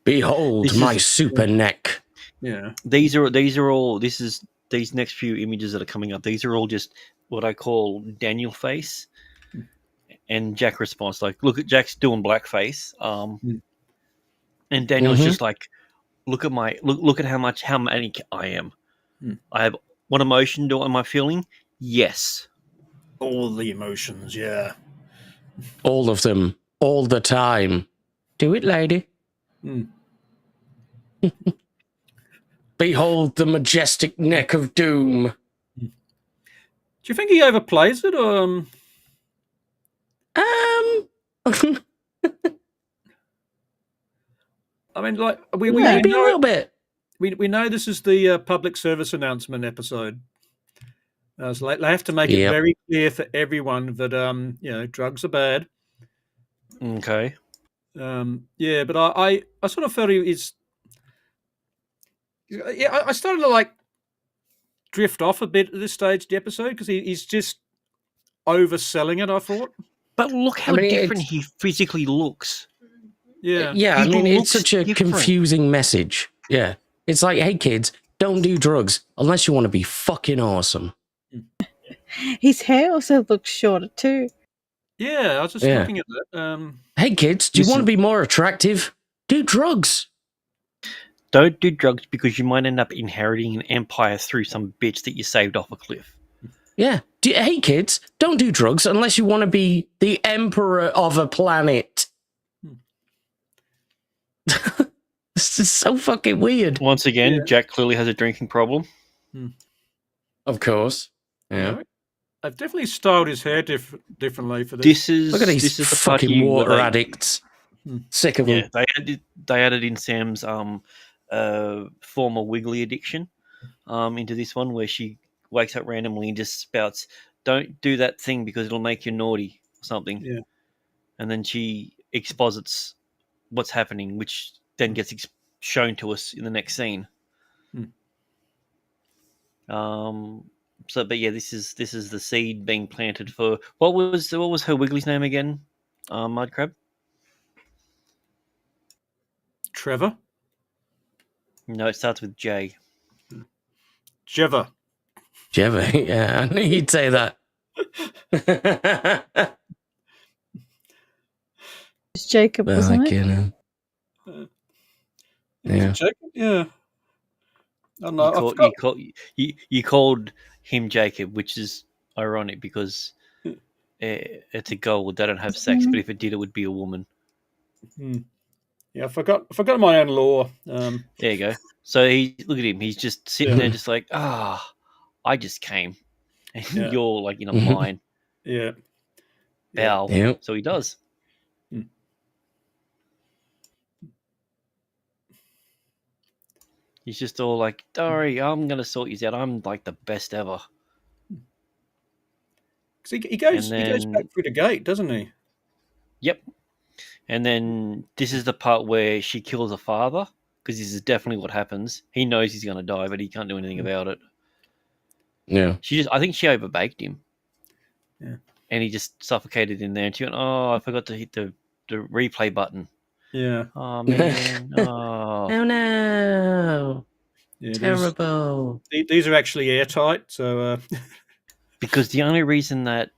Behold This my is- super neck. Yeah, These next few images that are coming up. These are all just what I call Daniel face. And Jack responds like, "Look at Jack's doing blackface." And Daniel's just like, look at how many I am. Hmm. I have what emotion am I feeling? Yes. All the emotions, yeah. All of them, all the time. Do it, lady. Hmm. Behold the majestic neck of doom. Do you think he overplays it, or I mean, like we maybe a know little bit. we know this is the public service announcement episode. So they have to make it Yep. very clear for everyone that drugs are bad. Okay. Yeah, but I sort of felt he's. Yeah, I started to like drift off a bit at this stage of the episode because he's just overselling it. I thought. But look how different he physically looks. Yeah. Yeah, I He mean, it's looks such a different. confusing message. Yeah. It's like, hey, kids, don't do drugs unless you want to be fucking awesome. His hair also looks shorter too. Yeah, I was just looking at that. Hey, kids, do you want to be more attractive? Do drugs. Don't do drugs because you might end up inheriting an empire through some bitch that you saved off a cliff. Yeah. Hey, kids, don't do drugs unless you want to be the emperor of a planet. This is so fucking weird. Once again, Jack clearly has a drinking problem. Of course. Yeah. I've definitely styled his hair differently for this. Look at these the fucking water addicts. Sick of them. They added in Sam's former Wiggly addiction into this one, where she wakes up randomly and just spouts, "Don't do that thing because it'll make you naughty," or something. Yeah. And then she exposits what's happening, which then gets shown to us in the next scene. But yeah, this is the seed being planted for what was her Wiggly's name again? Mudcrab. Trevor. No, it starts with J. Jeva. Yeah, I knew you'd say that. It's Jacob, wasn't it? Yeah. Jacob? Yeah. I don't know. You called him Jacob, which is ironic because it's a goal. They don't have sex, but if it did, it would be a woman. Yeah, I forgot my own law. There you go. So look at him. He's just sitting there, just like, I just came, and you're like in a mine. Yeah. Bow. Yeah. So he does. He's just all like, "Don't worry, I'm gonna sort you out. I'm like the best ever." Because he goes back through the gate, doesn't he? Yep. And then this is the part where she kills her father, because this is definitely what happens. He knows he's gonna die, but he can't do anything about it. Yeah. I think she overbaked him. Yeah. And he just suffocated in there. And she went, "Oh, I forgot to hit the replay button." Yeah. Oh man. Oh. Oh no. Yeah, Terrible. These are actually airtight, so because the only reason that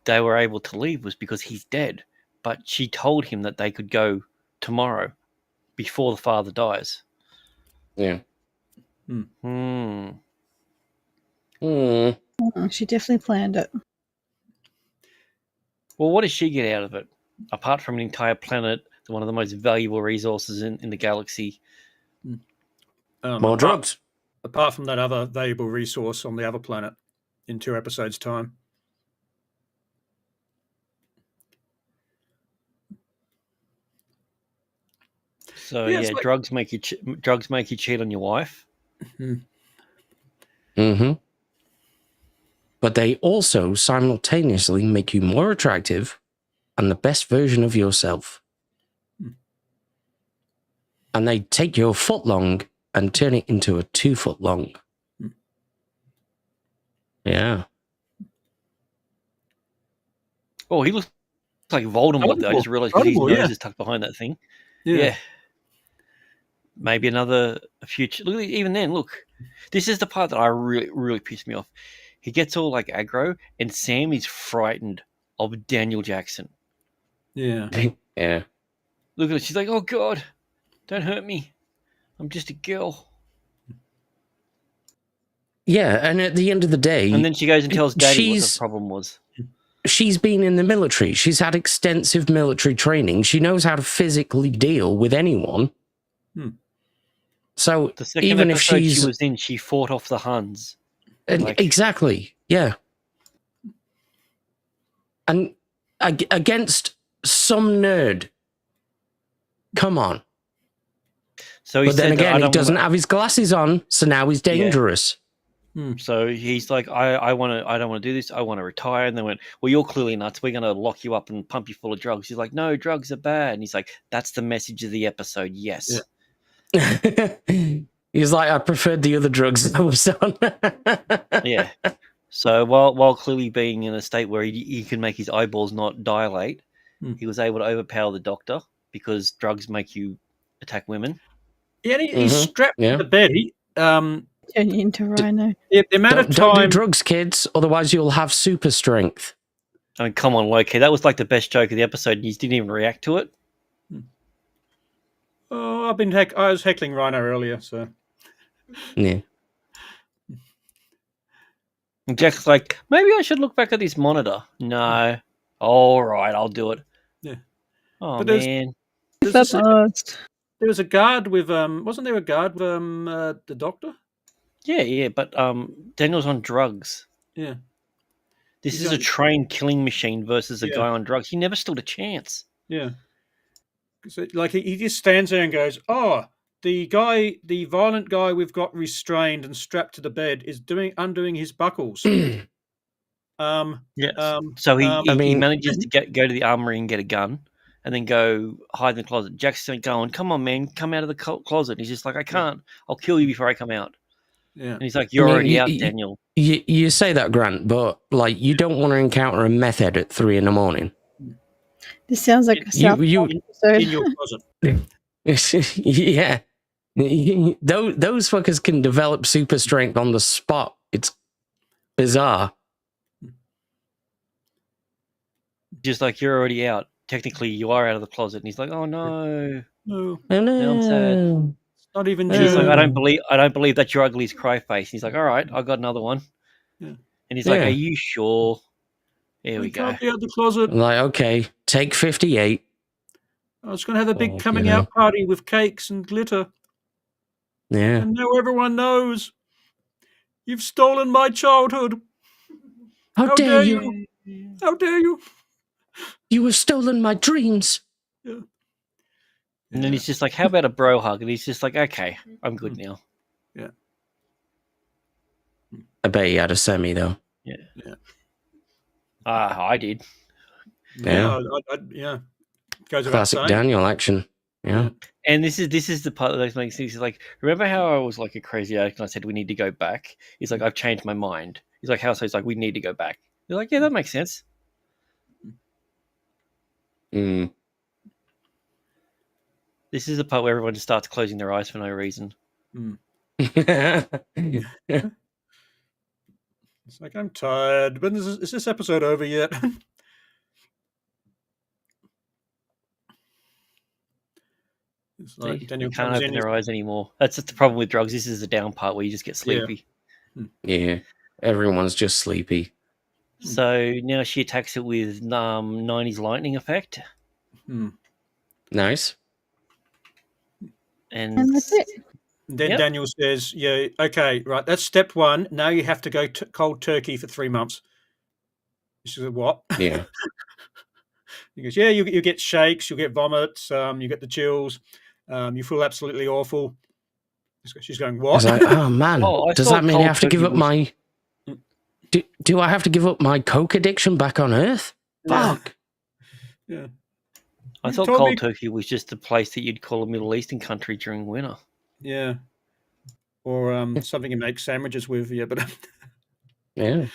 they were able to leave was because he's dead. But she told him that they could go tomorrow before the father dies. Yeah. She definitely planned it. Well, what does she get out of it? Apart from an entire planet, one of the most valuable resources in the galaxy. More drugs. Apart from that other valuable resource on the other planet in 2 episodes' time. So drugs make you cheat on your wife. But they also simultaneously make you more attractive and the best version of yourself. And they take your foot long and turn it into a 2 foot long. Yeah. Oh, he looks like Voldemort, though. I just realized because his nose is tucked behind that thing. Yeah. Maybe another future. Look, even then, look. This is the part that I really, really pissed me off. He gets all like aggro, and Sam is frightened of Daniel Jackson. Yeah. Yeah. Look at it. She's like, "Oh God, don't hurt me." I'm just a girl. Yeah, and at the end of the day, And then she goes and tells Daddy what the she's problem was. she's been in the military. She's had extensive military training. She knows how to physically deal with anyone. So The second even if episode she's she was in, she fought off the Huns. Like, exactly, yeah, and against some nerd. Come on. so he But then said that I again, he don't doesn't wanna, have his glasses on, so now he's dangerous. So he's like, I don't want to do this. I want to retire. And they went, well, you're clearly nuts. We're going to lock you up and pump you full of drugs. He's like, no, drugs are bad. And he's like, that's the message of the episode. Yes. Yeah. He's like, I preferred the other drugs I was on. Yeah. So while clearly being in a state where he can make his eyeballs not dilate, he was able to overpower the doctor because drugs make you attack women. Yeah, he's strapped to the bed. Turn you into Rhino. The amount of Don't do time. drugs, kids, otherwise you'll have super strength. I mean, come on, Loki. That was like the best joke of the episode, and you didn't even react to it. Oh, I was heckling Rhino earlier, so. Yeah. And Jack's like, maybe I should look back at this monitor. No. All right, I'll do it. Yeah. Oh, But there's- man. There was a guard with wasn't there a guard with the doctor? Yeah, but Daniel's on drugs. Yeah. This He's is a on- trained killing machine versus a Yeah. guy on drugs. He never stood a chance. Yeah. So, like he just stands there and goes, "Oh, the violent guy we've got restrained and strapped to the bed is undoing his buckles." Yes. So he manages to go to the armory and get a gun, and then go hide in the closet. Jack's going, "Come on, man, come out of the closet." And he's just like, "I can't. I'll kill you before I come out." Yeah. And he's like, "You're already out, Daniel." You say that, Grant, but like you don't want to encounter a meth head at 3 a.m. This sounds like a South Park episode. In your closet. Yeah. Those fuckers can develop super strength on the spot. It's bizarre. Just like, you're already out. Technically, you are out of the closet. And he's like, "Oh no, No, Oh, now I'm sad." no. not even And he's like, June. I don't believe that's your ugliest cry face. He's like, "All right, I got another one." Yeah. And he's like, Yeah. "Are you sure?" There we I go. can't be out the closet. Like, okay, take 58. I was going to have a big Oh, coming you know. out party with cakes and glitter, Yeah. and now everyone knows. You've stolen my childhood. How dare you? How dare you? You have stolen my dreams. Yeah. And then he's just like, "How about a bro hug?" And he's just like, "Okay, I'm good now." Yeah. I bet he had a semi, though. Yeah. I did. Yeah. Yeah. Goes without Classic saying. Daniel action. Yeah. And this is the part that makes things like, remember how I was like a crazy addict and I said we need to go back? He's like, "I've changed my mind." He's like, "How so?" He's like, "We need to go back." You're like, "Yeah, that makes sense." Mm. This is the part where everyone just starts closing their eyes for no reason. It's like, I'm tired. But is this episode over yet? It's like They Daniel can't comes open in. their eyes anymore. That's just the problem with drugs. This is the down part where you just get sleepy. Yeah. Everyone's just sleepy. So now she attacks it with 90s lightning effect. Nice. And that's it. Then Yep. Daniel says, "Yeah, okay, right. That's step one. Now you have to go cold turkey for 3 months." She said, "What?" Yeah. He goes, "Yeah, you get shakes, you get vomits, you get the chills, you feel absolutely awful." She's going, I "What?" was like, oh, man. Oh, I Does thought that mean I cold have to give turkey up was- my... Do I have to give up my coke addiction back on Earth? Yeah. Fuck. Yeah. I You thought told cold me- turkey was just a place that you'd call a Middle Eastern country during winter. Yeah. Or something you make sandwiches with, yeah, but Yeah.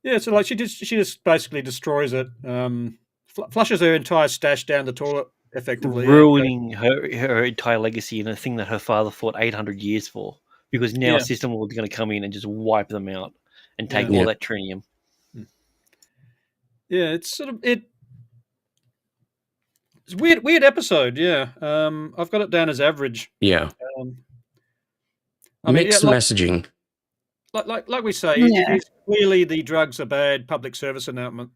yeah, so like she just basically destroys it, flushes her entire stash down the toilet effectively. Ruining her entire legacy in a thing that her father fought 800 years for. Because now Yeah. a system lord is going to come in and just wipe them out and take Yeah. all that trinium. Yeah, it's sort of it. It's a weird episode. Yeah, I've got it down as average. Yeah. I mean, Mixed yeah, messaging. like we say, Yeah. it's clearly the drugs are bad public service announcement.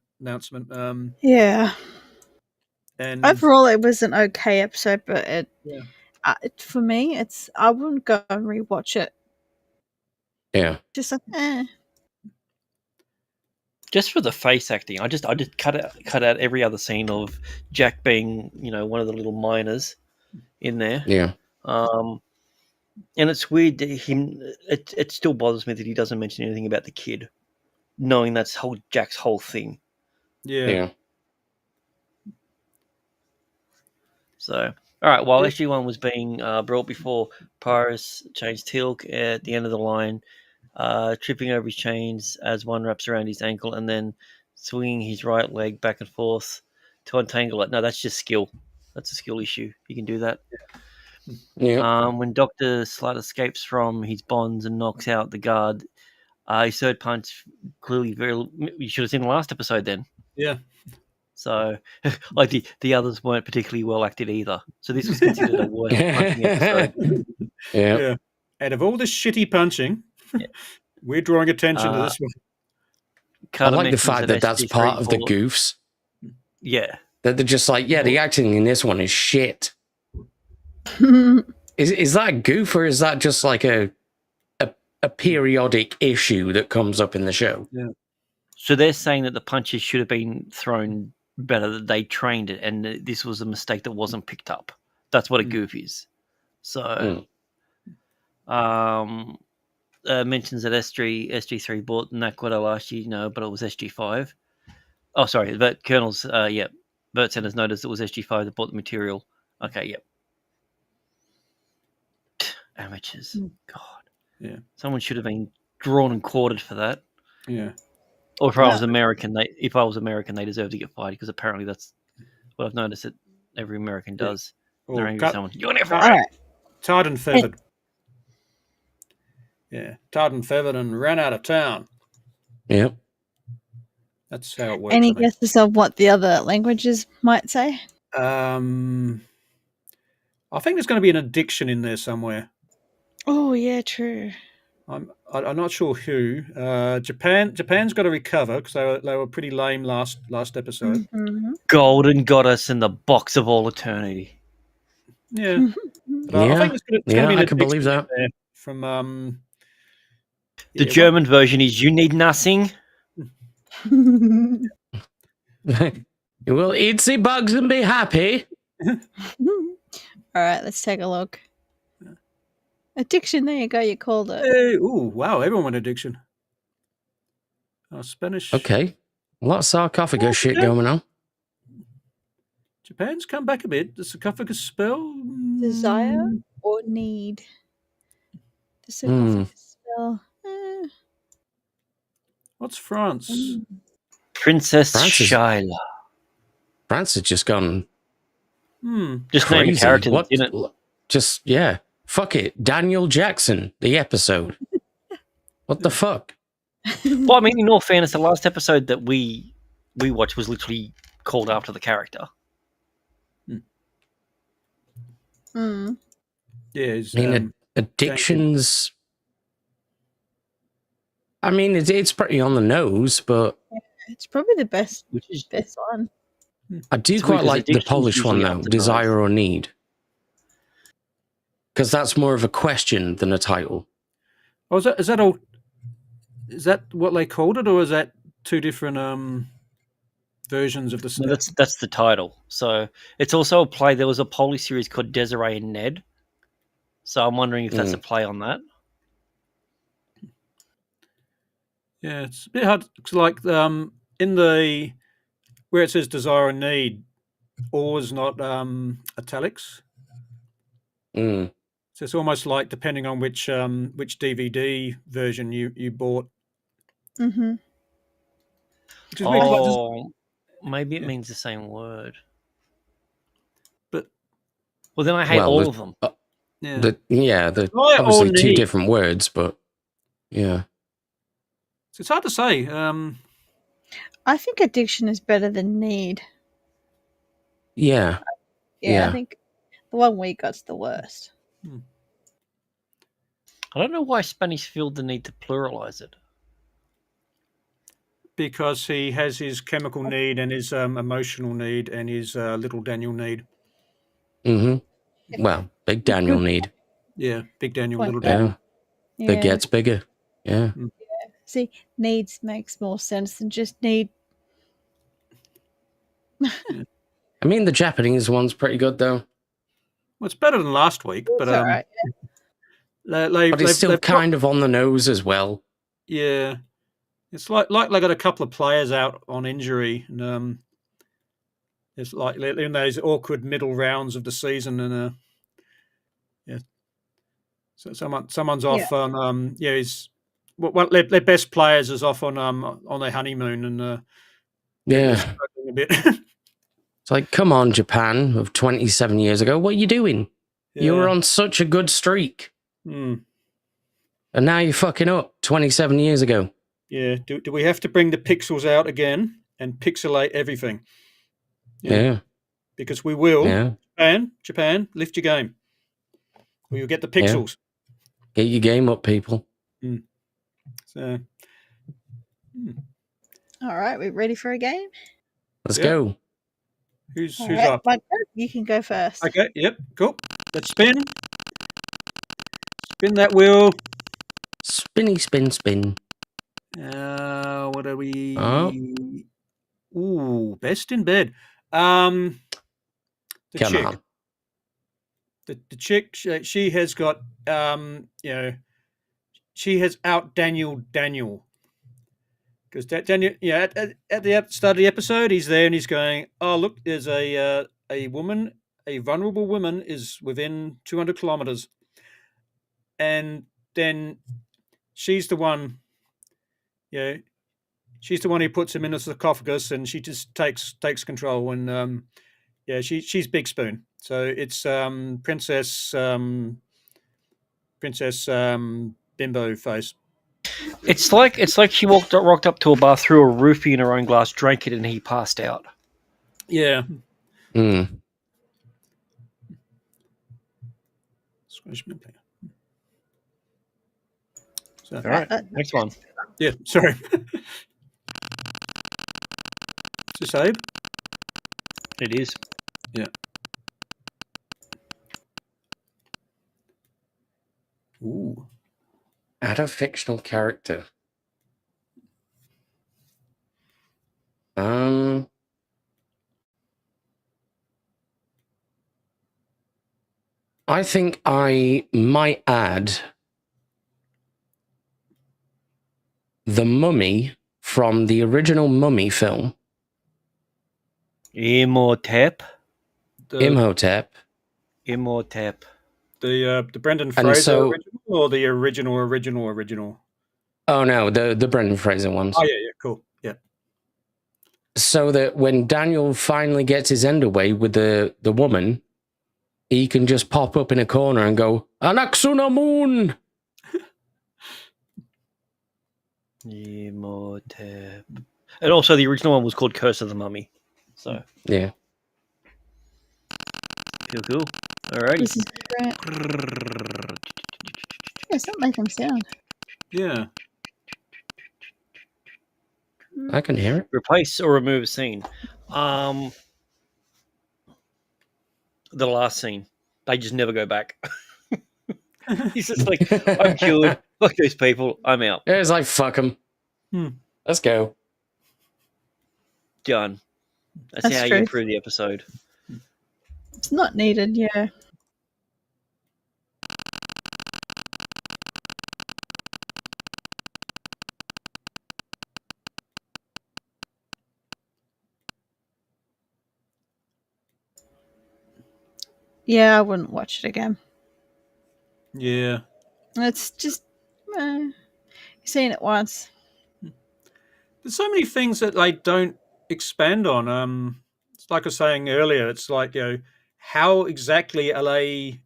Yeah. And Overall, it was an okay episode, but yeah, for me, I wouldn't go and rewatch it. Yeah. Just like, Just for the face acting, I just cut out every other scene of Jack being, one of the little miners in there. Yeah. And it's weird that it still bothers me that he doesn't mention anything about the kid, knowing that's Jack's whole thing. yeah. Yeah. So, all right, while SG1 was being brought before Pyrus changed Teal'c at the end of the line, tripping over his chains as one wraps around his ankle and then swinging his right leg back and forth to untangle it. No, that's just skill. That's a skill issue. You can do that. Yeah. When Dr. Slut escapes from his bonds and knocks out the guard, his third punch clearly you should have seen the last episode then. Yeah. So, like the others weren't particularly well acted either. So this was considered a worst punching episode. Yeah. Out of all the shitty punching, we're drawing attention to this one. I Carter like the mentions fact that that's SG3 part of the bought- goofs. Yeah. That they're just like, yeah, the acting in this one is shit. Is that a goof, or is that just like a periodic issue that comes up in the show? Yeah. So they're saying that the punches should have been thrown better, that they trained it, and this was a mistake that wasn't picked up. That's what a goof is. So, mentions that SG3 bought Naquato last year, but it was SG5. Oh, sorry, but Colonel's, Bert Centers noticed it was SG5 that bought the material. Okay, yep. Amateurs. God. Yeah. Someone should have been drawn and quartered for that. Yeah. Or if I was American, they deserve to get fired, because apparently that's what I've noticed that every American does. Or They're angry with someone. You're never all right. right. Tarred and feathered. Yeah. Tarred and feathered and ran out of town. Yep. That's how it works. Any I think. guesses of what the other languages might say? I think there's going to be an addiction in there somewhere. Oh yeah, true. I'm not sure who. Japan's got to recover because they were pretty lame last episode. Mhm. Golden Goddess in the box of all eternity. Yeah, but I think it's going to be an I can believe addiction that. there from The German version is "You need nothing." You will eat the bugs and be happy. All right, let's take a look. Addiction. There you go. You called it. Hey, ooh, wow! Everyone went addiction. Spanish. Okay. A lot of sarcophagus shit going on. Japan's come back a bit. The sarcophagus spell. Desire or need. The sarcophagus spell. What's France? Princess France is- Shyla. France has just gone Just name a crazy. character What? that's in it. Just, yeah. Fuck it. Daniel Jackson, the episode. What the fuck? Well, I mean, in all fairness, the last episode that we watched was literally called after the character. Mm. Yeah, it's, I mean, addictions. I mean, it's pretty on the nose, but It's probably the best Which is one. I do It's quite weird 'cause like the addiction's Polish one, usually though. up to Desire or need. Because that's more of a question than a title. oh, is that all? Is that what they called it, or is that two different versions of the? no, that's the title. So it's also a play. There was a Polish series called Desiree and Ned. So I'm wondering if that's a play on that. Yeah, it's a bit hard. 'Cause like in the where it says desire and need, or is not italics. Mm. So it's almost like depending on which DVD version you bought. Mm-hmm. Which is weird, like, Oh, maybe it means the same word. But well, then I hate Well, all the- of them. yeah, They're Desire or obviously two need. different words, but yeah. So it's hard to say. I think addiction is better than need. Yeah. Yeah, I think the one we got's the worst. I don't know why Spanish feel the need to pluralize it. Because he has his chemical need and his emotional need and his little Daniel need. Mm-hmm. Well, Big Daniel need. Yeah, Big Daniel, Point Little Yeah. Daniel. That gets bigger. Yeah. See, needs makes more sense than just need. I mean, the Japanese one's pretty good, though. Well, it's better than last week, but It's all right. But it's still kind of on the nose as well. Yeah, it's like they got a couple of players out on injury, and it's like in those awkward middle rounds of the season, and yeah, so someone's off on he's their best players is off on their honeymoon, and they're struggling a bit. It's like, come on, Japan of 27 years ago, what are you doing? You were on such a good streak. Mm. And now you're fucking up 27 years ago. Yeah. Do we have to bring the pixels out again and pixelate everything? Yeah. Because we will. Yeah. Japan, lift your game. Or you'll get the pixels. Yeah. Get your game up, people. Mm. So. All right, we ready for a game? Let's go. Who's All right, up? Mike, you can go first. Okay, yep, cool. Let's spin. Spin that wheel. Spinny, spin, spin. What are we? Oh. Ooh, best in bed. The Come chick. on. The chick, she has got, she has out Daniel. Because Daniel, at the start of the episode, he's there and he's going, "Oh, look, there's a woman, a vulnerable woman, is within 200 kilometers," and then she's the one, she's the one who puts him in the sarcophagus, and she just takes control, and she's Big Spoon, so it's Princess Bimbo face. It's like she rocked up to a bar, threw a roofie in her own glass, drank it, and he passed out. Yeah. Mm. So, all right, next one. Yeah, sorry. Is this Abe? It is. Yeah. Ooh. Add a fictional character. I think I might add the Mummy from the original Mummy film. Imhotep. Imhotep. The Brendan Fraser original or the original? Oh no, the Brendan Fraser ones. Oh yeah, cool. Yeah. So that when Daniel finally gets his end away with the woman, he can just pop up in a corner and go, Anaxuna Moon! Imhotep. And also the original one was called Curse of the Mummy. So yeah. Cool. Alrighty. This is great. Yeah, it's not making sound. Yeah. I can hear it. Replace or remove a scene. The last scene. They just never go back. He's just like, I'm cured. Fuck these people. I'm out. Yeah, it's like, fuck them. Let's go. Done. That's how true. you improve the episode. It's not needed, yeah. Yeah, I wouldn't watch it again. Yeah. It's just, you've seen it once. There's so many things that they don't expand on. It's like I was saying earlier, it's like, how exactly are they,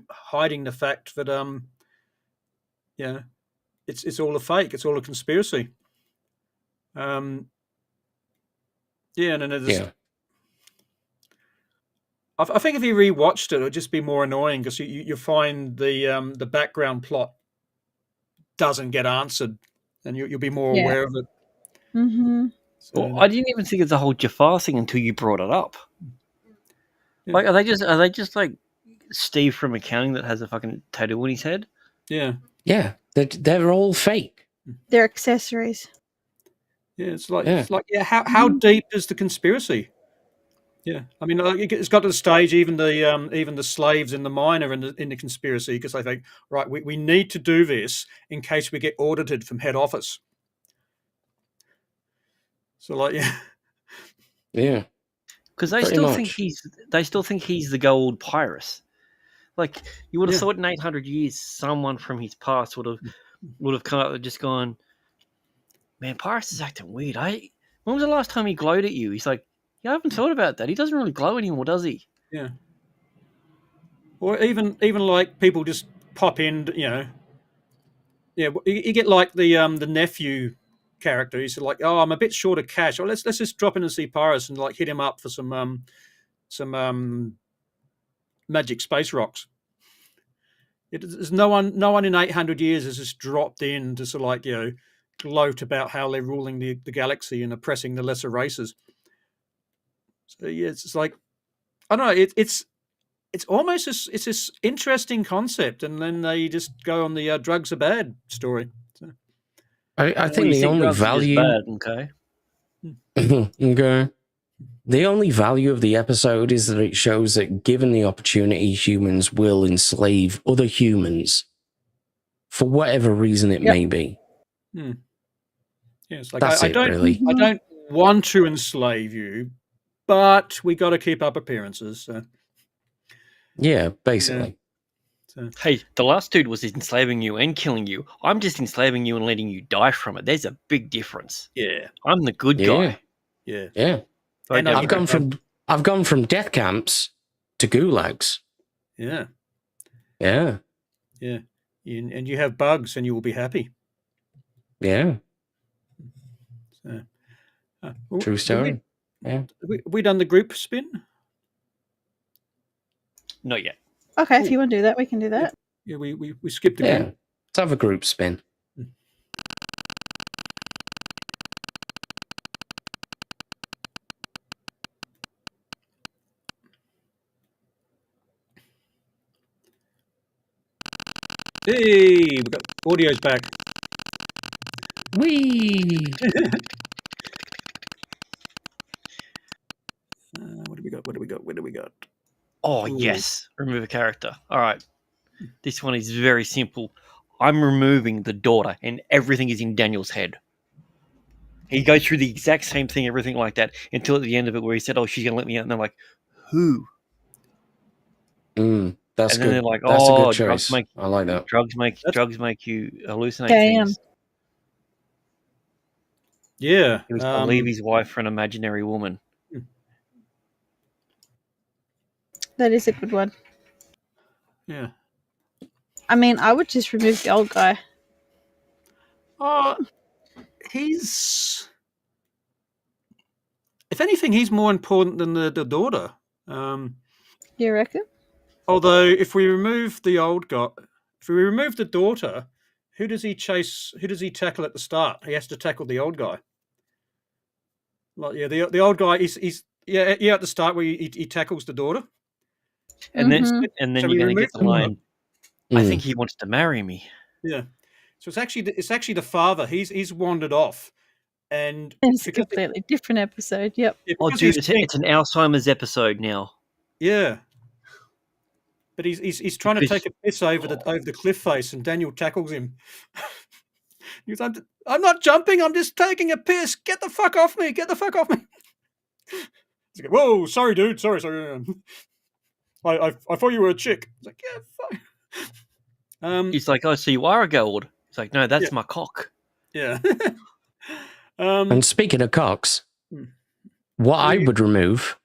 hiding the fact that, it's all a fake, it's all a conspiracy. And then there's, I think if you rewatched it, it'd just be more annoying because you find the background plot doesn't get answered, and you'll be more Yeah. aware of it. Mm-hmm. So Well, I didn't even think of the whole Jafar thing until you brought it up. Yeah. Like, are they just like Steve from accounting that has a fucking tattoo on his head? yeah, they're all fake. They're accessories. yeah. It's like Yeah. how deep is the conspiracy? Yeah, I mean, like, it's got to the stage even the slaves in the mine are in the conspiracy because they think, right, we need to do this in case we get audited from head office. So like, Yeah. Because they Pretty still think he's the gold Pyrus. Like, you would have Yeah. thought in 800 years, someone from his past would have come up and just gone, man, Pyrus is acting weird. When was the last time he glowed at you? He's like, yeah, I haven't thought about that. He doesn't really glow anymore, does he? yeah. Or even like people just pop in, you know. Yeah, you get like the nephew character. He's like, oh, I'm a bit short of cash. Well, let's just drop in and see Pyrus and like hit him up for some magic space rocks. There's no one in 800 years has just dropped in to sort of like, you know, gloat about how they're ruling the galaxy and oppressing the lesser races. So yeah, it's like, I don't know. It's almost it's this interesting concept, and then they just go on the drugs are bad story. So. I think the only drugs are just value. bad, okay. Okay. The only value of the episode is that it shows that given the opportunity, humans will enslave other humans for whatever reason it may be. Yeah, it's like That's I it, don't really. I don't want to enslave you, but we got to keep up appearances. So. Yeah, basically. So. Hey, the last dude was enslaving you and killing you. I'm just enslaving you and letting you die from it. There's a big difference. Yeah, I'm the good guy. yeah. Yeah. And I've gone from death camps to gulags. Yeah, Yeah. yeah. And you have bugs, and you will be happy. Yeah. So, True story. We done the group spin? Not yet. Okay, if you want to do that, we can do that. Yeah, we skipped Yeah. again. Let's have a group spin. Hey, we got audio's back. Whee! What do we got? Oh, Ooh. yes. Remove a character. All right. This one is very simple. I'm removing the daughter, and everything is in Daniel's head. He goes through the exact same thing, everything like that, until at the end of it where he said, oh, she's going to let me out. And they're like, who? That's and good. then they're like, That's a oh, good choice. I like that. Drugs make you hallucinate Damn. things. Yeah. He was going to leave his wife for an imaginary woman. That is a good one. Yeah. I mean, I would just remove the old guy. He's... If anything, he's more important than the daughter. You reckon? Although, if we remove the old guy, if we remove the daughter, who does he chase? Who does he tackle at the start? He has to tackle the old guy. Like, yeah, the old guy. He's at the start where he tackles the daughter. And then So you're we going to get the remove line, I think he wants to marry me. Yeah. So it's actually the father. He's wandered off, and It's a completely different episode. Yep. Oh, dude, it's an Alzheimer's episode now. Yeah. But he's trying to take a piss over the cliff face, and Daniel tackles him. He's like, I'm not jumping. I'm just taking a piss. Get the fuck off me. Get the fuck off me. He's like, whoa, sorry, dude. Sorry. I thought you were a chick. He's like, yeah, fine. He's like, oh, so you are a gold. He's like, no, that's my cock. Yeah. And speaking of cocks, what I would remove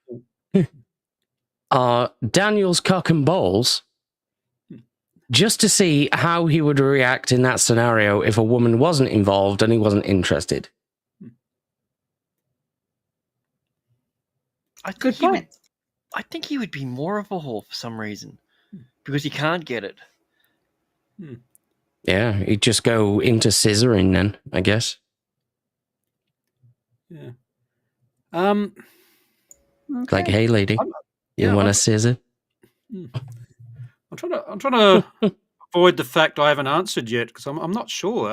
are Daniel's cock and balls, just to see how he would react in that scenario if a woman wasn't involved and he wasn't interested. Good point. I think he would be more of a whore for some reason because he can't get it. Yeah, he'd just go into scissoring then, I guess. Yeah. Okay. Like, hey, lady, you yeah, want a scissor? I'm trying to avoid the fact I haven't answered yet because I'm not sure.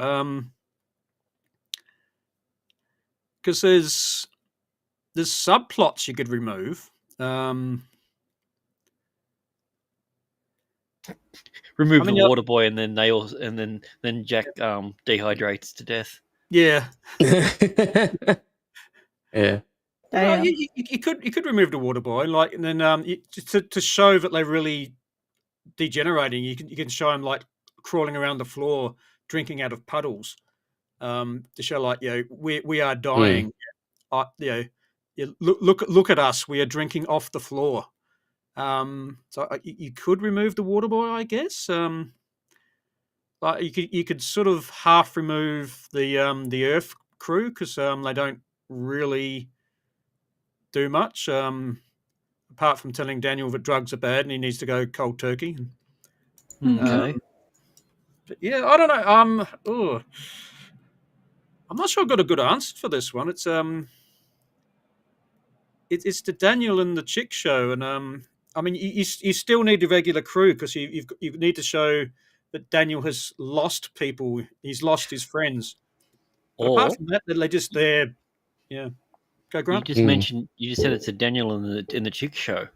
Because there's subplots you could remove. Remove I mean, the water boy, and then then Jack dehydrates to death. yeah. Yeah. Well, Damn. you could remove the water boy, like, and then to show that they're really degenerating. You can show them like crawling around the floor, drinking out of puddles, to show like, you know, we are dying. You know, look at us. We are drinking off the floor. So you could remove the water boy, I guess. Like you could sort of half remove the Earth crew because they don't really do much, apart from telling Daniel that drugs are bad and he needs to go cold turkey. Okay. But yeah, I don't know. I'm not sure I've got a good answer for this one. It's the Daniel and the chick show, and I mean, you still need the regular crew because you need to show that Daniel has lost people. He's lost his friends. But Or apart from that, they're just there. Yeah, go you Grant. just mentioned, you just said it's a Daniel in the chick show.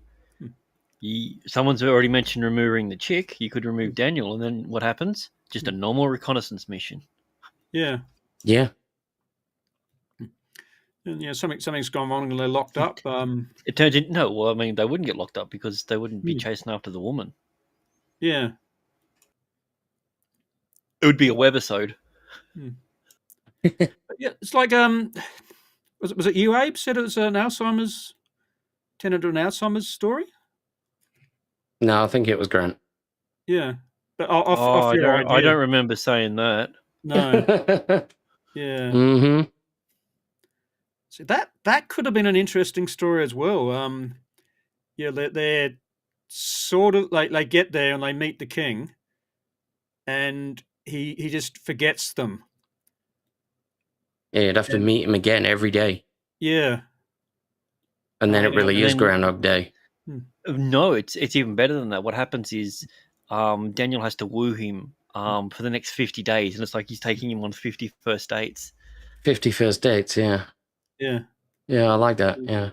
Someone's already mentioned removing the chick. You could remove Daniel, and then what happens? Just a normal reconnaissance mission. Yeah, Yeah. and yeah, something's gone wrong and they're locked up. It turns in no. Well, I mean, they wouldn't get locked up because they wouldn't be chasing after the woman. Yeah. It would be a webisode. But yeah, it's like was it you, Abe, said it was an Alzheimer's, tended to an Alzheimer's story? No, I think it was Grant. Yeah, but off your idea. I don't remember saying that. No. Yeah. Mm-hmm. So that could have been an interesting story as well. Yeah, they're sort of like they get there and they meet the king, and he just forgets them. Yeah, you'd have to meet him again every day. Yeah. And then it really is then- Groundhog Day. No, it's even better than that. What happens is Daniel has to woo him for the next 50 days, and it's like he's taking him on 50 first dates. 50 first dates, yeah. Yeah. Yeah, I like that, yeah.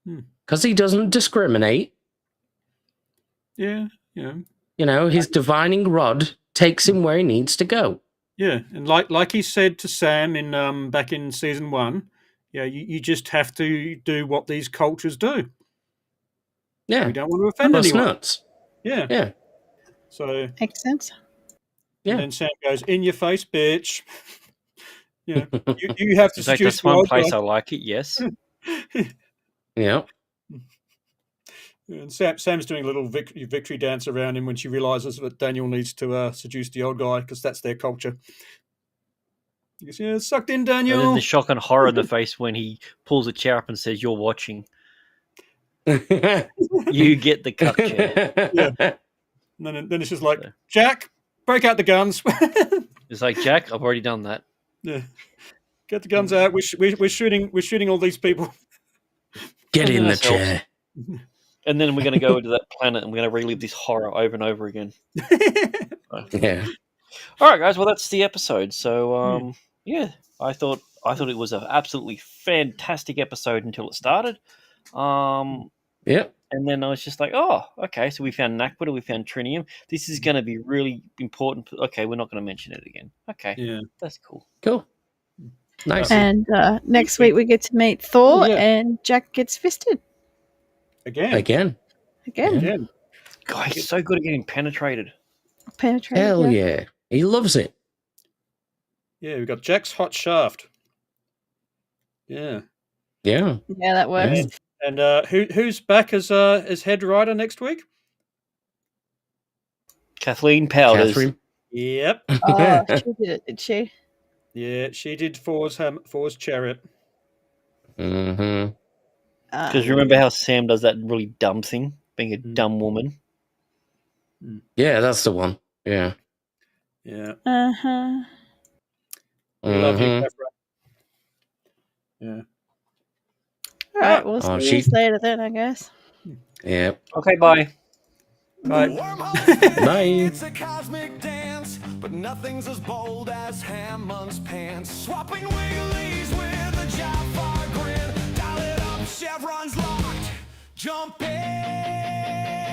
Hmm. Because he doesn't discriminate. Yeah. Yeah. You know, his divining rod takes him where he needs to go. Yeah, and like he said to Sam in back in season 1, yeah, you just have to do what these cultures do. Yeah. We don't want to offend Bust anyone. nuts. Yeah. Yeah. So Makes sense. Yeah. and then Sam goes, "In your face, bitch." Yeah, you have to In fact, seduce that's the one old place guy. I like it. Yes. Yeah. And Sam's doing a little victory dance around him when she realizes that Daniel needs to seduce the old guy because that's their culture. He goes, "Yeah, sucked in, And Daniel." then the shock and horror in the face when he pulls a chair up and says, "You're watching." You get the cuck chair. Yeah. And then it's just like, Jack, break out the guns. It's like, Jack, I've already done that. Yeah, get the guns out. We're shooting all these people. Get in the ourselves. chair. And then we're going to go into that planet and we're going to relive this horror over and over again. Yeah. All right, guys. Well, that's the episode. So, yeah, I thought it was an absolutely fantastic episode until it started. Yep. And then I was just like, oh, okay. So we found Naquita, we found Trinium. This is going to be really important. Okay, we're not going to mention it again. Okay, Yeah, that's cool. Cool. Nice. And next week we get to meet Thor, Yeah. and Jack gets fisted again. again. Yeah. God, he's so good at getting penetrated. Penetrated. Hell yeah. He loves it. Yeah, we've got Jack's hot shaft. Yeah. Yeah. Yeah, that works. Yeah. And who's back as head writer next week? Kathleen Powders. Catherine. Yep. Oh, she did it, did she? Yeah, she did Thor's Chariot. Mm-hmm. Because remember how Sam does that really dumb thing, being a dumb woman. Yeah, that's the one. Yeah. Yeah. Uh-huh. We love you, Mhm. Kefra. Yeah. All right, we'll Oh, see you later then, I guess. Yep. Okay, bye. Bye. Bye. It's a cosmic dance, but nothing's as bold as Hammond's pants. Swapping wigglies with a Jafar grin. Dial it up, chevrons locked. Jump in.